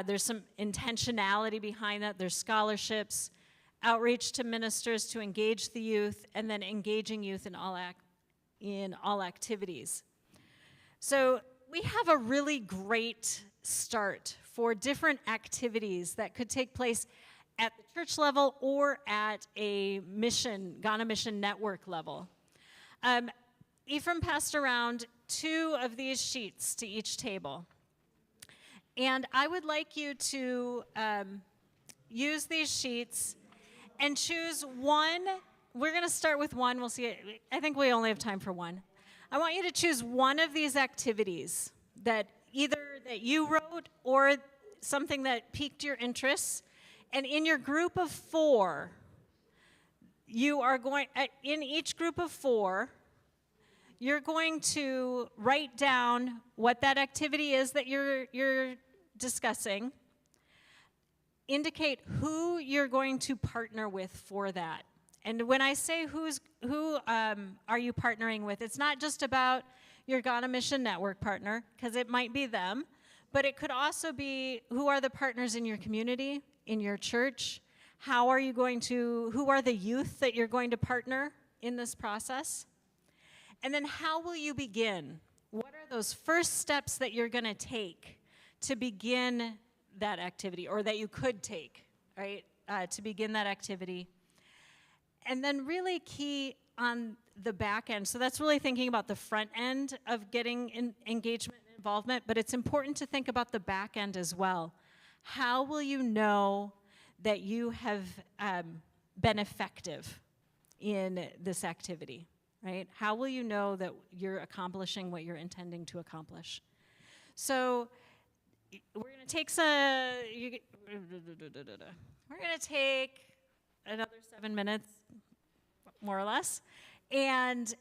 There's some intentionality behind that. There's scholarships. Outreach to ministers to engage the youth, and then engaging youth in all activities. So we have a really great start for different activities that could take place at the church level or at a Ghana Mission Network level. Ephraim passed around 2 of these sheets to each table. And I would like you to use these sheets and choose one. We're going to start with one. We'll see. I think we only have time for one. I want you to choose one of these activities that either that you wrote or something that piqued your interest. And in your group of 4, you are going, in each group of 4, you're going to write down what that activity is that you're discussing. Indicate who you're going to partner with for that. And when I say who are you partnering with, it's not just about your Ghana Mission Network partner, because it might be them, but it could also be who are the partners in your community, in your church. Who are the youth that you're going to partner in this process? And then how will you begin? What are those first steps that you're going to take to begin that activity, or that you could take, right, to begin that activity? And then really key on the back end. So that's really thinking about the front end of getting engagement and involvement, but it's important to think about the back end as well. How will you know that you have been effective in this activity, right? How will you know that you're accomplishing what you're intending to accomplish? So we're going to take another 7 minutes, more or less, and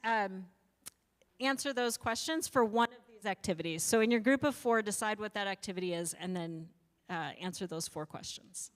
answer those questions for one of these activities. So in your group of 4, decide what that activity is, and then answer those 4 questions.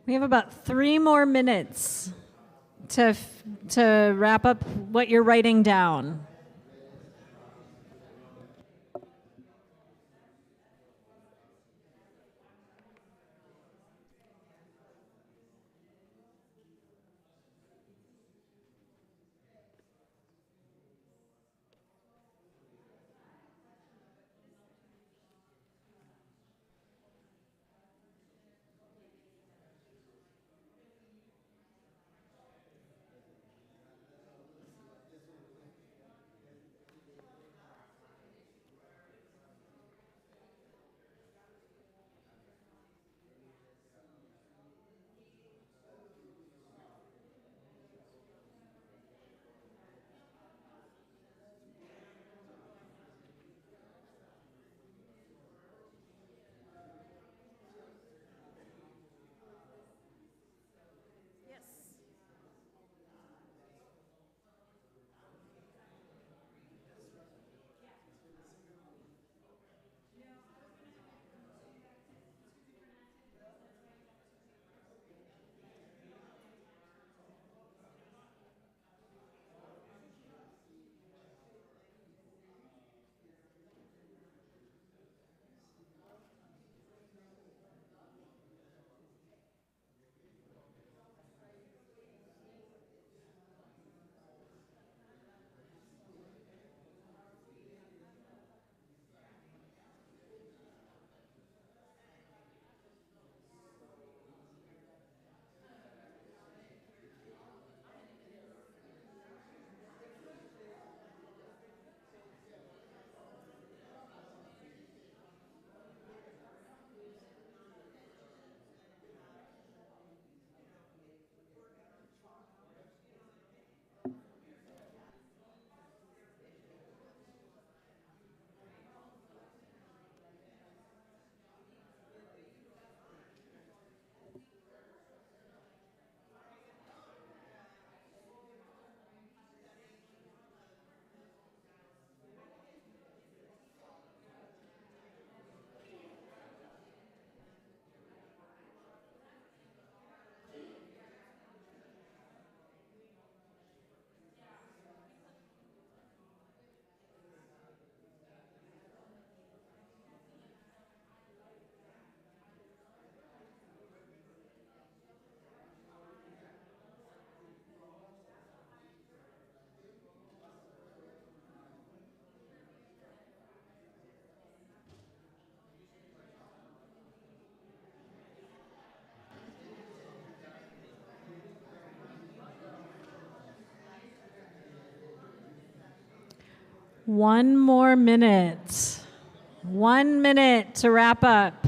We have about 3 more minutes to wrap up what you're writing down. One more minute. 1 minute to wrap up.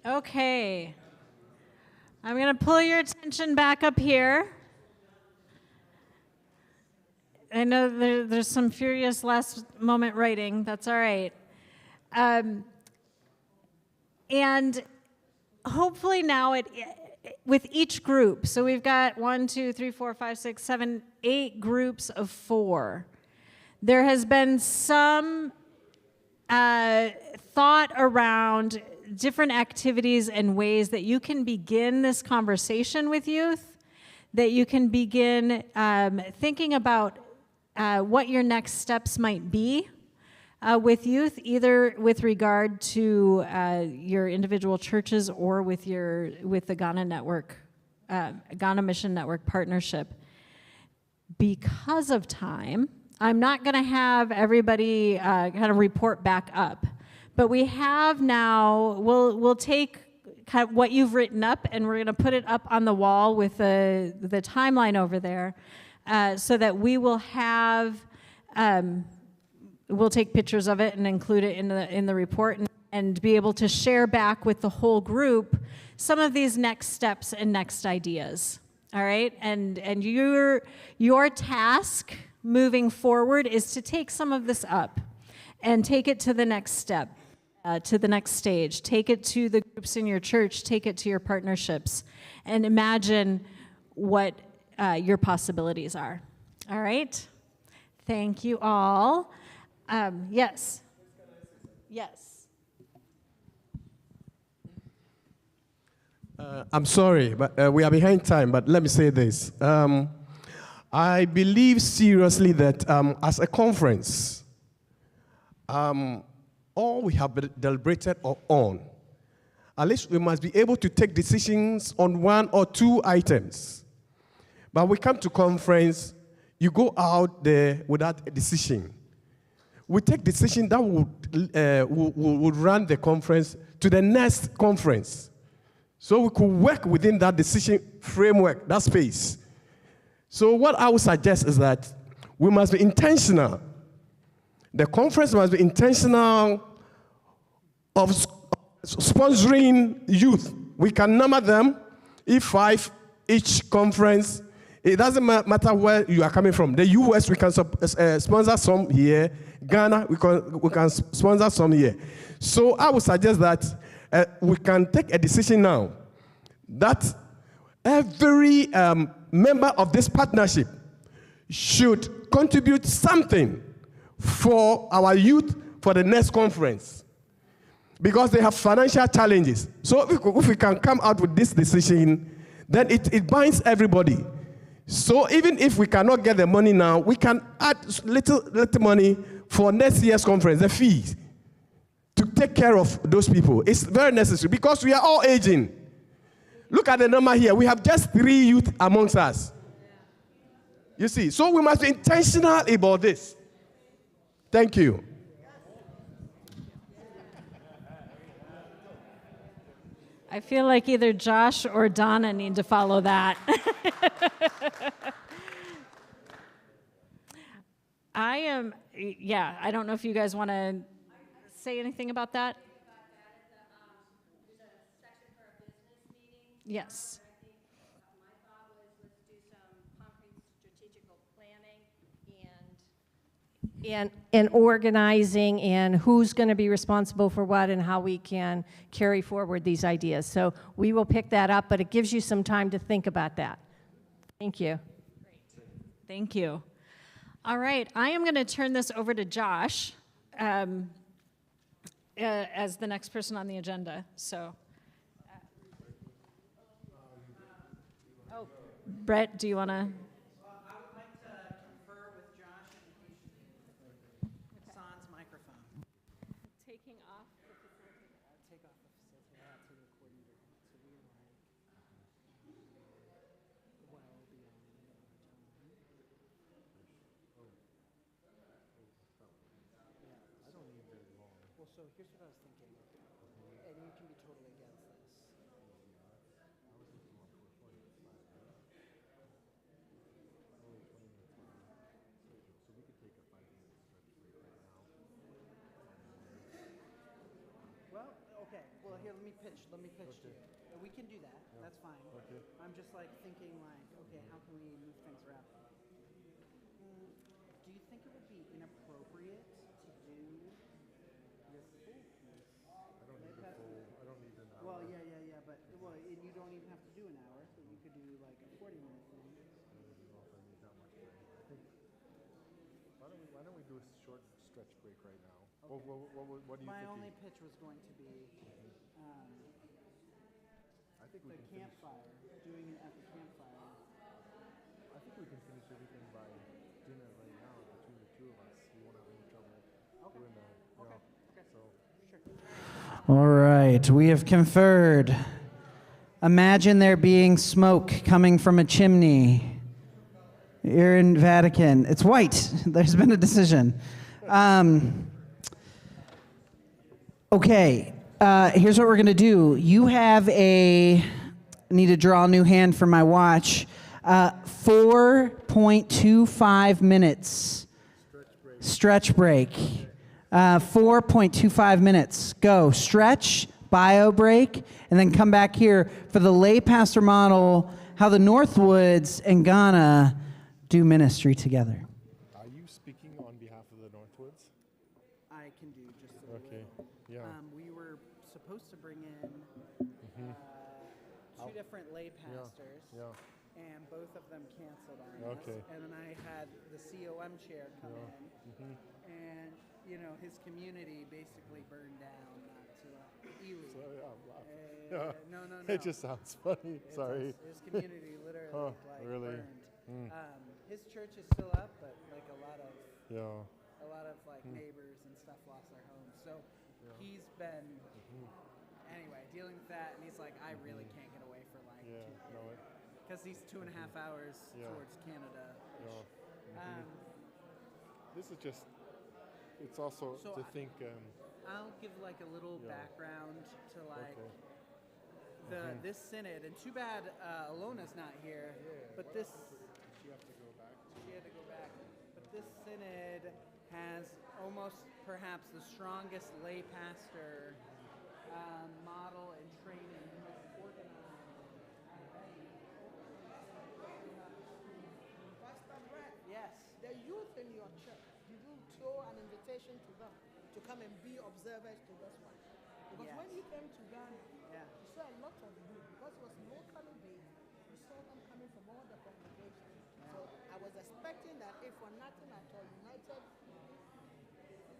Okay. I'm going to pull your attention back up here. I know there's some furious last moment writing. That's all right. And hopefully now with each group, so we've got 1, 2, 3, 4, 5, 6, 7, 8 groups of 4. There has been some thought around different activities and ways that you can begin this conversation with youth, that you can begin thinking about what your next steps might be with youth, either with regard to your individual churches or with the Ghana Network, Ghana Mission Network partnership. Because of time, I'm not going to have everybody kind of report back up. But we have now, we'll take kind of what you've written up and we're going to put it up on the wall with the timeline over there so that we will have, we'll take pictures of it and include it in the report. and be able to share back with the whole group some of these next steps and next ideas. All right? And your task moving forward is to take some of this up and take it to the next step, to the next stage. Take it to the groups in your church, take it to your partnerships, and imagine what your possibilities are. All right? Thank you all. Yes. Yes. I'm sorry, but we are behind time, but let me say this. I believe seriously that as a conference, all we have deliberated on, at least we must be able to take decisions on 1 or 2 items. But we come to conference, you go out there without a decision. We take decision that would run the conference to the next conference. So we could work within that decision framework, that space. So what I would suggest is that we must be intentional. The conference must be intentional of sponsoring youth. We can number them, if 5 each conference. It doesn't matter where you are coming from. The US, we can sponsor some here. Ghana, we can sponsor some here. So I would suggest that we can take a decision now that every member of this partnership should contribute something for our youth for the next conference, because they have financial challenges. So if we can come out with this decision, then it binds everybody. So even if we cannot get the money now, we can add little money for next year's conference, the fees, to take care of those people. It's very necessary because we are all aging. Look at the number here. We have just 3 youth amongst us. You see, so we must be intentional about this. Thank you. I feel like either Josh or Donna need to follow that. I don't know if you guys want to say anything about that. Yes. My thought was let's do some concrete strategical planning and organizing and who's going to be responsible for what and how we can carry forward these ideas. So we will pick that up, but it gives you some time to think about that. Thank you. Great. Thank you. All right, I am going to turn this over to Josh as the next person on the agenda. So, Brett, do you want to? I would like to confer with Josh and Hassan's microphone. Taking off the facilitator. Take off the facilitator to the coordinator. So we are well beyond our time. I don't need very long. Well, so here's what I was thinking, and you can be totally against this. Well, here, let me pitch to you. We can do that. Yeah. That's fine. Okay. I'm just like thinking like, okay, how can we move things around? Do you think it would be inappropriate to do this full? I don't need an hour. Well, yeah, but and you don't even have to do an hour, so you could do like a 40-minute thing. I don't know if I need that much time. I think. Why don't we do a short stretch break right now? Okay. What do you think? My only pitch was going to be. I think the campfire, doing it at the campfire. I think we can finish everything by dinner right now between the 2 of us. We won't have any trouble doing that. Okay. So, sure. All right, we have conferred. Imagine there being smoke coming from a chimney. You're in Vatican. It's white. There's been a decision. Okay. Here's what we're going to do. You have I need to draw a new hand for my watch. 4.25 minutes. Stretch break. 4.25 minutes. Go. Stretch, bio break, and then come back here for the lay pastor model, how the Northwoods and Ghana do ministry together. Are you speaking on behalf of the Northwoods? I can do just a Okay, yeah. We were supposed to bring in two different lay pastors, and both of them canceled on us. And then I had the COM chair come in, and his community basically burned down to Ely. No. It just sounds funny. Sorry. His community literally really? burned. His church is still up, but like a lot of neighbors and stuff lost their homes. So he's been anyway dealing with that, and he's like, I really can't get away for like because he's 2.5 hours towards Canada. This is just. It's also So to think. I'll give like a little background to like this synod, and too bad Alona's not here. But this She had to go back. But this synod has almost perhaps the strongest lay pastor model and training, organized. Pastor Brett, Yes. the youth in your church, did you throw an invitation to them to come and be observers to this one? Because when you came to Ghana, you saw a lot of youth, because it was locally based, you saw them coming from all the congregations. So I was expecting that if for nothing at all, United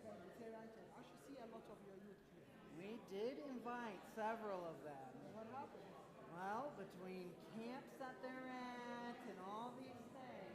Presbyterian Church, I should see a lot of your youth here. We did invite several of them. What happened? Well, between camps that they're at and all these things.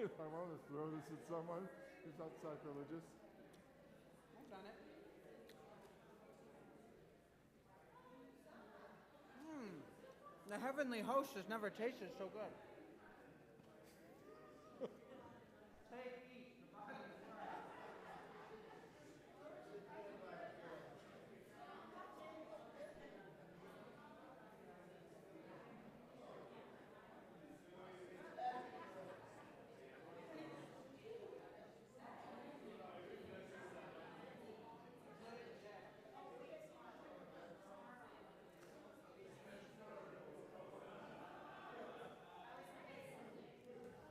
if I want to throw this at someone, is that sacrilegious? I've done it. The heavenly host has never tasted so good.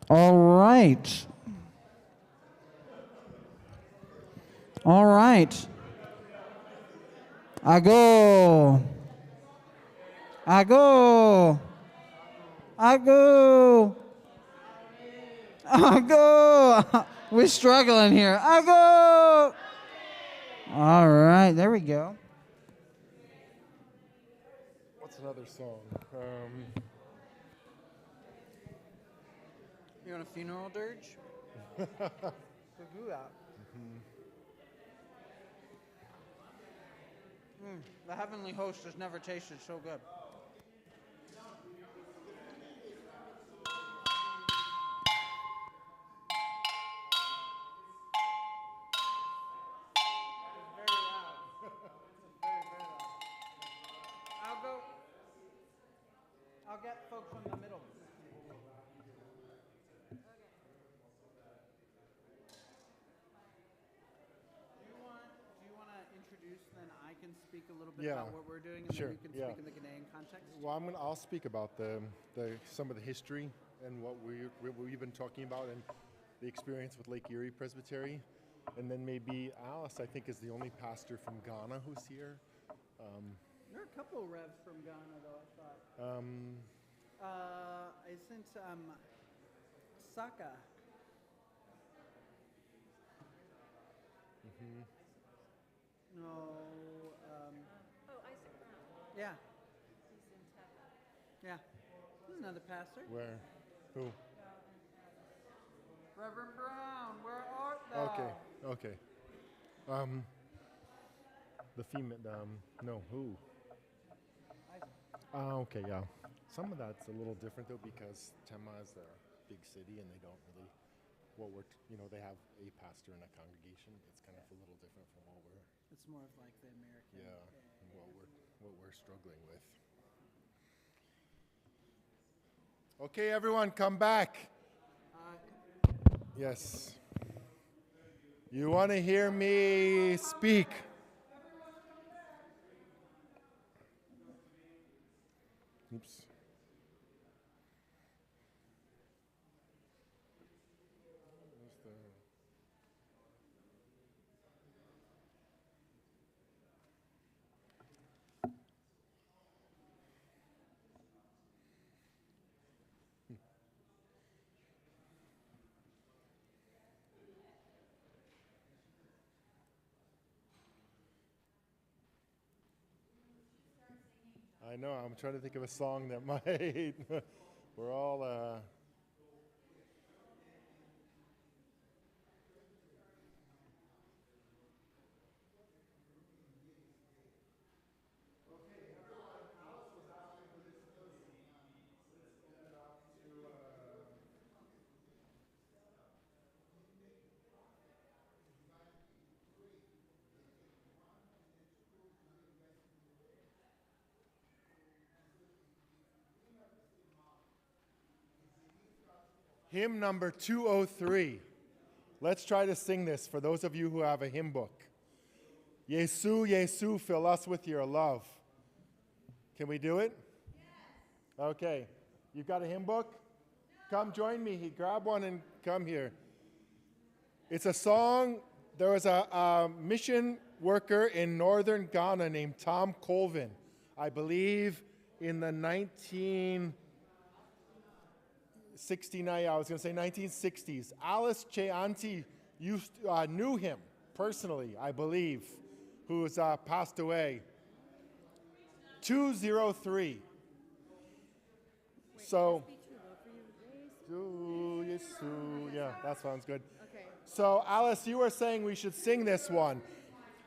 All right. All right. I go. I go. I go. I go. We're struggling here. I go. All right. There we go. What's another song? You want a funeral dirge? The heavenly host has never tasted so good. I'll get folks in the middle. Do you want to introduce, then I can speak a little bit about what we're doing, and sure, then you can speak in the Ghanaian context? Well, I'll speak about some of the history and what we've been talking about and the experience with Lake Erie Presbytery. And then maybe Alice, I think, is the only pastor from Ghana who's here. There are a couple of revs from Ghana, though, I thought. Isn't Saka? No. Isaac Brown. Yeah. He's in Tampa. Yeah. There's another pastor. Where? Who? Reverend Brown, where art thou? Okay. The female, no, who? Okay, yeah. Some of that's a little different though because Tema is a big city and they don't really, they have a pastor and a congregation. It's kind of a little different from what we're. It's more of like the American. Yeah, what we're struggling with. Okay, everyone, come back. Yes. You want to hear me speak? Oops. I know, I'm trying to think of a song that might, we're all, hymn number 203. Let's try to sing this for those of you who have a hymn book. Yesu, Yesu, fill us with your love. Can we do it? Yes. Okay. You've got a hymn book? No. Come join me. Grab one and come here. It's a song. There was a mission worker in northern Ghana named Tom Colvin. I believe in the 1960s. Alice Cheanti knew him personally, I believe, who's passed away. 203. So, Yesu. Yeah, that sounds good. Okay. So, Alice, you were saying we should sing this one.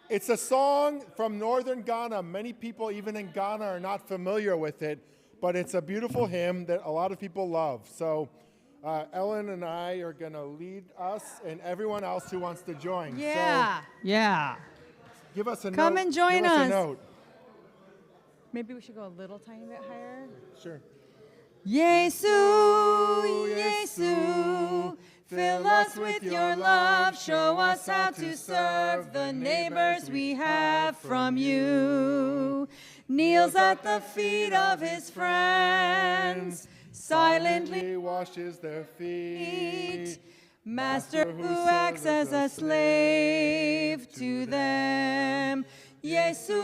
It's a song from northern Ghana. Many people, even in Ghana, are not familiar with it, but it's a beautiful hymn that a lot of people love. So, Ellen and I are going to lead us and everyone else who wants to join. Yeah, yeah. Give us a note. Come and join Give us. A us. note. Maybe we should go a little tiny bit higher. Sure. Yesu, Yesu, fill us with your love. Show us how to serve the neighbors we have from you. Kneels at the feet of his friends, silently washes their feet. Master who acts as a slave to them. Yesu,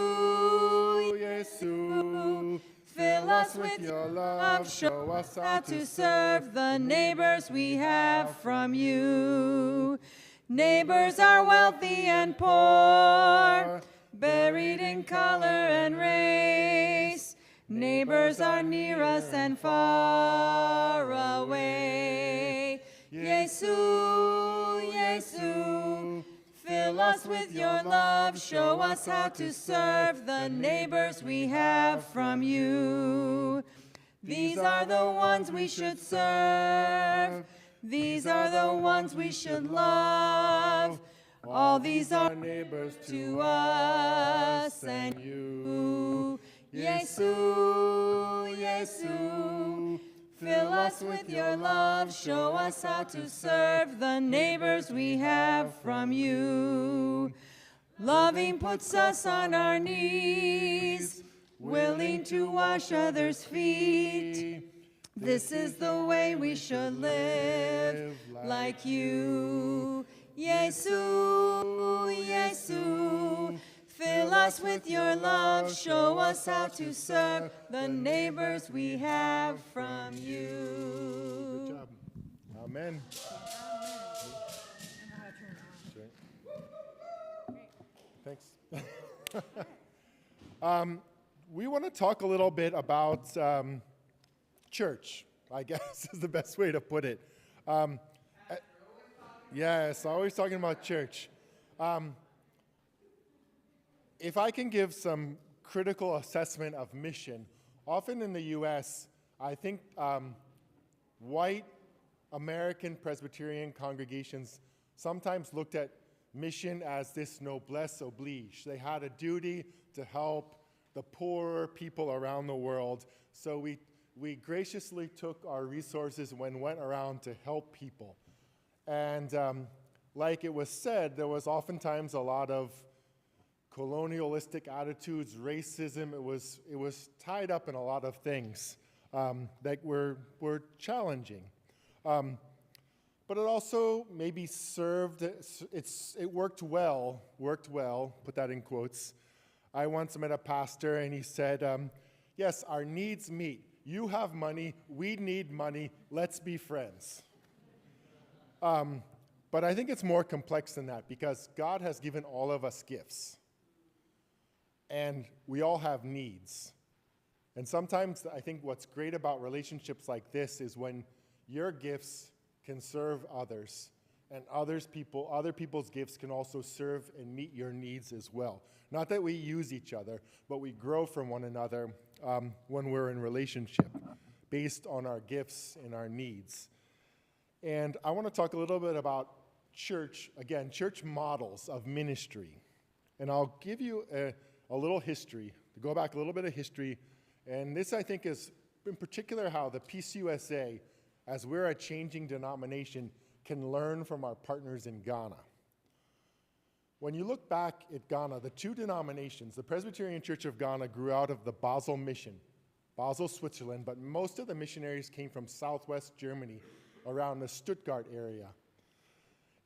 Yesu, fill us with your love. Show us how to serve the neighbors we have from you. Neighbors are wealthy and poor, buried in color and race. Neighbors are near us and far away. Yesu, Yesu, fill us with your love. Show us how to serve the neighbors we have from you. These are the ones we should serve. These are the ones we should love. All these are neighbors to us and you. Yesu, Yesu, fill us with your love. Show us how to serve the neighbors we have from you. Loving puts us on our knees, willing to wash others' feet. This is the way we should live, like you. Yesu, Yesu, fill us with your love. Show us how to serve the neighbors we have from you. Good job. Amen. Thanks. We want to talk a little bit about church, I guess is the best way to put it. Yes, always talking about church. If I can give some critical assessment of mission, often in the U.S., I think white American Presbyterian congregations sometimes looked at mission as this noblesse oblige. They had a duty to help the poorer people around the world, so we graciously took our resources and went around to help people. And like it was said, there was oftentimes a lot of colonialistic attitudes, racism. It was tied up in a lot of things that were challenging. But it also maybe served, it worked well, put that in quotes. I once met a pastor and he said, yes, our needs meet. You have money, we need money, let's be friends. But I think it's more complex than that because God has given all of us gifts. And we all have needs. And sometimes I think what's great about relationships like this is when your gifts can serve others, and other people's gifts can also serve and meet your needs as well. Not that we use each other, but we grow from one another when we're in relationship based on our gifts and our needs. And I want to talk a little bit about church, again, church models of ministry. And I'll give you a little history, to go back a little bit of history. And this, I think, is in particular how the PCUSA, as we're a changing denomination, can learn from our partners in Ghana. When you look back at Ghana, the two denominations, the Presbyterian Church of Ghana grew out of the Basel mission, Basel, Switzerland, but most of the missionaries came from southwest Germany, around the Stuttgart area.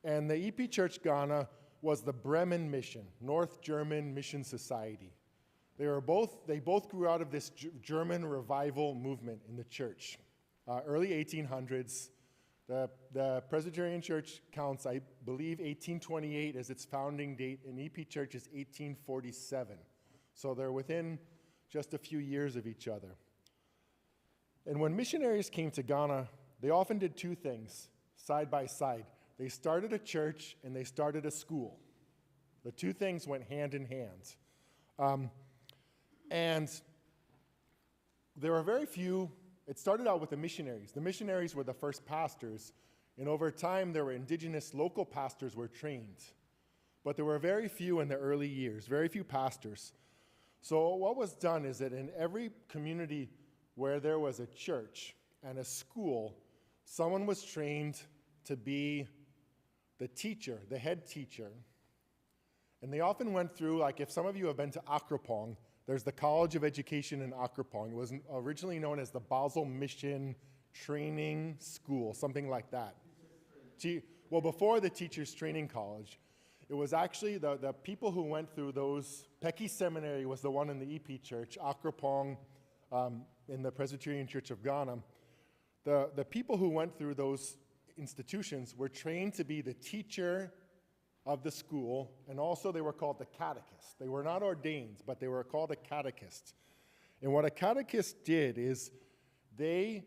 And the EP Church Ghana was the Bremen Mission, North German Mission Society. They both grew out of this German revival movement in the church. Early 1800s, the Presbyterian Church counts, I believe, 1828 as its founding date, and EP Church is 1847. So they're within just a few years of each other. And when missionaries came to Ghana, they often did two things. side by side. They started a church and they started a school. The two things went hand in hand. And there were very few. It started out with the missionaries. The missionaries were the first pastors, and over time there were indigenous local pastors were trained. But there were very few in the early years, very few pastors. So what was done is that in every community where there was a church and a school, someone was trained to be the teacher, the head teacher. And they often went through, like if some of you have been to Akropong, there's the College of Education in Akropong. It was originally known as the Basel Mission Training School, something like that. Well, before the Teachers Training College, it was actually the people who went through those. Peki Seminary was the one in the EP Church, Akropong in the Presbyterian Church of Ghana. The people who went through those institutions were trained to be the teacher of the school, and also they were called the catechist. They were not ordained, but they were called a catechist. And what a catechist did is they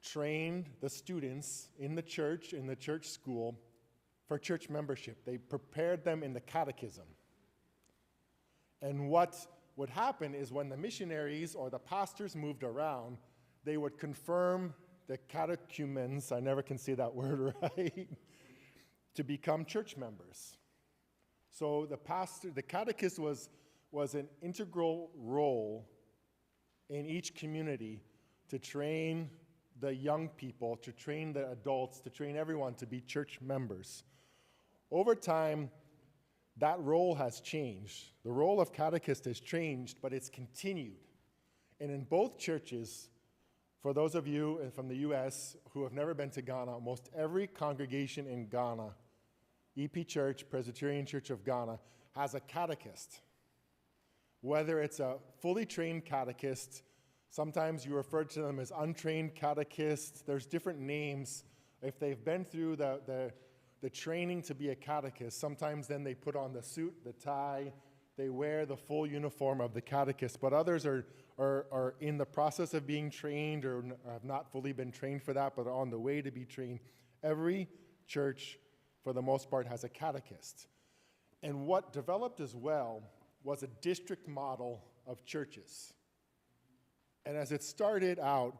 trained the students in the church school, for church membership. They prepared them in the catechism. And what would happen is when the missionaries or the pastors moved around, they would confirm the catechumens, I never can say that word right, to become church members. So the catechist was an integral role in each community to train the young people, to train the adults, to train everyone to be church members. Over time, that role has changed. The role of catechist has changed, but it's continued. And in both churches, for those of you from the U.S. who have never been to Ghana, almost every congregation in Ghana, EP Church, Presbyterian Church of Ghana, has a catechist. Whether it's a fully trained catechist, sometimes you refer to them as untrained catechists, there's different names. If they've been through the training to be a catechist, sometimes then they put on the suit, the tie, they wear the full uniform of the catechist, but others are in the process of being trained or have not fully been trained for that, but are on the way to be trained. Every church, for the most part, has a catechist. And what developed as well was a district model of churches. And as it started out,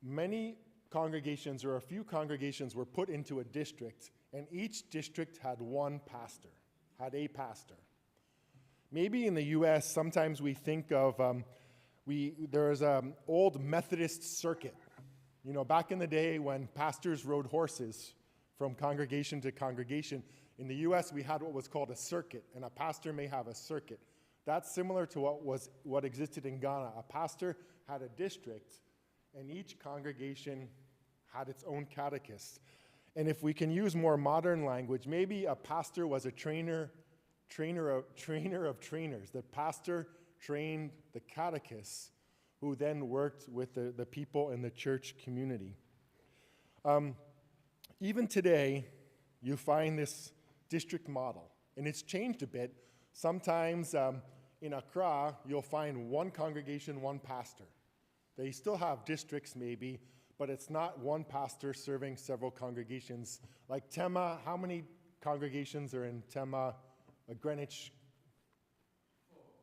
many congregations or a few congregations were put into a district, and each district had one pastor, had a pastor. Maybe in the U.S., sometimes we think of, there's an old Methodist circuit. You know, back in the day when pastors rode horses from congregation to congregation, in the U.S. we had what was called a circuit, and a pastor may have a circuit. That's similar to what existed in Ghana. A pastor had a district, and each congregation had its own catechist. And if we can use more modern language, maybe a pastor was a trainer of trainers. The pastor trained the catechists, who then worked with the people in the church community. Even today, you find this district model, and it's changed a bit. Sometimes in Accra, you'll find one congregation, one pastor. They still have districts maybe, but it's not one pastor serving several congregations. Like Tema, how many congregations are in Tema, Greenwich?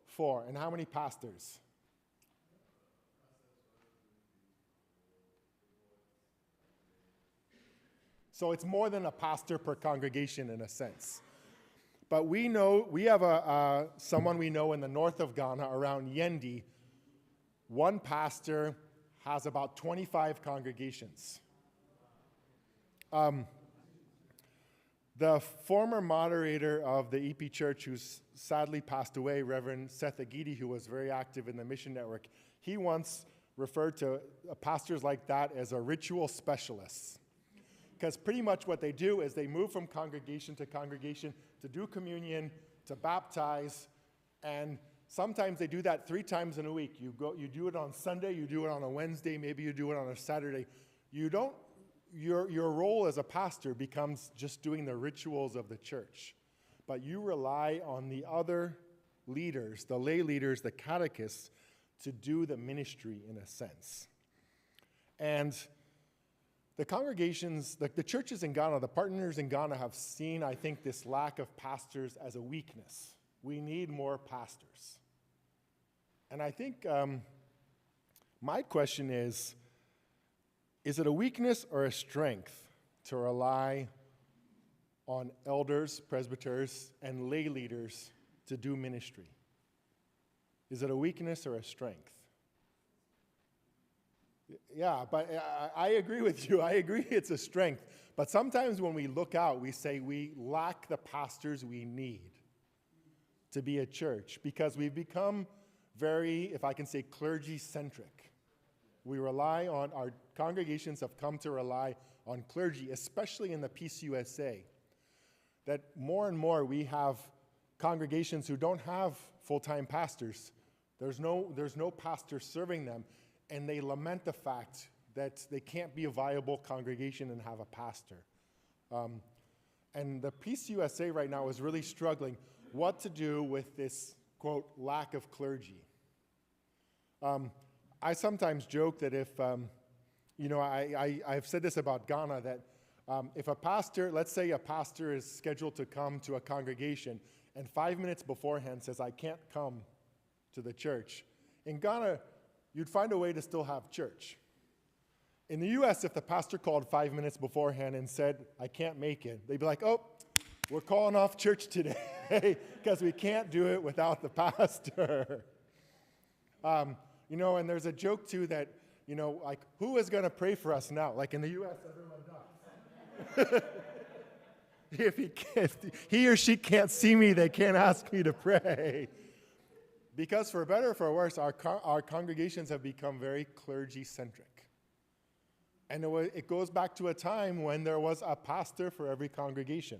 4. And how many pastors? So it's more than a pastor per congregation in a sense. But we have someone we know in the north of Ghana, around Yendi. One pastor has about 25 congregations. The former moderator of the EP Church, who's sadly passed away, Reverend Seth Agidi, who was very active in the Mission Network, he once referred to pastors like that as a ritual specialists. Because pretty much what they do is they move from congregation to congregation to do communion, to baptize, and sometimes they do that 3 times in a week. You do it on Sunday, you do it on a Wednesday, maybe you do it on a Saturday. Your role as a pastor becomes just doing the rituals of the church. But you rely on the other leaders, the lay leaders, the catechists, to do the ministry in a sense. And the congregations, the churches in Ghana, the partners in Ghana have seen, I think, this lack of pastors as a weakness. We need more pastors. And I think my question is it a weakness or a strength to rely on elders, presbyters, and lay leaders to do ministry? Is it a weakness or a strength? Yeah, but I agree with you. I agree it's a strength. But sometimes when we look out, we say we lack the pastors we need to be a church because we've become very, if I can say, clergy-centric. We rely on, our congregations have come to rely on clergy, especially in the Peace USA, that more and more we have congregations who don't have full-time pastors. There's no pastor serving them, and they lament the fact that they can't be a viable congregation and have a pastor. And the Peace USA right now is really struggling what to do with this, quote, lack of clergy. I sometimes joke that if, I've said this about Ghana, that if a pastor, let's say a pastor is scheduled to come to a congregation and 5 minutes beforehand says, I can't come to the church. In Ghana, you'd find a way to still have church. In the US, if the pastor called 5 minutes beforehand and said, I can't make it, they'd be like, oh, we're calling off church today because we can't do it without the pastor. And there's a joke too that, like, who is going to pray for us now? Like in the US, everyone does. If he or she can't see me, they can't ask me to pray. Because for better or for worse, our congregations have become very clergy-centric. And it goes back to a time when there was a pastor for every congregation.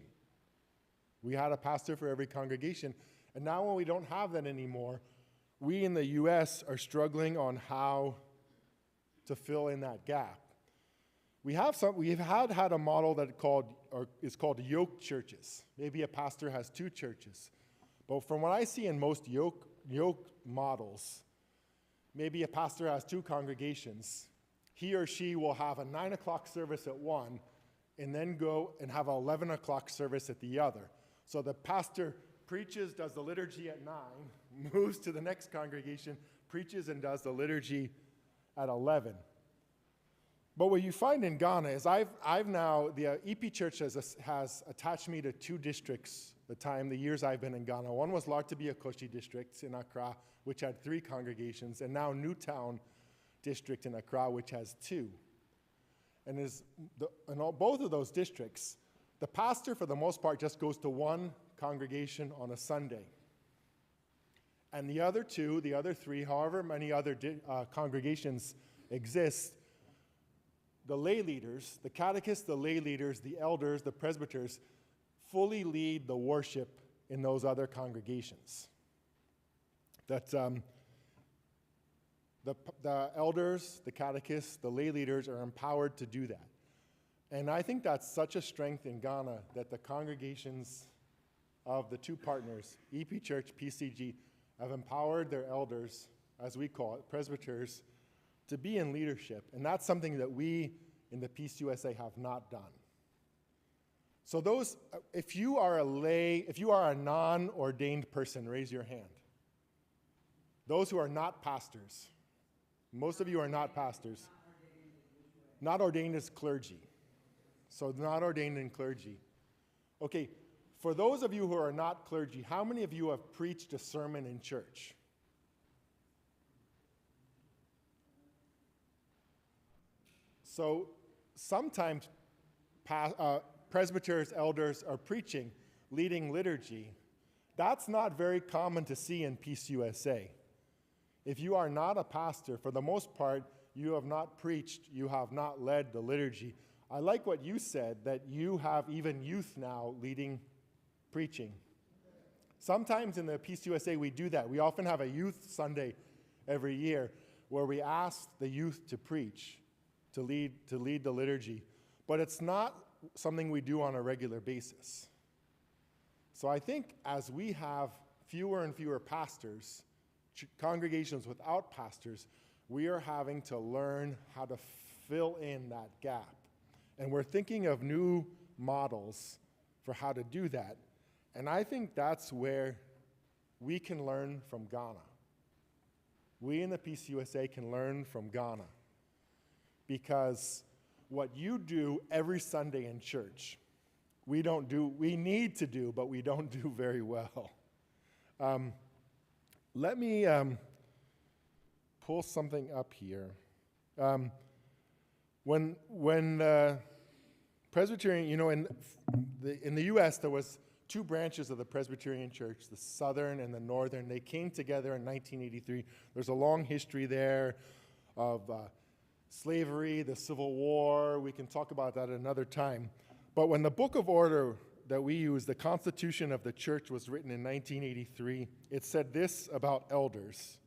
We had a pastor for every congregation. And now when we don't have that anymore, we in the U.S. are struggling on how to fill in that gap. We've had a model that is called yoke churches. Maybe a pastor has 2 churches. But from what I see in most yoke models, maybe a pastor has 2 congregations. He or she will have a 9 o'clock service at one and then go and have an 11 o'clock service at the other. So the pastor preaches, does the liturgy at 9, moves to the next congregation, preaches and does the liturgy at 11. But what you find in Ghana is the EP Church has attached me to 2 districts the years I've been in Ghana. One was Lartebia Koshi district in Accra, which had 3 congregations, and now Newtown district in Accra, which has 2. And both of those districts, the pastor for the most part just goes to one congregation on a Sunday. And the other 3, however many other congregations exist, the lay leaders, the catechists, the lay leaders, the elders, the presbyters, fully lead the worship in those other congregations. That the elders, the catechists, the lay leaders are empowered to do that. And I think that's such a strength in Ghana that the congregations of the 2 partners, EP Church, PCG, have empowered their elders, as we call it, presbyters, to be in leadership. And that's something that we in the Peace USA have not done. So if you are a non-ordained person, raise your hand. Those who are not pastors, most of you are not pastors. Not ordained as clergy. So not ordained in clergy. Okay, for those of you who are not clergy, how many of you have preached a sermon in church? So sometimes presbyters, elders are preaching, leading liturgy. That's not very common to see in Peace USA. If you are not a pastor, for the most part, you have not preached, you have not led the liturgy. I like what you said, that you have even youth now leading preaching. Sometimes in the Peace USA we do that. We often have a youth Sunday every year where we ask the youth to preach, to lead the liturgy. But it's not something we do on a regular basis. So I think as we have fewer and fewer pastors, congregations without pastors, we are having to learn how to fill in that gap. And we're thinking of new models for how to do that. And I think that's where we can learn from Ghana. We in the PCUSA can learn from Ghana. Because what you do every Sunday in church, we need to do, but we don't do very well. Let me pull something up here. When Presbyterian, in the U.S. there was two branches of the Presbyterian Church, the Southern and the Northern. They came together in 1983. There's a long history there of slavery, the Civil War. We can talk about that another time. But when the Book of Order that we use, the Constitution of the Church, was written in 1983, it said this about elders.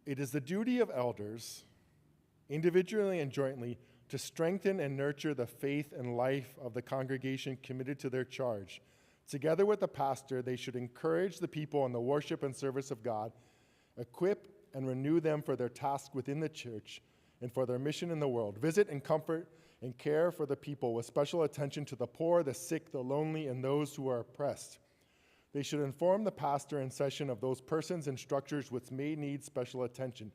It is the duty of elders, individually and jointly, to strengthen and nurture the faith and life of the congregation committed to their charge. Together with the pastor, they should encourage the people in the worship and service of God, equip and renew them for their task within the church and for their mission in the world. Visit and comfort and care for the people with special attention to the poor, the sick, the lonely, and those who are oppressed. They should inform the pastor in session of those persons and structures which may need special attention.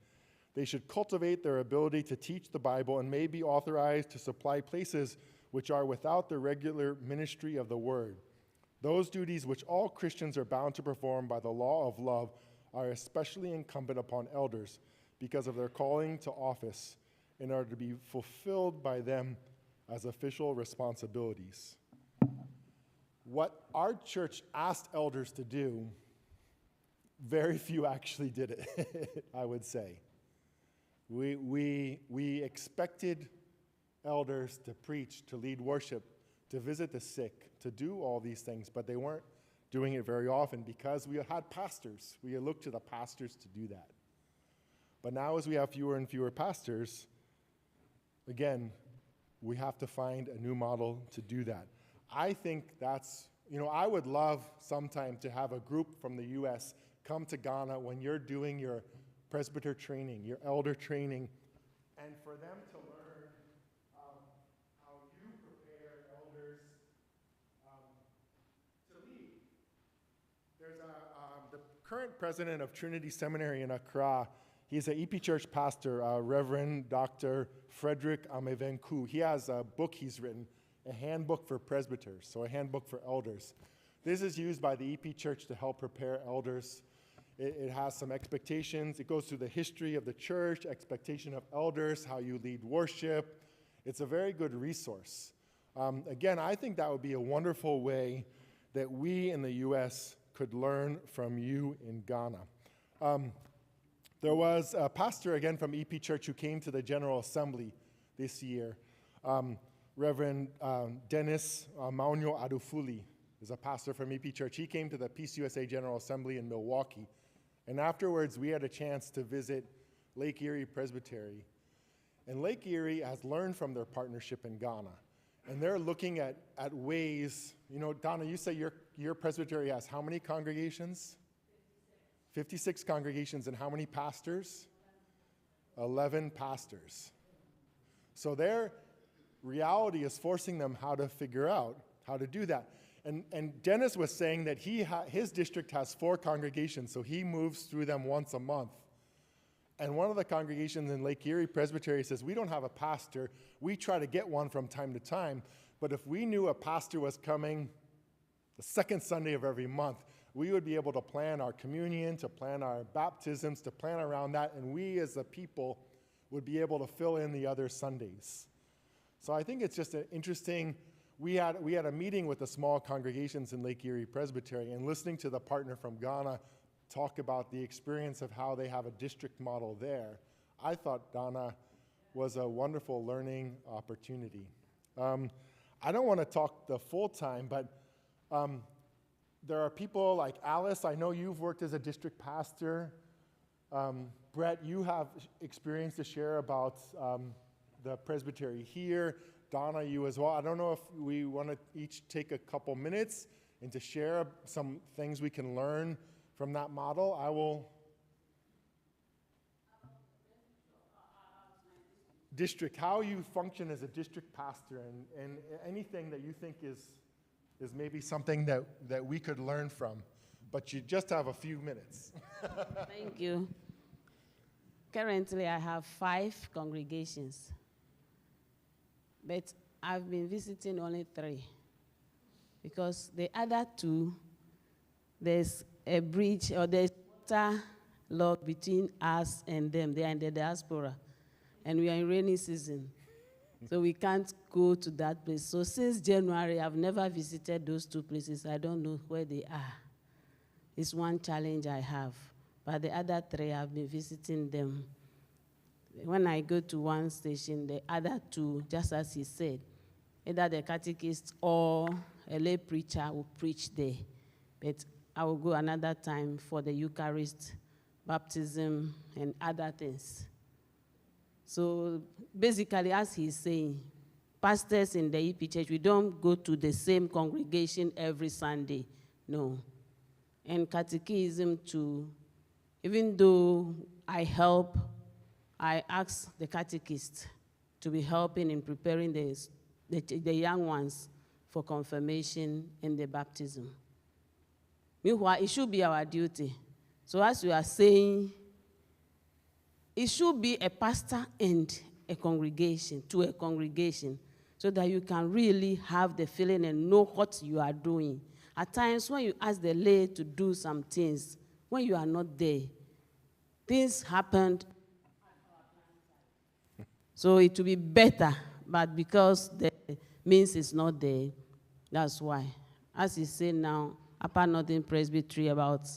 They should cultivate their ability to teach the Bible and may be authorized to supply places which are without the regular ministry of the word. Those duties which all Christians are bound to perform by the law of love are especially incumbent upon elders because of their calling to office in order to be fulfilled by them as official responsibilities. What our church asked elders to do, very few actually did it, I would say. We expected elders to preach, to lead worship, to visit the sick, to do all these things, but they weren't doing it very often because we had pastors. We looked to the pastors to do that. But now as we have fewer and fewer pastors, again, we have to find a new model to do that. I think that's, I would love sometime to have a group from the U.S. come to Ghana when you're doing your presbyter training, your elder training, and for them to learn how you prepare elders to lead. There's the current president of Trinity Seminary in Accra. He's an EP Church pastor, Reverend Dr. Frederick Amevenku. He has a book he's written, a handbook for presbyters, so a handbook for elders. This is used by the EP Church to help prepare elders. It has some expectations. It goes through the history of the church, expectation of elders, how you lead worship. It's a very good resource. Again, I think that would be a wonderful way that we in the U.S. could learn from you in Ghana. There was a pastor, again, from EP Church who came to the General Assembly this year. Reverend Dennis Maunyo Adufuli is a pastor from EP Church. He came to the PCUSA General Assembly in Milwaukee. And afterwards, we had a chance to visit Lake Erie Presbytery. And Lake Erie has learned from their partnership in Ghana. And they're looking at ways, Donna, you say your presbytery has how many congregations? 56 congregations, and how many pastors? 11 pastors. So their reality is forcing them how to figure out how to do that. And Dennis was saying that his district has 4 congregations, so he moves through them once a month. And one of the congregations in Lake Erie Presbytery says, we don't have a pastor. We try to get one from time to time, but if we knew a pastor was coming the second Sunday of every month, we would be able to plan our communion, to plan our baptisms, to plan around that, and we as a people would be able to fill in the other Sundays. So I think it's just an interesting. We had a meeting with the small congregations in Lake Erie Presbytery, and listening to the partner from Ghana talk about the experience of how they have a district model there, I thought Ghana was a wonderful learning opportunity. I don't want to talk the full time, but there are people like Alice. I know you've worked as a district pastor. Brett, you have experience to share about the presbytery here. Donna, you as well. I don't know if we want to each take a couple minutes and to share some things we can learn from that model. district, how you function as a district pastor, and anything that you think is maybe something that we could learn from. But you just have a few minutes. Thank you. Currently, I have 5 congregations, but I've been visiting only 3, because the other 2, there's a bridge or there's water log between us and them. They are in the diaspora, and we are in rainy season, so we can't go to that place. So since January, I've never visited those 2 places. I don't know where they are. It's one challenge I have. But the other 3, I've been visiting them. When I go to one station, the other 2, just as he said, either the catechist or a lay preacher will preach there. But I will go another time for the Eucharist, baptism, and other things. So basically, as he's saying, pastors in the EP Church, we don't go to the same congregation every Sunday. No. And catechism too, even though I help, I ask the catechist to be helping in preparing the young ones for confirmation and the baptism. Meanwhile, it should be our duty. So as we are saying, it should be a pastor and a congregation, to a congregation, so that you can really have the feeling and know what you are doing. At times, when you ask the lay to do some things, when you are not there, things happened. So it will be better, but because the means is not there, that's why. As he said now, Upper Northern Presbytery, about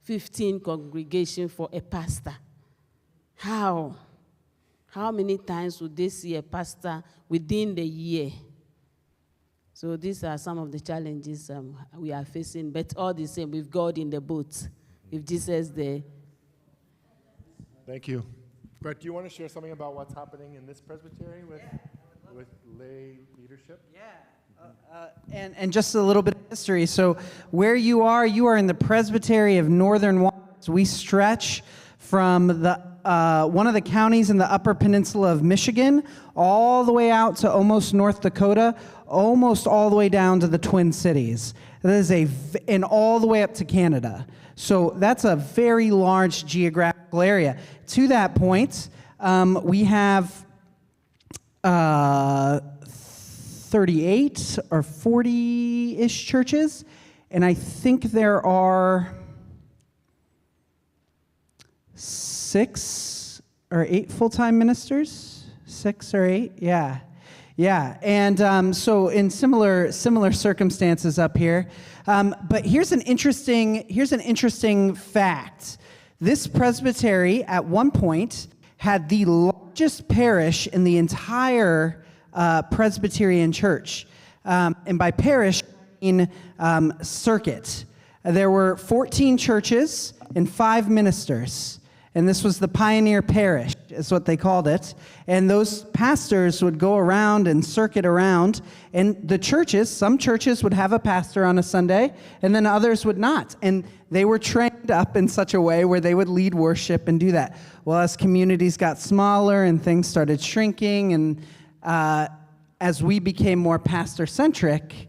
15 congregations for a pastor. How? How many times would they see a pastor within the year? So these are some of the challenges we are facing, but all the same, with God in the boat, with Jesus there. Thank you. Brett, do you want to share something about what's happening in this presbytery with lay leadership? Yeah. And just a little bit of history. So where you are in the Presbytery of Northern Waters. We stretch from the one of the counties in the Upper Peninsula of Michigan all the way out to almost North Dakota, almost all the way down to the Twin Cities. That is and all the way up to Canada. So that's a very large geographical area. To that point, we have 38 or 40-ish churches, and I think there are 6 or 8 full-time ministers. 6 or 8, yeah. And so in similar circumstances up here. But here's an interesting fact. This presbytery at one point had the largest parish in the entire Presbyterian Church. And by parish, I mean circuit. There were 14 churches and 5 ministers. And this was the pioneer parish, is what they called it. And those pastors would go around and circuit around. And the churches, some churches would have a pastor on a Sunday, and then others would not. And they were trained up in such a way where they would lead worship and do that. Well, as communities got smaller and things started shrinking, and as we became more pastor-centric,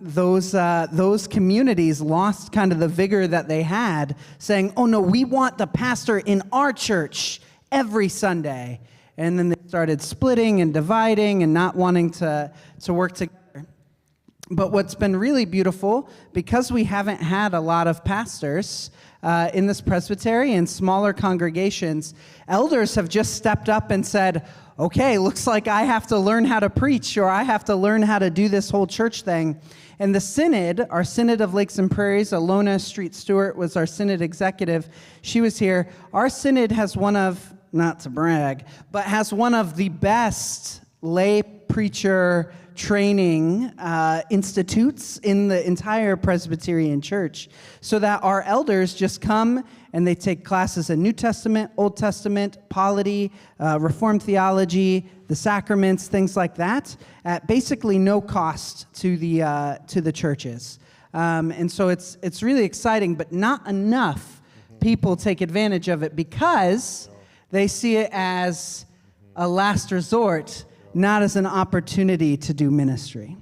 those communities lost kind of the vigor that they had, saying, oh no, we want the pastor in our church every Sunday. And then they started splitting and dividing and not wanting to work together. But what's been really beautiful, because we haven't had a lot of pastors in this presbytery and smaller congregations, elders have just stepped up and said, okay, looks like I have to learn how to preach, or I have to learn how to do this whole church thing. And the synod, our Synod of Lakes and Prairies, Alona Street Stewart was our synod executive. She was here. Our synod has one of, not to brag, but has one of the best lay preacher training institutes in the entire Presbyterian Church, so that our elders just come and they take classes in New Testament, Old Testament, polity, Reformed theology, the sacraments, things like that, at basically no cost to the churches. And so it's really exciting, but not enough people take advantage of it because they see it as a last resort, not as an opportunity to do ministry.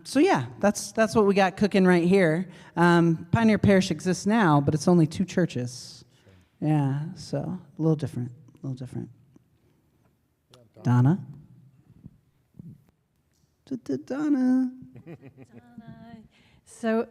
So yeah, that's what we got cooking right here. Pioneer Parish exists now, but it's only 2 churches. Yeah, so a little different. Donna? Donna. So,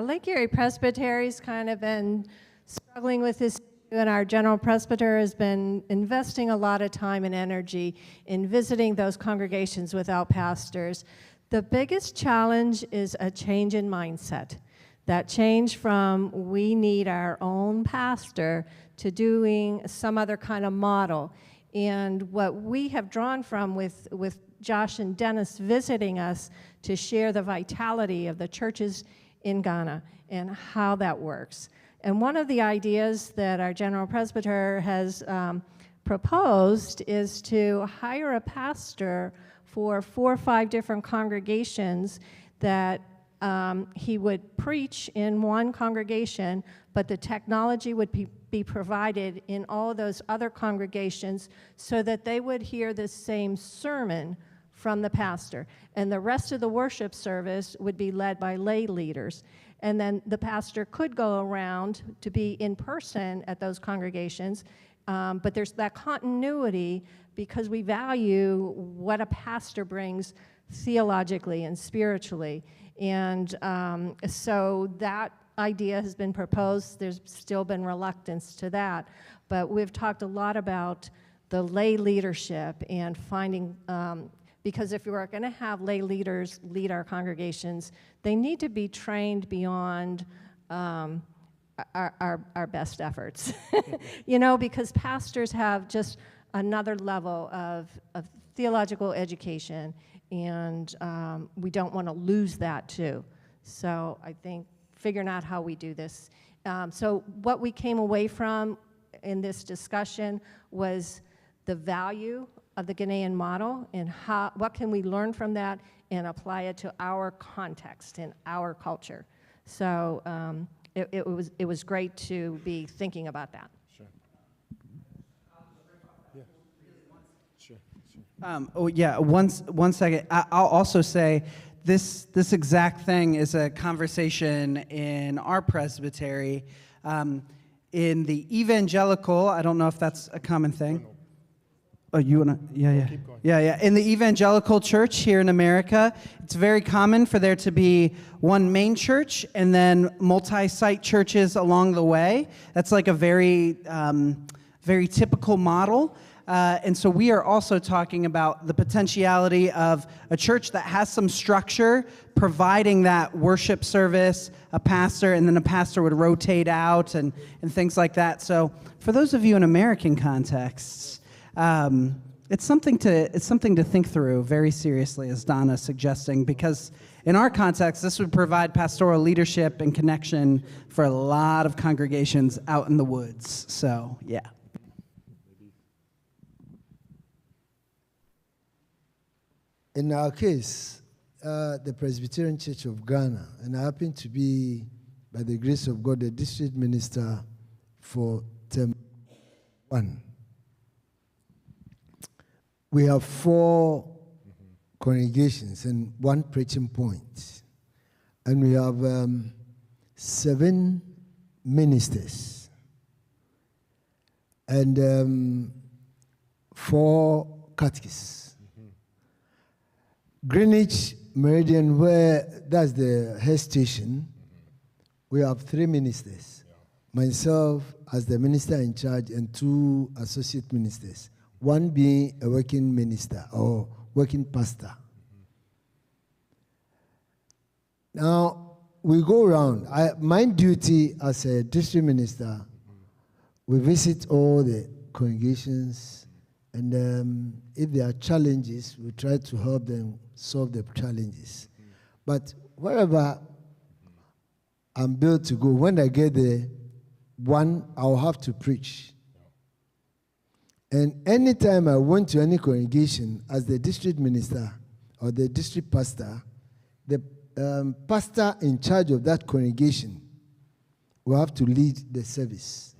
Lake Erie Presbytery's kind of been struggling with this, and our general presbyter has been investing a lot of time and energy in visiting those congregations without pastors. The biggest challenge is a change in mindset. That change from we need our own pastor to doing some other kind of model. And what we have drawn from with Josh and Dennis visiting us to share the vitality of the churches in Ghana and how that works. And one of the ideas that our general presbyter has proposed is to hire a pastor for 4 or 5 different congregations that he would preach in one congregation, but the technology would be provided in all those other congregations so that they would hear the same sermon from the pastor. And the rest of the worship service would be led by lay leaders. And then the pastor could go around to be in person at those congregations, but there's that continuity because we value what a pastor brings theologically and spiritually. And so that idea has been proposed. There's still been reluctance to that. But we've talked a lot about the lay leadership and finding, because if we're going to have lay leaders lead our congregations, they need to be trained beyond our best efforts. Because pastors have just another level of theological education, and we don't want to lose that too. So I think figuring out how we do this. So what we came away from in this discussion was the value of the Ghanaian model and what can we learn from that and apply it to our context and our culture. So it was great to be thinking about that. Sure. Yeah. Sure. One second. I'll also say this exact thing is a conversation in our presbytery. In the evangelical, I don't know if that's a common thing. Oh, you wanna? Yeah. In the evangelical church here in America, it's very common for there to be one main church and then multi-site churches along the way. That's like a very typical model. And so we are also talking about the potentiality of a church that has some structure, providing that worship service, a pastor, and then a pastor would rotate out and things like that. So for those of you in American contexts, it's something to think through very seriously, as Donna's suggesting, because in our context, this would provide pastoral leadership and connection for a lot of congregations out in the woods. So, yeah. In our case, the Presbyterian Church of Ghana, and I happen to be, by the grace of God, the district minister for term 1. We have 4 congregations and 1 preaching point. And we have 7 ministers and 4 catechists. Greenwich Meridian, where that's the head station, we have 3 ministers. Myself as the minister in charge and 2 associate ministers. 1 being a working minister or working pastor. Now, we go around. My duty as a district minister, we visit all the congregations, and if there are challenges, we try to help them solve the challenges. But wherever I'm built to go, when I get there, I'll have to preach. And anytime I went to any congregation as the district minister or the district pastor, the pastor in charge of that congregation will have to lead the service.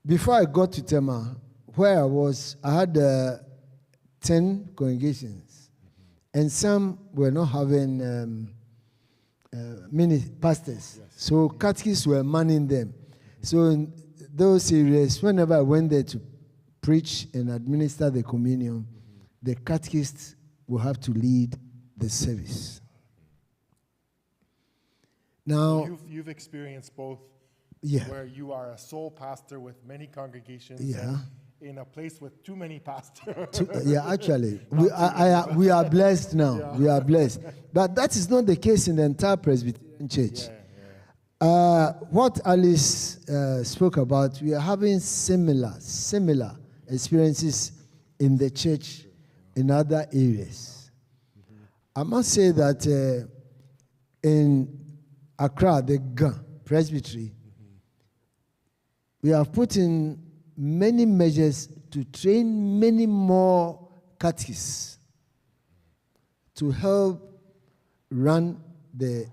Before I got to Tema, where I was, I had 10 congregations, and some were not having many pastors. So catechists were manning them. So in those areas, whenever I went there to preach and administer the communion, the catechists will have to lead the service. Now, you've experienced both, yeah, where you are a sole pastor with many congregations, yeah, and in a place with too many pastors. yeah, actually, we are blessed now. Yeah. We are blessed, but that is not the case in the entire Presbyterian Church. What Alice spoke about, we are having similar experiences in the church in other areas. I must say that in Accra, the Ghana Presbytery, we have put in many measures to train many more catechists to help run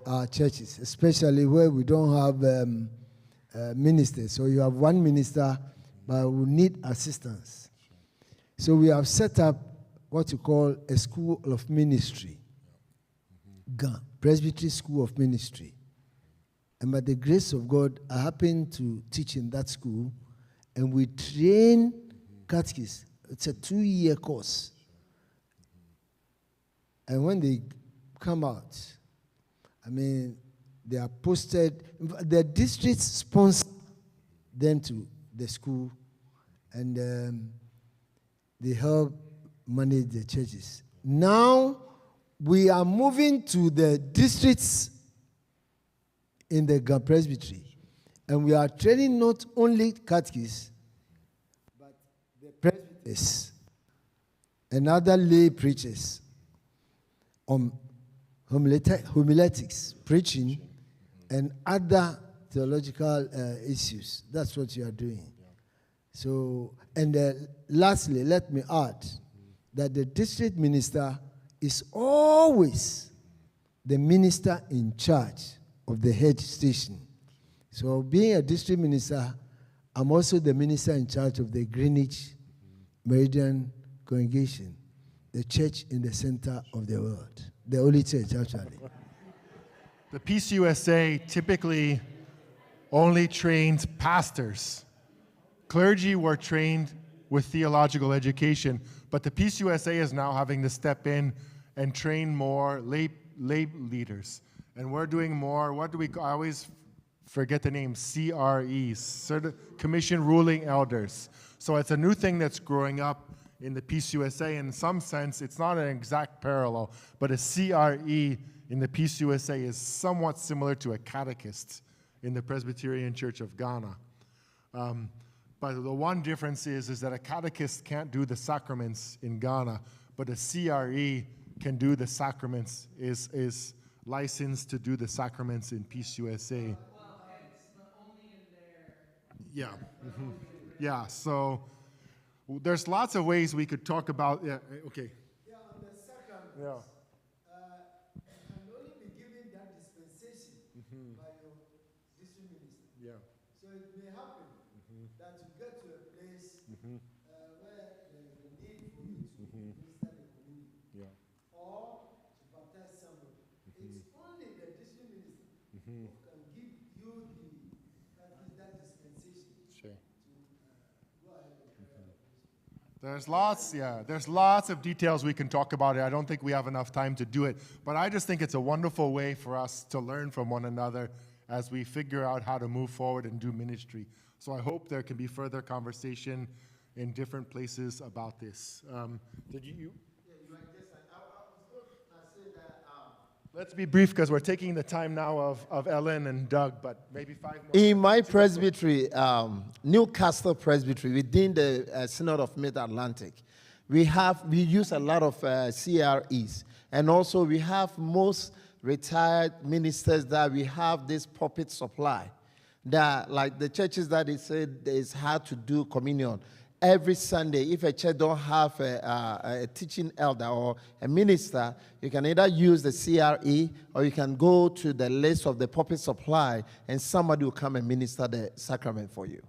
our churches, especially where we don't have ministers. So you have one minister, but we need assistance. So we have set up what you call a school of ministry, Ghana Presbytery School of Ministry. And by the grace of God, I happen to teach in that school, and we train catechists. It's a 2-year course. And when they come out, I mean, they are posted, the districts sponsor them to the school, and they help manage the churches. Now, we are moving to the districts in the Ghana Presbytery, and we are training not only catechists, but the presbyters and other lay preachers on homiletics, preaching, and other theological issues. That's what you are doing. So, and lastly, let me add that the district minister is always the minister in charge of the head station. So being a district minister, I'm also the minister in charge of the Greenwich Meridian congregation, the church in the center of the world, the only church actually. The PCUSA typically only trains pastors. Clergy were trained with theological education, but the PCUSA is now having to step in and train more lay leaders. And we're doing more, I always forget the name, CREs, Commission Ruling Elders. So it's a new thing that's growing up in the PCUSA. In some sense, it's not an exact parallel, but a CRE in the PCUSA is somewhat similar to a catechist in the Presbyterian Church of Ghana. But the one difference is that a catechist can't do the sacraments in Ghana, but a CRE can do the sacraments, is licensed to do the sacraments in PCUSA. Yeah. Mm-hmm. Yeah, so there's lots of ways we could talk about, yeah, okay. Yeah, on the sacraments, Yeah. can only be given that dispensation by your district minister. Yeah. So it may happen that you get to a place where there is a need for you to minister the community, or to baptize somebody. It's only the district minister who can give you that dispensation. Sure. To go ahead and carry out. There's lots of details we can talk about it. I don't think we have enough time to do it, but I just think it's a wonderful way for us to learn from one another as we figure out how to move forward and do ministry. So I hope there can be further conversation in different places about this. Did you? Let's be brief because we're taking the time now of Ellen and Doug, but maybe 5 more. In my presbytery, Newcastle Presbytery, within the Synod of Mid-Atlantic, we use a lot of CREs. And also we have most retired ministers that we have this pulpit supply. That, like the churches that they said it's hard to do communion. Every Sunday, if a church don't have a teaching elder or a minister, you can either use the CRE or you can go to the list of the pulpit supply and somebody will come and minister the sacrament for you.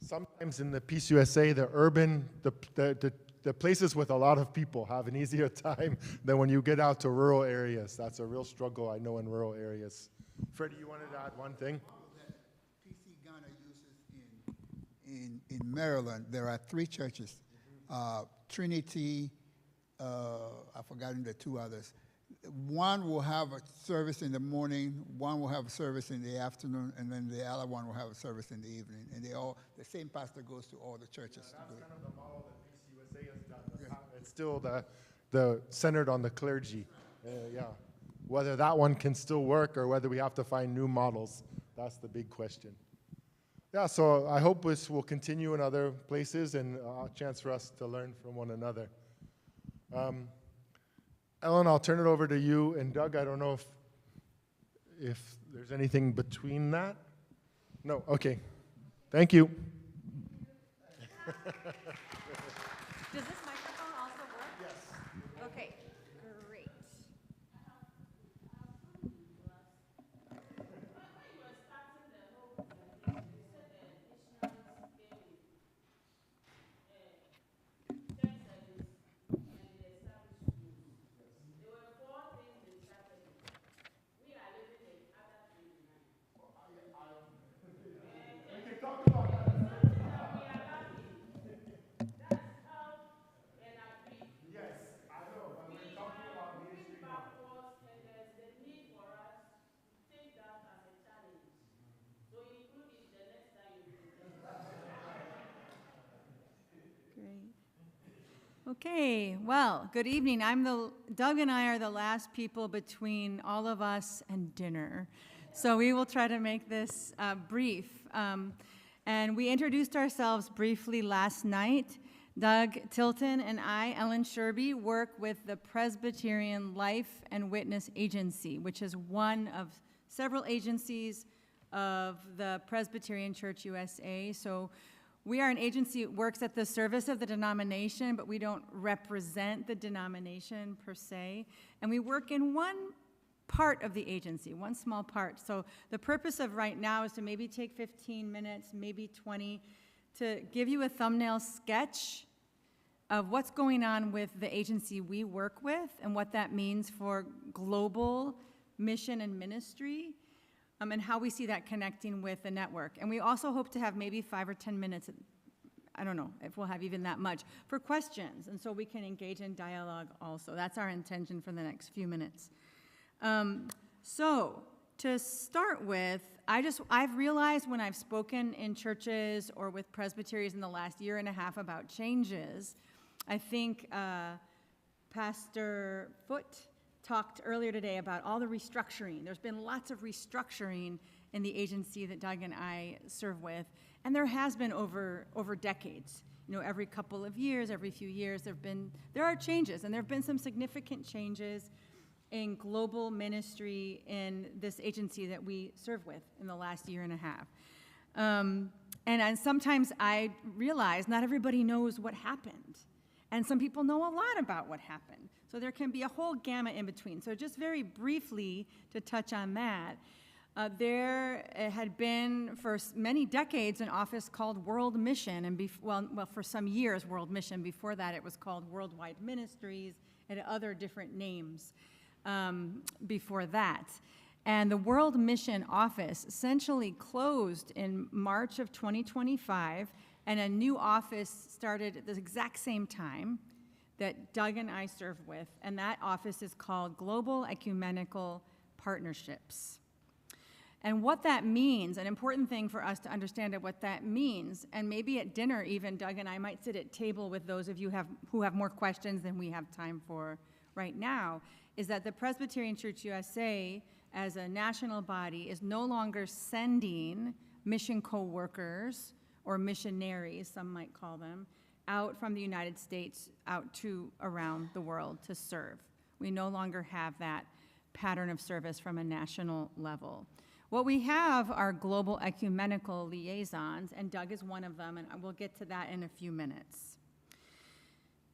sometimes in the Peace USA, the urban, the places with a lot of people have an easier time than when you get out to rural areas. That's a real struggle, I know, in rural areas. Freddie, you wanted to add one thing? PC Ghana uses in Maryland, there are 3 churches. Trinity, I've forgotten the 2 others. One will have a service in the morning, one will have a service in the afternoon, and then the other one will have a service in the evening. And the same pastor goes to all the churches. That's kind of the model that Peace USA has done. It's still the centered on the clergy. Yeah. Whether that one can still work or whether we have to find new models, that's the big question. Yeah, so I hope this will continue in other places and a chance for us to learn from one another. Ellen, I'll turn it over to you. And Doug, I don't know if there's anything between that. No, okay. Thank you. Does this microphone also work? Yes. Okay, great. Okay, well, good evening. Doug and I are the last people between all of us and dinner. So we will try to make this brief. And we introduced ourselves briefly last night. Doug Tilton and I, Ellen Sherby, work with the Presbyterian Life and Witness Agency, which is one of several agencies of the Presbyterian Church USA. So we are an agency that works at the service of the denomination, but we don't represent the denomination per se. And we work in one part of the agency, one small part. So the purpose of right now is to maybe take 15 minutes, maybe 20, to give you a thumbnail sketch of what's going on with the agency we work with and what that means for global mission and ministry. And how we see that connecting with the network. And we also hope to have maybe 5 or 10 minutes, I don't know if we'll have even that much, for questions, and so we can engage in dialogue also. That's our intention for the next few minutes. So to start with, I've realized when I've spoken in churches or with presbyteries in the last year and a half about changes, I think Pastor Foote talked earlier today about all the restructuring. There's been lots of restructuring in the agency that Doug and I serve with, and there has been over decades. You know, every couple of years, every few years, there are changes, and there have been some significant changes in global ministry in this agency that we serve with in the last year and a half. And sometimes I realize not everybody knows what happened, and some people know a lot about what happened. So there can be a whole gamut in between. So just very briefly to touch on that, there had been for many decades an office called World Mission, and well, for some years World Mission. Before that it was called Worldwide Ministries and other different names before that. And the World Mission office essentially closed in March of 2025, and a new office started at the exact same time that Doug and I serve with, and that office is called Global Ecumenical Partnerships. And what that means, an important thing for us to understand what that means, and maybe at dinner even, Doug and I might sit at table with those of you who have more questions than we have time for right now, is that the Presbyterian Church USA, as a national body, is no longer sending mission co-workers, or missionaries, some might call them, out from the United States out to around the world to serve. We no longer have that pattern of service from a national level. What we have are global ecumenical liaisons, and Doug is one of them, and we'll get to that in a few minutes.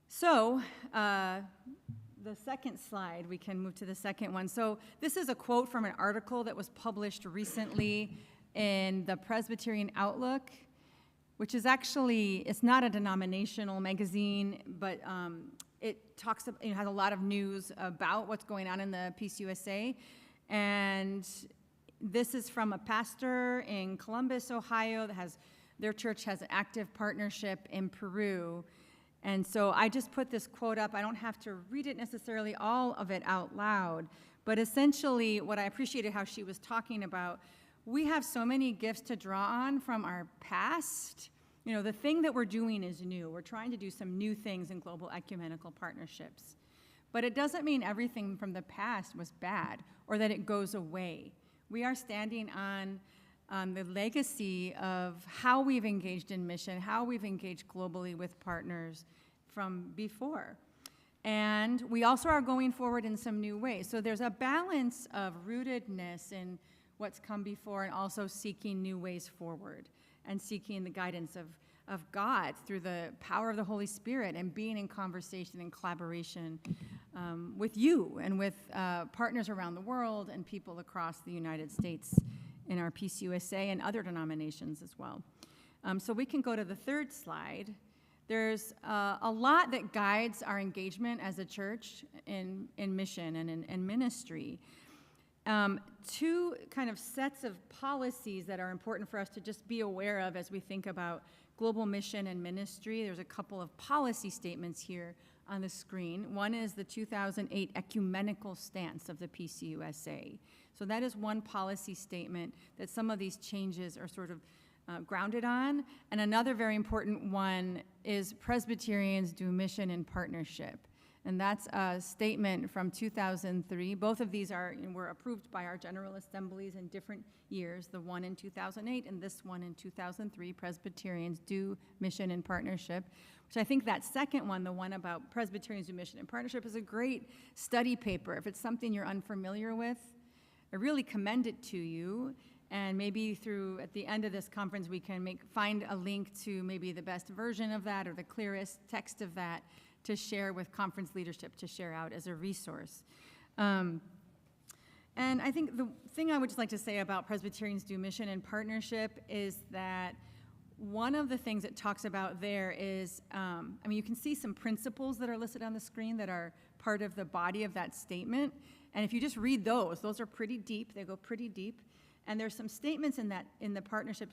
So, the second slide, we can move to the second one. So this is a quote from an article that was published recently in the Presbyterian Outlook. which is actually, it's not a denominational magazine, but it has a lot of news about what's going on in the PCUSA. And this is from a pastor in Columbus, Ohio, their church has an active partnership in Peru. And so I just put this quote up. I don't have to read it necessarily, all of it out loud. But essentially, what I appreciated how she was talking about, we have so many gifts to draw on from our past. You know, the thing that we're doing is new. We're trying to do some new things in global ecumenical partnerships. But it doesn't mean everything from the past was bad or that it goes away. We are standing on the legacy of how we've engaged in mission, how we've engaged globally with partners from before. And we also are going forward in some new ways. So there's a balance of rootedness in what's come before and also seeking new ways forward and seeking the guidance of God through the power of the Holy Spirit and being in conversation and collaboration with you and with partners around the world and people across the United States in our PCUSA and other denominations as well. So we can go to the third slide. There's a lot that guides our engagement as a church in mission and in ministry. Two kind of sets of policies that are important for us to just be aware of as we think about global mission and ministry. There's a couple of policy statements here on the screen. One is the 2008 ecumenical stance of the PCUSA. So that is one policy statement that some of these changes are sort of grounded on. And another very important one is Presbyterians do mission in partnership. And that's a statement from 2003. Both of these were approved by our General Assemblies in different years, the one in 2008 and this one in 2003, Presbyterians do mission in partnership, which I think that second one, the one about Presbyterians do mission in partnership, is a great study paper. If it's something you're unfamiliar with, I really commend it to you. And maybe at the end of this conference, we can find a link to maybe the best version of that or the clearest text of that to share with conference leadership, to share out as a resource. And I think the thing I would just like to say about Presbyterians do mission in partnership is that one of the things it talks about there is, you can see some principles that are listed on the screen that are part of the body of that statement. And if you just read those are pretty deep. They go pretty deep. And there's some statements in the partnership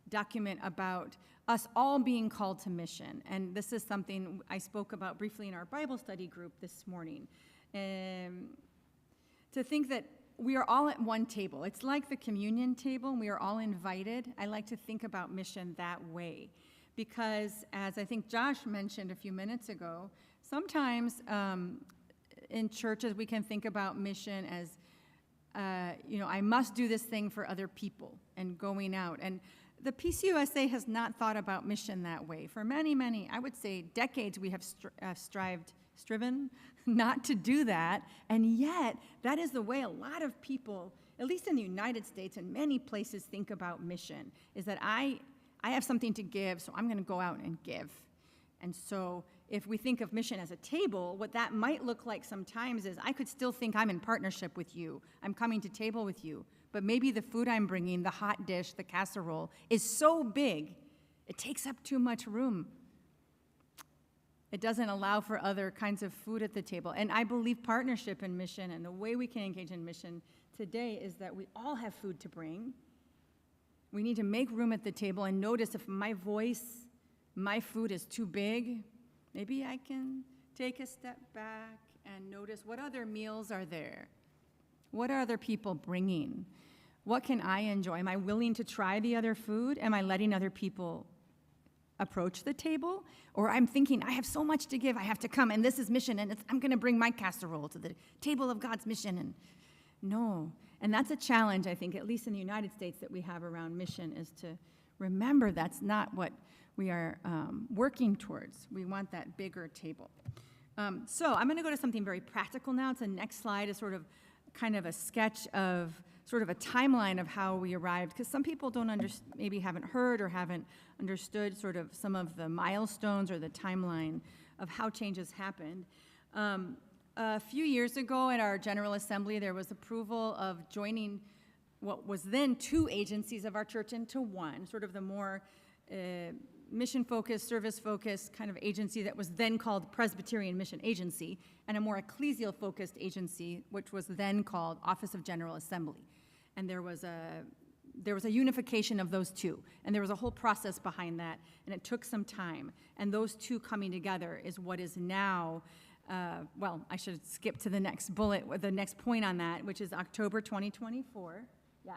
document about us all being called to mission. And this is something I spoke about briefly in our Bible study group this morning. To think that we are all at one table. It's like the communion table, and we are all invited. I like to think about mission that way. Because as I think Josh mentioned a few minutes ago, sometimes in churches we can think about mission as, I must do this thing for other people and going out. And the PCUSA has not thought about mission that way. For many, many, I would say decades, we have striven not to do that. And yet, that is the way a lot of people, at least in the United States and many places, think about mission, is that I have something to give, so I'm going to go out and give. And so if we think of mission as a table, what that might look like sometimes is I could still think I'm in partnership with you. I'm coming to table with you. But maybe the food I'm bringing, the hot dish, the casserole, is so big, it takes up too much room. It doesn't allow for other kinds of food at the table. And I believe partnership in mission and the way we can engage in mission today is that we all have food to bring. We need to make room at the table and notice if my voice, my food is too big, maybe I can take a step back and notice what other meals are there. What are other people bringing? What can I enjoy? Am I willing to try the other food? Am I letting other people approach the table? Or I'm thinking, I have so much to give, I have to come, and this is mission, and I'm going to bring my casserole to the table of God's mission. And no. And that's a challenge, I think, at least in the United States, that we have around mission, is to remember that's not what we are working towards. We want that bigger table. So I'm going to go to something very practical now. It's the next slide is sort of kind of a sketch of sort of a timeline of how we arrived, because some people maybe haven't heard or haven't understood sort of some of the milestones or the timeline of how changes happened. A few years ago at our General Assembly, there was approval of joining what was then two agencies of our church into one, sort of the more mission-focused, service-focused kind of agency that was then called Presbyterian Mission Agency, and a more ecclesial-focused agency, which was then called Office of General Assembly. And there was a unification of those two, and there was a whole process behind that, and it took some time. And those two coming together is what is now, well, I should skip to the next bullet, the next point on that, which is October 2024. Yeah.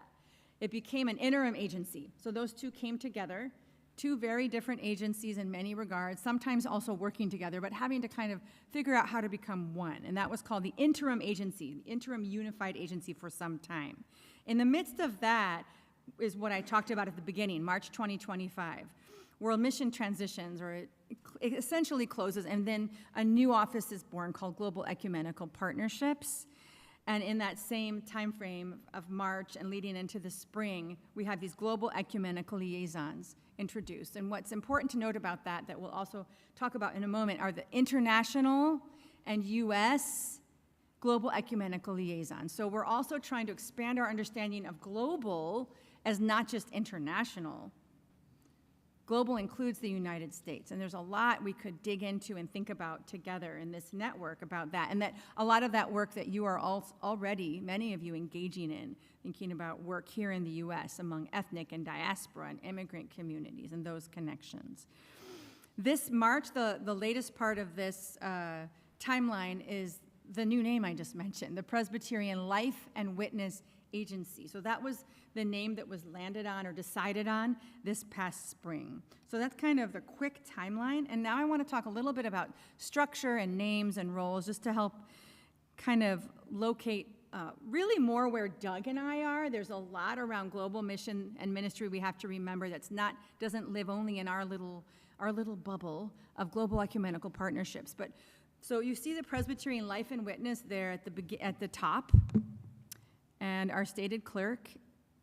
It became an interim agency. So those two came together, two very different agencies in many regards, sometimes also working together, but having to kind of figure out how to become one. And that was called the interim agency, the interim unified agency for some time. In the midst of that is what I talked about at the beginning, March 2025. World Mission transitions, or it essentially closes, and then a new office is born called Global Ecumenical Partnerships. And in that same time frame of March and leading into the spring, we have these global ecumenical liaisons introduced. And what's important to note about that we'll also talk about in a moment, are the international and U.S. global ecumenical liaisons. So we're also trying to expand our understanding of global as not just international. Global includes the United States, and there's a lot we could dig into and think about together in this network about that, and that a lot of that work that you are already, many of you, engaging in, thinking about work here in the U.S. among ethnic and diaspora and immigrant communities and those connections. This March, the latest part of this timeline is the new name I just mentioned, the Presbyterian Life and Witness Agency. So that was the name that was landed on or decided on this past spring. So that's kind of the quick timeline. And now I want to talk a little bit about structure and names and roles, just to help kind of locate really more where Doug and I are. There's a lot around global mission and ministry we have to remember doesn't live only in our little bubble of global ecumenical partnerships. But so you see the Presbyterian Life and Witness there at the top. And our stated clerk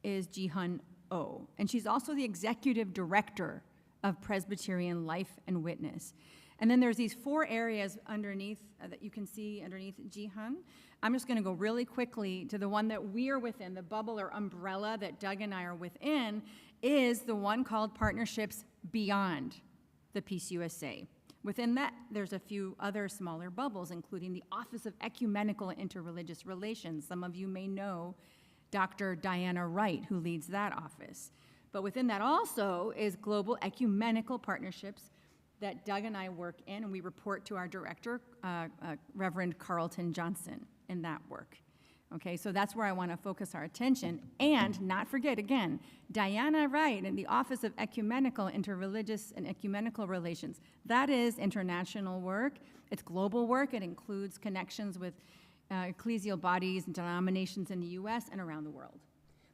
is Ji-Hun Oh. And she's also the executive director of Presbyterian Life and Witness. And then there's these 4 areas underneath that you can see underneath Ji-Hun. I'm just going to go really quickly to the one that we're within, the bubble or umbrella that Doug and I are within, is the one called Partnerships Beyond the Peace USA. Within that, there's a few other smaller bubbles, including the Office of Ecumenical and Interreligious Relations. Some of you may know Dr. Diana Wright, who leads that office. But within that also is Global Ecumenical Partnerships that Doug and I work in, and we report to our director, Reverend Carlton Johnson, in that work. Okay, so that's where I want to focus our attention, and not forget, again, Diana Wright in the Office of Ecumenical, Interreligious, and Ecumenical Relations. That is international work. It's global work. It includes connections with ecclesial bodies and denominations in the U.S. and around the world.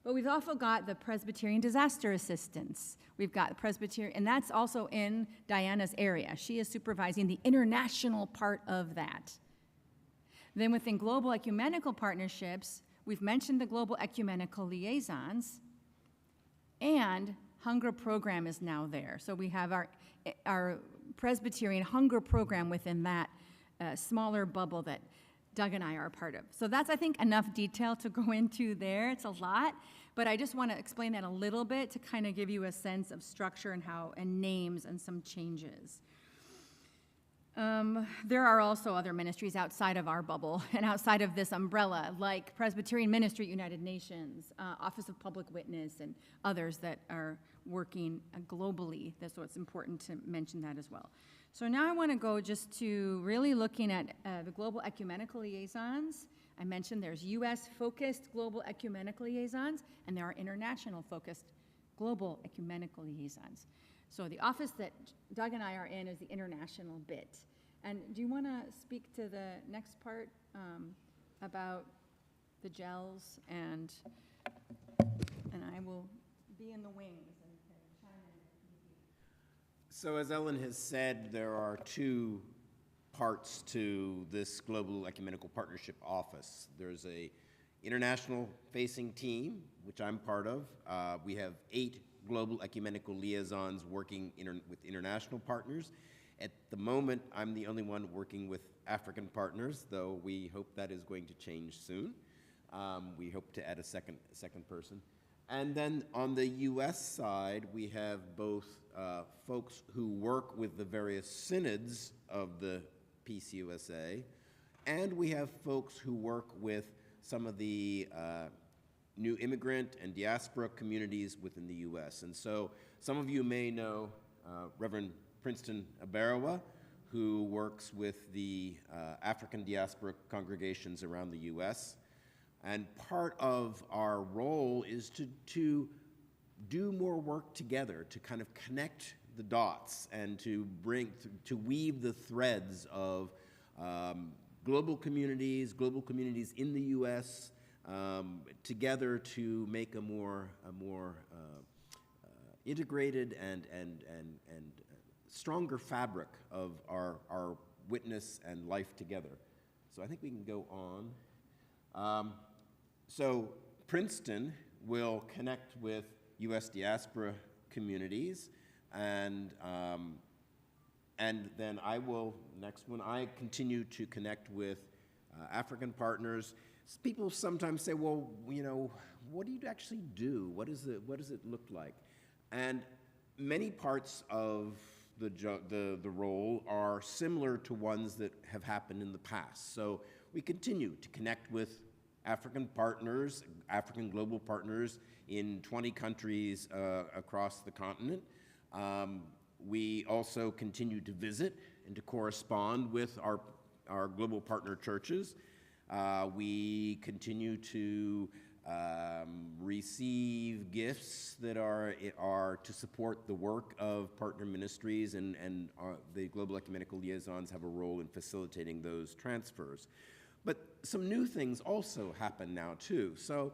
But we've also got the Presbyterian Disaster Assistance. We've got Presbyterian, and that's also in Diana's area. She is supervising the international part of that. Then within Global Ecumenical Partnerships, we've mentioned the Global Ecumenical Liaisons, and Hunger Program is now there. So we have our Presbyterian Hunger Program within that smaller bubble that Doug and I are a part of. So that's, I think, enough detail to go into there. It's a lot, but I just want to explain that a little bit to kind of give you a sense of structure and names and some changes. There are also other ministries outside of our bubble and outside of this umbrella, like Presbyterian Ministry United Nations, Office of Public Witness, and others that are working globally. So it's important to mention that as well. So now I want to go just to really looking at the Global Ecumenical Liaisons. I mentioned there's U.S.-focused Global Ecumenical Liaisons, and there are international-focused Global Ecumenical Liaisons. So the office that Doug and I are in is the international bit. And do you want to speak to the next part about the gels? And I will be in the wings. So as Ellen has said, there are 2 parts to this Global Ecumenical Partnership Office. There's a international-facing team, which I'm part of. We have 8 Global Ecumenical Liaisons working with international partners. At the moment, I'm the only one working with African partners, though we hope that is going to change soon. We hope to add a second person. And then on the U.S. side, we have both folks who work with the various synods of the PCUSA, and we have folks who work with some of the new immigrant and diaspora communities within the U.S. And so some of you may know Reverend Princeton Abarawa, who works with the African diaspora congregations around the U.S. And part of our role is to do more work together, to kind of connect the dots and to weave the threads of global communities in the U.S. Together to make a more integrated and stronger fabric of our witness and life together. So I think we can go on. So Princeton will connect with U.S. diaspora communities, and then I will, next one, I continue to connect with African partners. People sometimes say, well, you know, what do you actually do? What does it look like? And many parts of the role are similar to ones that have happened in the past. So we continue to connect with African partners, African global partners in 20 countries across the continent. We also continue to visit and to correspond with our global partner churches. We continue to receive gifts that are to support the work of partner ministries, and the Global Ecumenical Liaisons have a role in facilitating those transfers. But some new things also happen now too. So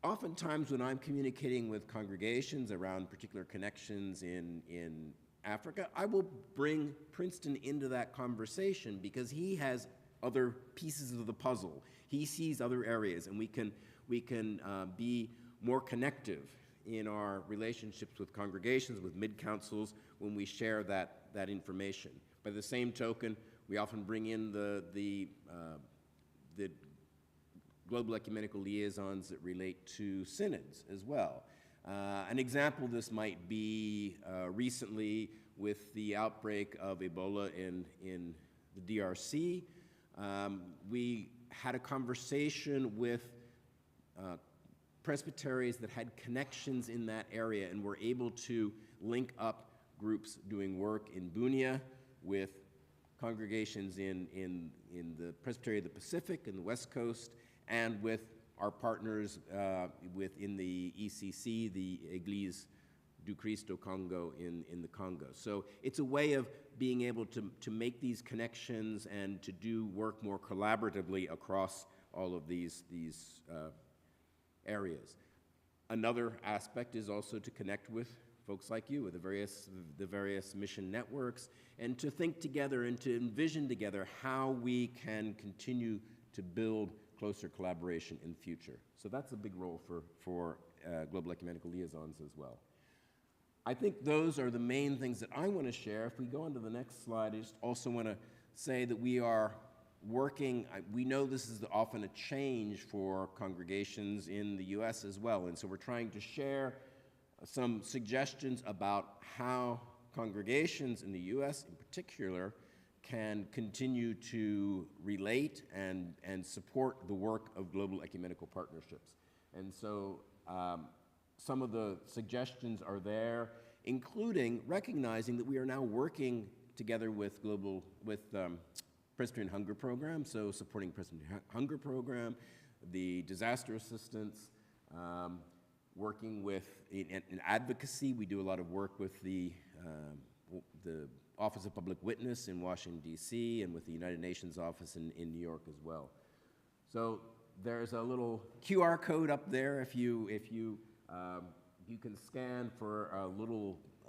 oftentimes when I'm communicating with congregations around particular connections in Africa, I will bring Princeton into that conversation because he has other pieces of the puzzle. He sees other areas, and we can be more connective in our relationships with congregations, with mid-councils, when we share that information. By the same token, we often bring in the global ecumenical liaisons that relate to synods as well. An example of this might be recently with the outbreak of Ebola in the DRC. We had a conversation with presbyteries that had connections in that area and were able to link up groups doing work in Bunia with congregations in the Presbytery of the Pacific and the West Coast, and with our partners within the ECC, the Église du Christ au Congo in the Congo. So it's a way of being able to make these connections and to do work more collaboratively across all of these areas. Another aspect is also to connect with folks like you, with the various mission networks, and to think together and to envision together how we can continue to build closer collaboration in the future. So that's a big role for Global Ecumenical Liaisons as well. I think those are the main things that I want to share. If we go on to the next slide, I just also want to say that we are working, we know this is often a change for congregations in the U.S. as well, and so we're trying to share some suggestions about how congregations in the U.S. in particular can continue to relate and support the work of global ecumenical partnerships. And so some of the suggestions are there, including recognizing that we are now working together with Presbyterian Hunger Program, so supporting Presbyterian Hunger Program, the disaster assistance, working with in advocacy. We do a lot of work with the Office of Public Witness in Washington, D.C., and with the United Nations office in New York as well. So there's a little QR code up there if you can scan for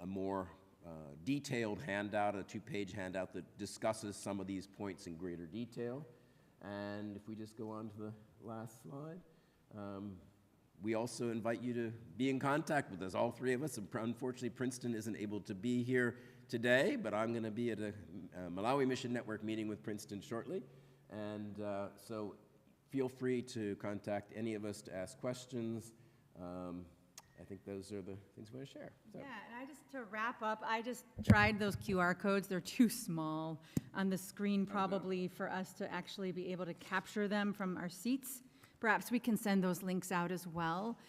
a more detailed handout, a 2-page handout that discusses some of these points in greater detail. And if we just go on to the last slide, we also invite you to be in contact with us, all three of us. Unfortunately, Princeton isn't able to be here today, but I'm going to be at a Malawi Mission Network meeting with Princeton shortly. And so feel free to contact any of us to ask questions. I think those are the things we're going to share. So. Yeah, and to wrap up, I just tried those QR codes. They're too small on the screen probably for us to actually be able to capture them from our seats. Perhaps we can send those links out as well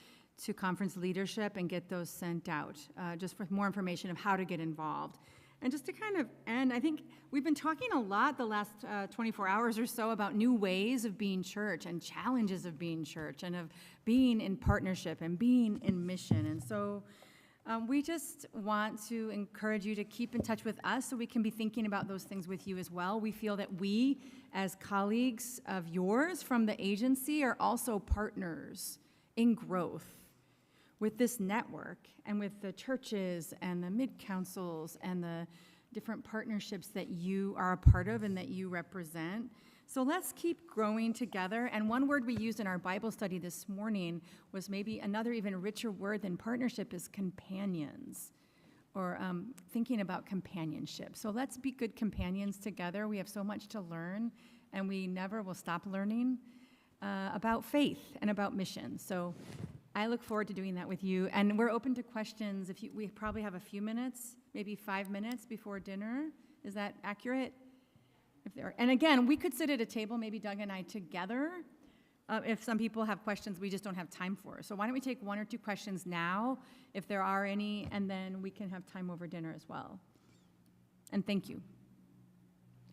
to conference leadership and get those sent out, just for more information of how to get involved. And just to kind of end, I think we've been talking a lot the last 24 hours or so about new ways of being church and challenges of being church and of being in partnership and being in mission. And so we just want to encourage you to keep in touch with us so we can be thinking about those things with you as well. We feel that we, as colleagues of yours from the agency, are also partners in growth with this network and with the churches and the mid-councils and the different partnerships that you are a part of and that you represent. So let's keep growing together. And one word we used in our Bible study this morning was maybe another even richer word than partnership is companions, or thinking about companionship. So let's be good companions together. We have so much to learn, and we never will stop learning about faith and about mission. So I look forward to doing that with you, and we're open to questions. We probably have a few minutes, maybe 5 minutes before dinner. Is that accurate? And again, we could sit at a table, maybe Doug and I together. If some people have questions we just don't have time for. So why don't we take 1 or 2 questions now, if there are any, and then we can have time over dinner as well. And thank you.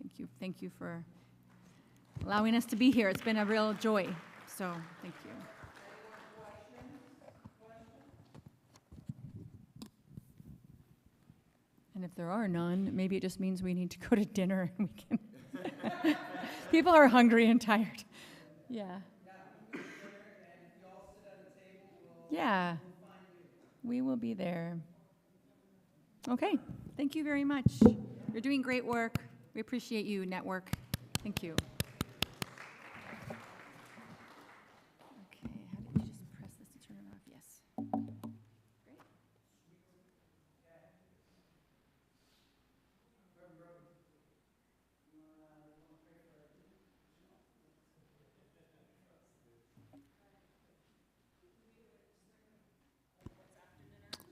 Thank you. Thank you for allowing us to be here. It's been a real joy. So thank you. And if there are none, maybe it just means we need to go to dinner and we can. People are hungry and tired. Yeah. Yeah. We will be there. Okay. Thank you very much. You're doing great work. We appreciate you, network. Thank you. Okay. How did you just press this to turn it off? Yes.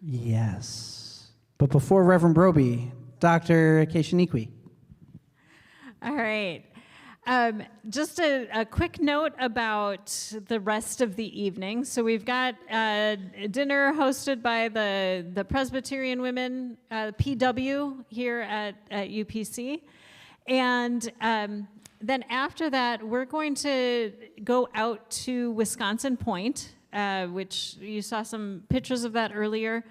Yes. But before Reverend Broby, Dr. Keishaniqui. All right. Just a quick note about the rest of the evening. So we've got dinner hosted by the Presbyterian Women, PW, here at UPC. And then after that, we're going to go out to Wisconsin Point, which you saw some pictures of that earlier.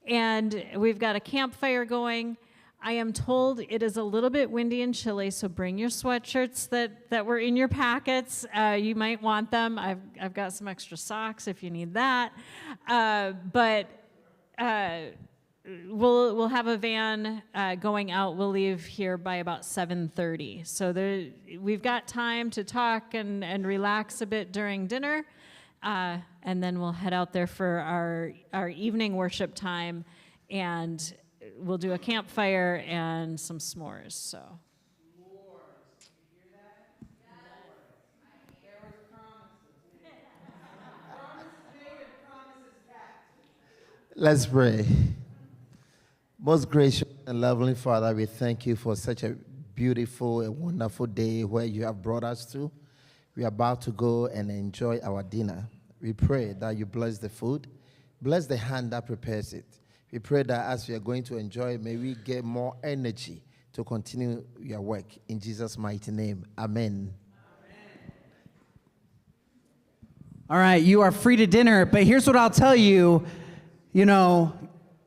And we've got a campfire going. I am told it is a little bit windy and chilly, so bring your sweatshirts that were in your packets. You might want them. I've got some extra socks if you need that. But we'll have a van going out. We'll leave here by about 7:30. So we've got time to talk and relax a bit during dinner. And then we'll head out there for our evening worship time, and we'll do a campfire and some s'mores. So. Let's pray. Most gracious and lovely Father, we thank you for such a beautiful and wonderful day where you have brought us to. We are about to go and enjoy our dinner. We pray that you bless the food, bless the hand that prepares it. We pray that as we are going to enjoy, may we get more energy to continue your work. In Jesus' mighty name, amen. All right, you are free to dinner, but here's what I'll tell you.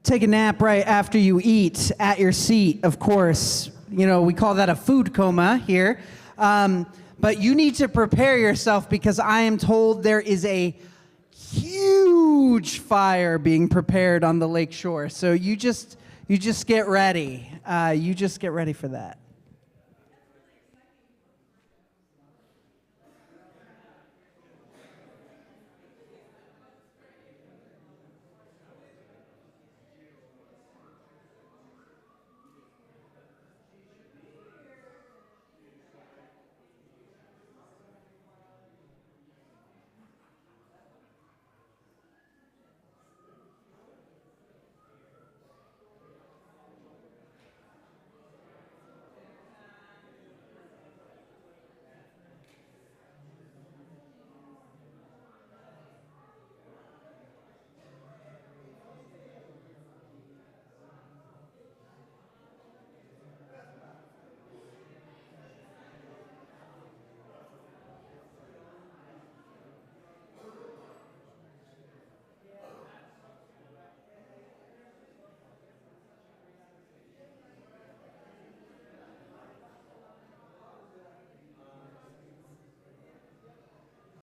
Take a nap right after you eat at your seat, of course. We call that a food coma here. But you need to prepare yourself, because I am told there is a huge fire being prepared on the lake shore. So you just get ready. You just get ready for that.